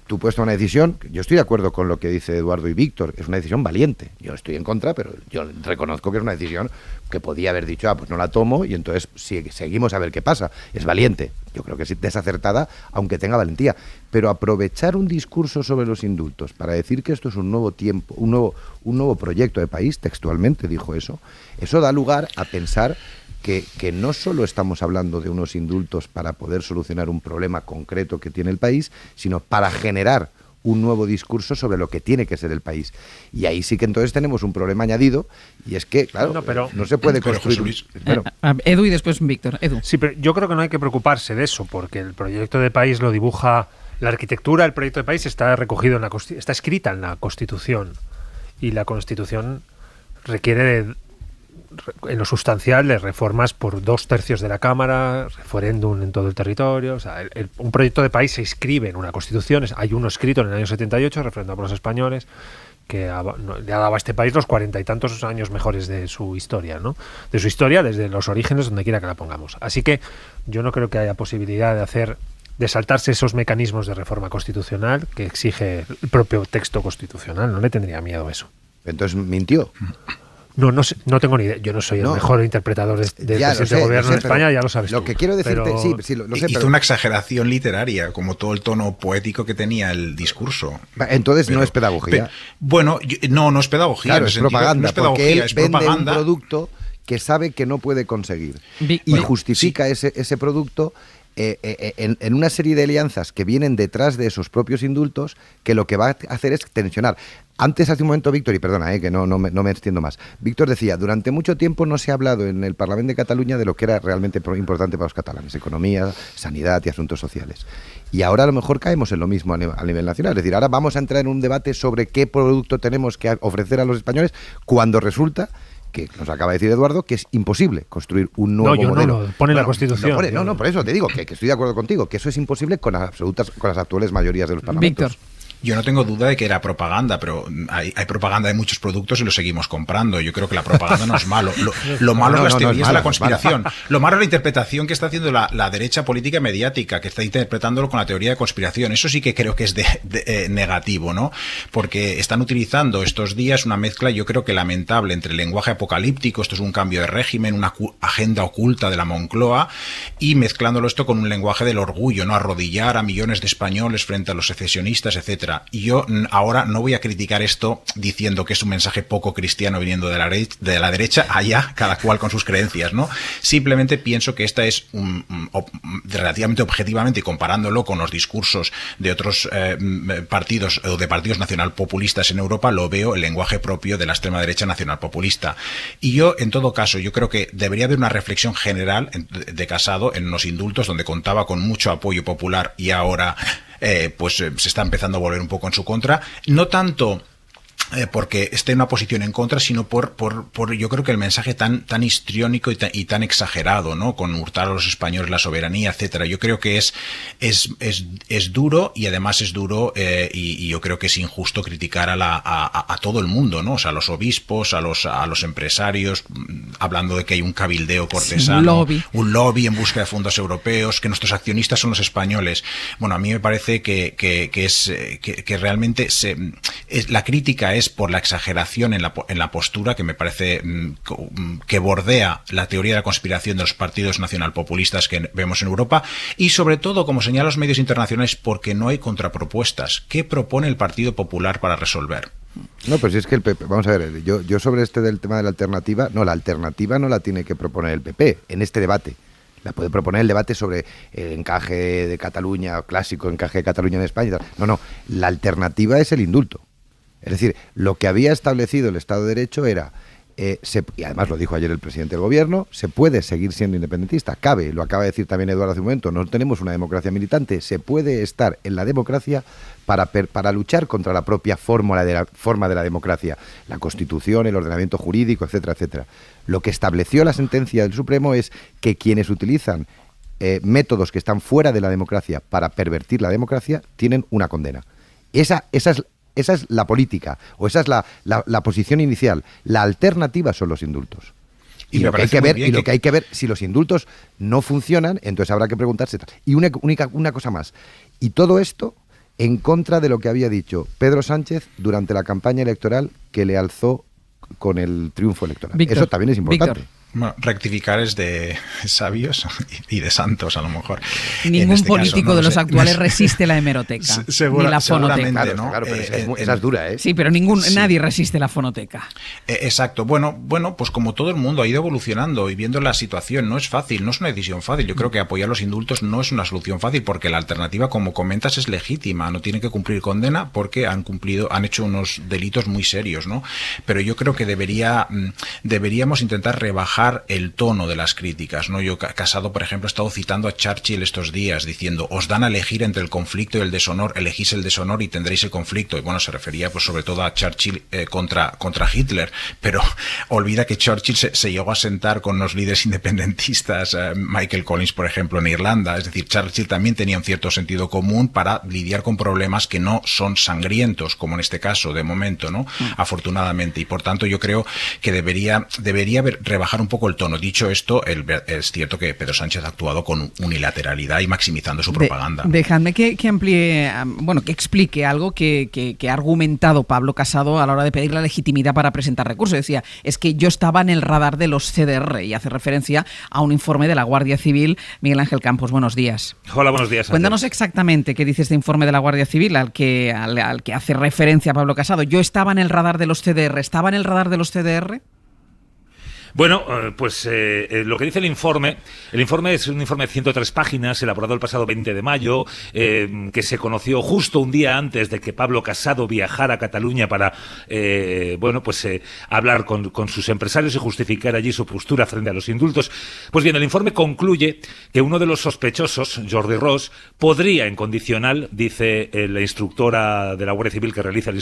tú puedes tomar una decisión, yo estoy de acuerdo con lo que dice Eduardo y Víctor, es una decisión valiente. Yo estoy en contra, pero yo reconozco que es una decisión que podía haber dicho, pues no la tomo y entonces seguimos a ver qué pasa. Es valiente, yo creo que es desacertada, aunque tenga valentía. Pero aprovechar un discurso sobre los indultos para decir que esto es un nuevo tiempo, un nuevo proyecto de país, textualmente dijo eso da lugar a pensar que no solo estamos hablando de unos indultos para poder solucionar un problema concreto que tiene el país, sino para generar un nuevo discurso sobre lo que tiene que ser el país. Y ahí sí que entonces tenemos un problema añadido, y es que, claro, no se puede construir... Edu y después Víctor. Edu. Sí, pero yo creo que no hay que preocuparse de eso, porque el proyecto de país lo dibuja... La arquitectura del proyecto de país está recogido está escrita en la Constitución, y la Constitución requiere en lo sustancial de reformas por 2/3 de la Cámara, referéndum en todo el territorio. O sea, un proyecto de país se inscribe en una Constitución. Hay uno escrito en el año 78, referendado por los españoles, que le ha dado a este país los 40 y tantos años mejores de su historia, ¿no? De su historia desde los orígenes, donde quiera que la pongamos. Así que yo no creo que haya posibilidad de saltarse esos mecanismos de reforma constitucional que exige el propio texto constitucional. No le tendría miedo a eso. Entonces mintió. No tengo ni idea. Yo no soy el mejor interpretador del presidente de gobierno en España, ya lo sabes. Lo que quiero decirte, hizo una exageración literaria, como todo el tono poético que tenía el discurso. Entonces no es pedagogía. No es pedagogía. Claro, es propaganda, porque él vende un producto que sabe que no puede conseguir y justifica ese producto en una serie de alianzas que vienen detrás de esos propios indultos, que lo que va a hacer es tensionar. Antes, hace un momento, Víctor, y perdona, que no me extiendo más, Víctor decía, durante mucho tiempo no se ha hablado en el Parlamento de Cataluña de lo que era realmente importante para los catalanes, economía, sanidad y asuntos sociales. Y ahora a lo mejor caemos en lo mismo a nivel nacional, es decir, ahora vamos a entrar en un debate sobre qué producto tenemos que ofrecer a los españoles, cuando resulta que nos acaba de decir Eduardo que es imposible construir un nuevo modelo. No, lo pone la Constitución. Por eso te digo que estoy de acuerdo contigo, que eso es imposible con las actuales mayorías de los parlamentos. Víctor. Yo no tengo duda de que era propaganda, pero hay propaganda de muchos productos y los seguimos comprando. Yo creo que la propaganda no es malo. Lo malo es las teorías de la conspiración. Lo malo es la interpretación que está haciendo la derecha política y mediática, que está interpretándolo con la teoría de conspiración. Eso sí que creo que es negativo, ¿no? Porque están utilizando estos días una mezcla, yo creo que lamentable, entre el lenguaje apocalíptico, esto es un cambio de régimen, una agenda oculta de la Moncloa, y mezclándolo esto con un lenguaje del orgullo, ¿no? Arrodillar a millones de españoles frente a los secesionistas, etcétera. contra. Y yo ahora no voy a criticar esto diciendo que es un mensaje poco cristiano viniendo de la derecha, allá cada cual con sus creencias, ¿no? Simplemente pienso que esta es relativamente objetivamente, y comparándolo con los discursos de otros partidos o de partidos nacionalpopulistas en Europa, lo veo el lenguaje propio de la extrema derecha nacionalpopulista. Y yo, en todo caso, yo creo que debería haber una reflexión general de Casado en los indultos, donde contaba con mucho apoyo popular y ahora pues se está empezando a volver un poco en su contra. No tanto porque esté en una posición en contra, sino por yo creo que el mensaje tan histriónico y tan exagerado, ¿no? Con hurtar a los españoles la soberanía, etcétera. Yo creo que es duro, y además es duro y yo creo que es injusto criticar a todo el mundo, ¿no? O sea, a los obispos, a los empresarios, hablando de que hay un cabildeo cortesano, sí, un lobby en busca de fondos europeos, que nuestros accionistas son los españoles. Bueno, a mí me parece que realmente la crítica es por la exageración en la postura, que me parece que bordea la teoría de la conspiración de los partidos nacionalpopulistas que vemos en Europa, y sobre todo, como señalan los medios internacionales, porque no hay contrapropuestas. ¿Qué propone el Partido Popular para resolver? No, pues es que el PP, vamos a ver, yo sobre del tema de la alternativa no la tiene que proponer el PP en este debate. La puede proponer el debate sobre el encaje de Cataluña, clásico encaje de Cataluña en España y tal. No, la alternativa es el indulto. Es decir, lo que había establecido el Estado de Derecho era, y además lo dijo ayer el presidente del Gobierno, se puede seguir siendo independentista. Cabe, lo acaba de decir también Eduardo hace un momento, no tenemos una democracia militante, se puede estar en la democracia para luchar contra la propia forma de la democracia, la Constitución, el ordenamiento jurídico, etcétera, etcétera. Lo que estableció la sentencia del Supremo es que quienes utilizan métodos que están fuera de la democracia para pervertir la democracia tienen una condena. Esa es la política, o esa es la posición inicial. La alternativa son los indultos. Y lo que hay que ver, si los indultos no funcionan, entonces habrá que preguntarse. Y una cosa más. Y todo esto en contra de lo que había dicho Pedro Sánchez durante la campaña electoral que le alzó con el triunfo electoral. Víctor, eso también es importante. Víctor. Bueno, rectificar es de sabios y de santos, a lo mejor. Ningún político de los actuales resiste la hemeroteca, ni la fonoteca. Claro, pero esa es dura, ¿eh? Sí, pero nadie resiste la fonoteca. Exacto. Bueno, pues como todo el mundo ha ido evolucionando y viendo la situación, no es fácil, no es una decisión fácil. Yo creo que apoyar los indultos no es una solución fácil, porque la alternativa, como comentas, es legítima. No tienen que cumplir condena porque han hecho unos delitos muy serios, ¿no? Pero yo creo que deberíamos intentar rebajar el tono de las críticas, ¿no? Yo, Casado, por ejemplo, he estado citando a Churchill estos días diciendo: os dan a elegir entre el conflicto y el deshonor, elegís el deshonor y tendréis el conflicto. Y bueno, se refería pues sobre todo a Churchill contra Hitler, pero olvida que Churchill se llegó a sentar con los líderes independentistas, Michael Collins, por ejemplo, en Irlanda. Es decir, Churchill también tenía un cierto sentido común para lidiar con problemas que no son sangrientos, como en este caso, de momento, ¿no? Afortunadamente. Y por tanto, yo creo que debería rebajar un poco el tono. Dicho esto, es cierto que Pedro Sánchez ha actuado con unilateralidad y maximizando su propaganda. Dejadme que amplíe, que explique algo que ha argumentado Pablo Casado a la hora de pedir la legitimidad para presentar recursos. Decía, es que yo estaba en el radar de los CDR, y hace referencia a un informe de la Guardia Civil. Miguel Ángel Campos, buenos días. Hola, buenos días. Cuéntanos exactamente qué dice este informe de la Guardia Civil al que hace referencia Pablo Casado. Yo estaba en el radar de los CDR. ¿Estaba en el radar de los CDR? Bueno, pues lo que dice el informe es un informe de 103 páginas, elaborado el pasado 20 de mayo, que se conoció justo un día antes de que Pablo Casado viajara a Cataluña para, hablar con sus empresarios y justificar allí su postura frente a los indultos. Pues bien, el informe concluye que uno de los sospechosos, Jordi Ros, podría, en condicional, dice la instructora de la Guardia Civil que realiza el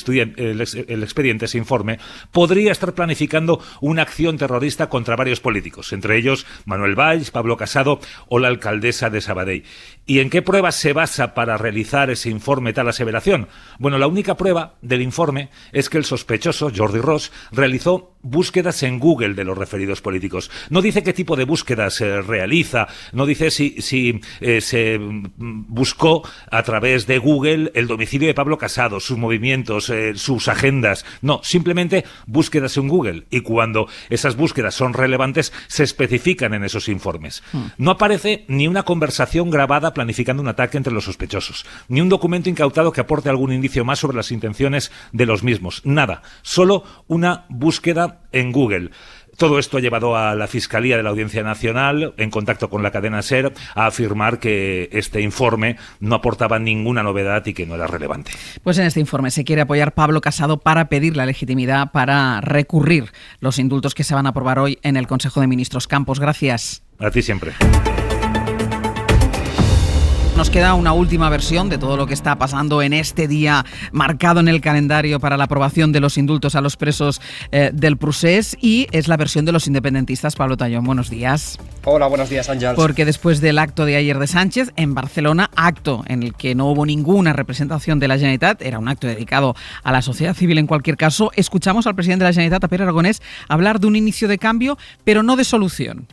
expediente, ese informe, podría estar planificando una acción terrorista contra varios políticos, entre ellos Manuel Valls, Pablo Casado o la alcaldesa de Sabadell. ¿Y en qué pruebas se basa para realizar ese informe tal aseveración? Bueno, la única prueba del informe es que el sospechoso, Jordi Ros, realizó búsquedas en Google de los referidos políticos. No dice qué tipo de búsquedas se realiza, no dice si se buscó a través de Google el domicilio de Pablo Casado, sus movimientos, sus agendas. No, simplemente búsquedas en Google, y cuando esas búsquedas son relevantes se especifican en esos informes. No aparece ni una conversación grabada planificando un ataque entre los sospechosos. Ni un documento incautado que aporte algún indicio más sobre las intenciones de los mismos. Nada. Solo una búsqueda en Google. Todo esto ha llevado a la Fiscalía de la Audiencia Nacional, en contacto con la cadena SER, a afirmar que este informe no aportaba ninguna novedad y que no era relevante. Pues en este informe se quiere apoyar Pablo Casado para pedir la legitimidad para recurrir los indultos que se van a aprobar hoy en el Consejo de Ministros. Campos, gracias. A ti siempre. Nos queda una última versión de todo lo que está pasando en este día marcado en el calendario para la aprobación de los indultos a los presos del Procés, y es la versión de los independentistas. Pablo Tallón, buenos días. Hola, buenos días, Ángel. Porque después del acto de ayer de Sánchez en Barcelona, acto en el que no hubo ninguna representación de la Generalitat, era un acto dedicado a la sociedad civil en cualquier caso, escuchamos al presidente de la Generalitat, a Pere Aragonés, hablar de un inicio de cambio, pero no de solución.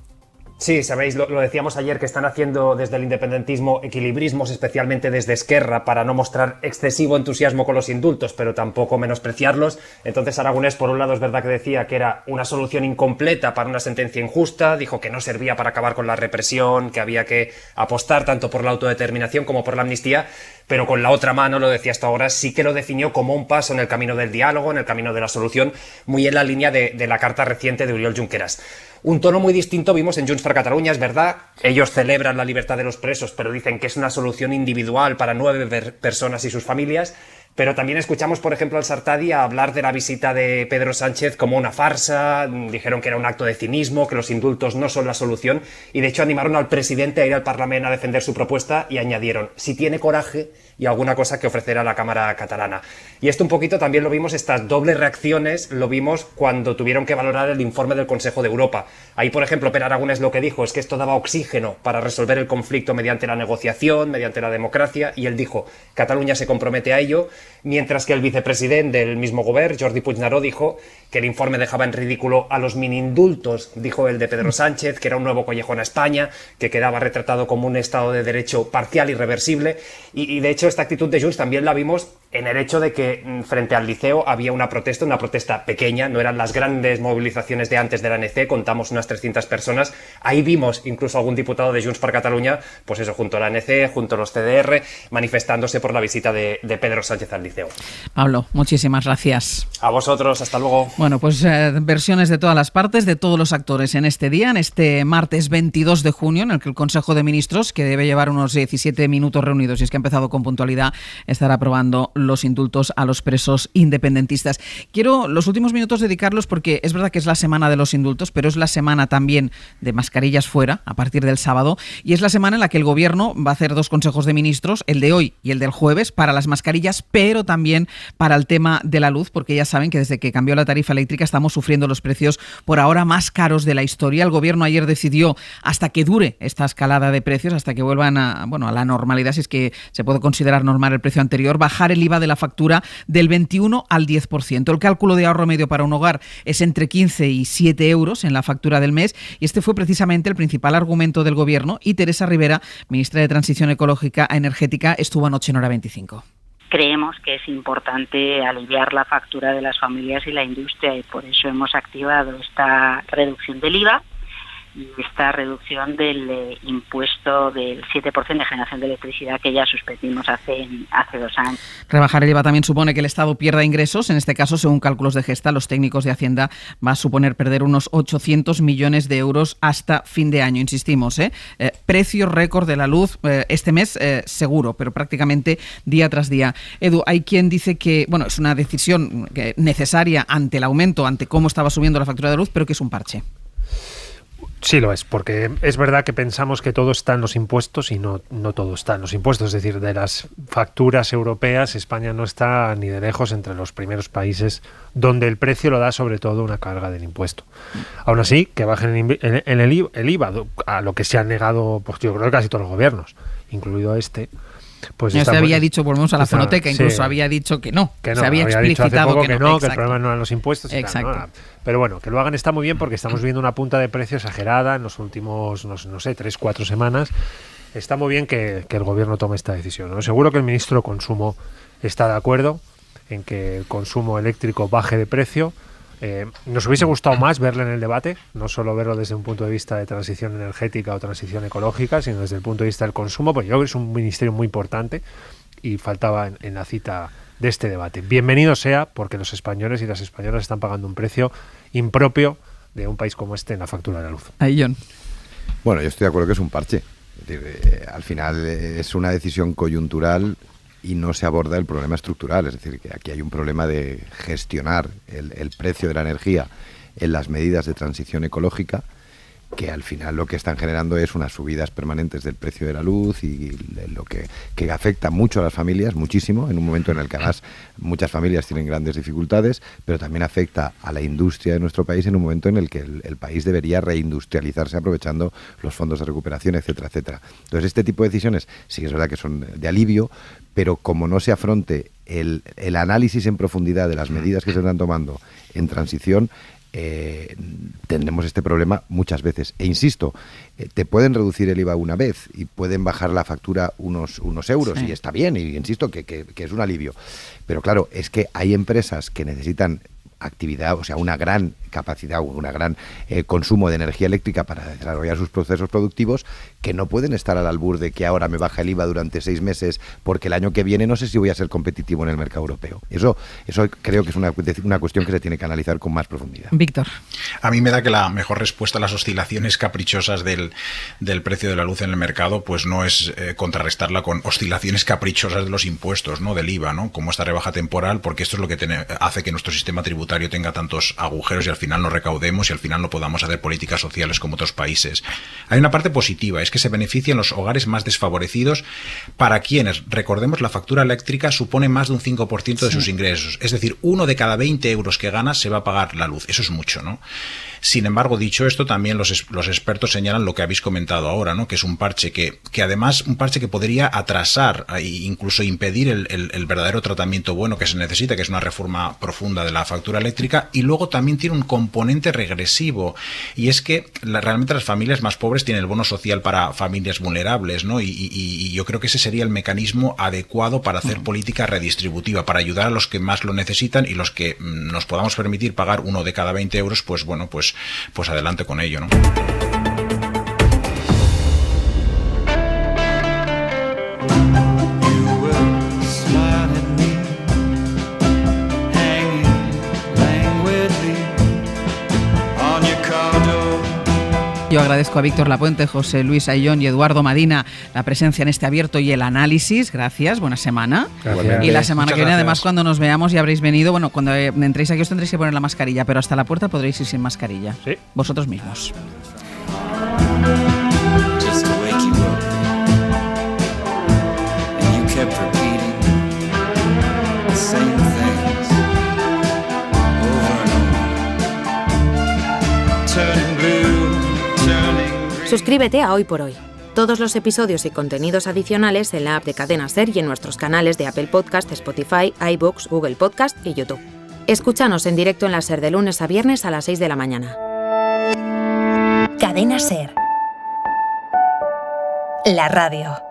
Sí, sabéis, lo decíamos ayer, que están haciendo desde el independentismo equilibrismos, especialmente desde Esquerra, para no mostrar excesivo entusiasmo con los indultos, pero tampoco menospreciarlos. Entonces Aragonés, por un lado, es verdad que decía que era una solución incompleta para una sentencia injusta, dijo que no servía para acabar con la represión, que había que apostar tanto por la autodeterminación como por la amnistía, pero con la otra mano, lo decía hasta ahora, sí que lo definió como un paso en el camino del diálogo, en el camino de la solución, muy en la línea de la carta reciente de Oriol Junqueras. Un tono muy distinto vimos en Junts per Catalunya, es verdad. Ellos celebran la libertad de los presos, pero dicen que es una solución individual para 9 personas y sus familias. Pero también escuchamos, por ejemplo, al Sartadi a hablar de la visita de Pedro Sánchez como una farsa, dijeron que era un acto de cinismo, que los indultos no son la solución, y de hecho animaron al presidente a ir al Parlamento a defender su propuesta y añadieron, si tiene coraje y alguna cosa que ofrecer a la Cámara catalana. Y esto un poquito también lo vimos, estas dobles reacciones, lo vimos cuando tuvieron que valorar el informe del Consejo de Europa. Ahí, por ejemplo, Pere Aragonés lo que dijo es que esto daba oxígeno para resolver el conflicto mediante la negociación, mediante la democracia, y él dijo, Cataluña se compromete a ello, mientras que el vicepresidente del mismo gobierno, Jordi Puigneró, dijo que el informe dejaba en ridículo a los mini-indultos, dijo el de Pedro Sánchez, que era un nuevo collejón a España, que quedaba retratado como un Estado de Derecho parcial y irreversible, y de hecho esta actitud de Junts también la vimos en el hecho de que frente al Liceo había una protesta pequeña, no eran las grandes movilizaciones de antes de la ANC, contamos unas 300 personas, ahí vimos incluso algún diputado de Junts per Catalunya, pues eso, junto a la ANC, junto a los CDR, manifestándose por la visita de Pedro Sánchez al Liceo. Pablo, muchísimas gracias. A vosotros, hasta luego. Bueno, pues versiones de todas las partes, de todos los actores en este día, en este martes 22 de junio, en el que el Consejo de Ministros, que debe llevar unos 17 minutos reunidos, y es que ha empezado con puntualidad, estará aprobando los indultos a los presos independentistas. Quiero los últimos minutos dedicarlos porque es verdad que es la semana de los indultos, pero es la semana también de mascarillas fuera, a partir del sábado, y es la semana en la que el Gobierno va a hacer 2 consejos de ministros, el de hoy y el del jueves, para las mascarillas, pero también para el tema de la luz, porque ya saben que desde que cambió la tarifa eléctrica estamos sufriendo los precios por ahora más caros de la historia. El Gobierno ayer decidió, hasta que dure esta escalada de precios, hasta que vuelvan a la normalidad, si es que se puede considerar normal el precio anterior, bajar el IVA de la factura del 21 al 10%. El cálculo de ahorro medio para un hogar es entre 15 y 7 euros en la factura del mes, y este fue precisamente el principal argumento del Gobierno, y Teresa Rivera, ministra de Transición Ecológica e Energética, estuvo anoche en Hora 25. Creemos que es importante aliviar la factura de las familias y la industria, y por eso hemos activado esta reducción del IVA y esta reducción del impuesto del 7% de generación de electricidad que ya suspendimos hace 2 años. Rebajar el IVA también supone que el Estado pierda ingresos. En este caso, según cálculos de Gesta, los técnicos de Hacienda, va a suponer perder unos 800 millones de euros hasta fin de año. Insistimos, precio récord de la luz este mes seguro, pero prácticamente día tras día. Edu, hay quien dice que es una decisión necesaria ante el aumento, ante cómo estaba subiendo la factura de luz, pero que es un parche. Sí lo es, porque es verdad que pensamos que todo está en los impuestos y no todo está en los impuestos. Es decir, de las facturas europeas, España no está ni de lejos entre los primeros países donde el precio lo da sobre todo una carga del impuesto. Aún así, que bajen el IVA, a lo que se han negado, pues yo creo que casi todos los gobiernos, incluido este. Pues había dicho, volvemos a la fonoteca, incluso había dicho que no, se había explicitado que no, que el problema no eran los impuestos. Exacto. Tal, ¿no? Pero bueno, que lo hagan está muy bien, porque estamos viendo una punta de precio exagerada en los últimos, no sé, 3-4 semanas. Está muy bien que el Gobierno tome esta decisión, ¿no? Seguro que el ministro de Consumo está de acuerdo en que el consumo eléctrico baje de precio. Nos hubiese gustado más verle en el debate, no solo verlo desde un punto de vista de transición energética o transición ecológica, sino desde el punto de vista del consumo, porque yo creo que es un ministerio muy importante y faltaba en la cita de este debate. Bienvenido sea, porque los españoles y las españolas están pagando un precio impropio de un país como este en la factura de la luz. Ahí, John. Bueno, yo estoy de acuerdo que es un parche. Es decir, al final es una decisión coyuntural y no se aborda el problema estructural. Es decir, que aquí hay un problema de gestionar el precio de la energía en las medidas de transición ecológica, que al final lo que están generando es unas subidas permanentes del precio de la luz y lo que afecta mucho a las familias, muchísimo, en un momento en el que además muchas familias tienen grandes dificultades, pero también afecta a la industria de nuestro país en un momento en el que el país debería reindustrializarse aprovechando los fondos de recuperación, etcétera, etcétera. Entonces, este tipo de decisiones sí que es verdad que son de alivio, pero como no se afronte el análisis en profundidad de las medidas que se están tomando en transición, tendremos este problema muchas veces. E insisto, te pueden reducir el IVA una vez y pueden bajar la factura unos euros, sí, y está bien, y insisto que es un alivio. Pero claro, es que hay empresas que necesitan actividad, o sea, una gran capacidad, una gran consumo de energía eléctrica para desarrollar sus procesos productivos, que no pueden estar al albur de que ahora me baja el IVA durante 6 meses porque el año que viene no sé si voy a ser competitivo en el mercado europeo. Eso creo que es una cuestión que se tiene que analizar con más profundidad. Víctor. A mí me da que la mejor respuesta a las oscilaciones caprichosas del precio de la luz en el mercado pues no es contrarrestarla con oscilaciones caprichosas de los impuestos, ¿no? Del IVA, ¿no? Como esta rebaja temporal, porque esto es lo que hace que nuestro sistema tributario tenga tantos agujeros y al final no recaudemos y al final no podamos hacer políticas sociales como otros países. Hay una parte positiva, es que se benefician los hogares más desfavorecidos, para quienes, recordemos, la factura eléctrica supone más de un 5% de sus ingresos. Es decir, 1 de cada 20 euros que gana se va a pagar la luz. Eso es mucho, ¿no? Sin embargo, dicho esto, también los expertos señalan lo que habéis comentado ahora, ¿no? Que es un parche que además, un parche que podría atrasar e incluso impedir el verdadero tratamiento bueno que se necesita, que es una reforma profunda de la factura eléctrica, y luego también tiene un componente regresivo, y es que realmente las familias más pobres tienen el bono social para familias vulnerables, ¿no? Y yo creo que ese sería el mecanismo adecuado para hacer política redistributiva, para ayudar a los que más lo necesitan, y los que nos podamos permitir pagar 1 de cada 20 euros, pues bueno, pues adelante con ello, ¿no? Yo agradezco a Víctor Lapuente, José Luis Ayllón y Eduardo Madina la presencia en este abierto y el análisis. Gracias, buena semana. Gracias. Y la semana que viene, gracias. Además, cuando nos veamos ya habréis venido. Bueno, cuando entréis aquí os tendréis que poner la mascarilla, pero hasta la puerta podréis ir sin mascarilla. Sí. Vosotros mismos. Suscríbete a Hoy por Hoy. Todos los episodios y contenidos adicionales en la app de Cadena SER y en nuestros canales de Apple Podcast, Spotify, iVoox, Google Podcast y YouTube. Escúchanos en directo en la SER de lunes a viernes a las 6 de la mañana. Cadena SER. La radio.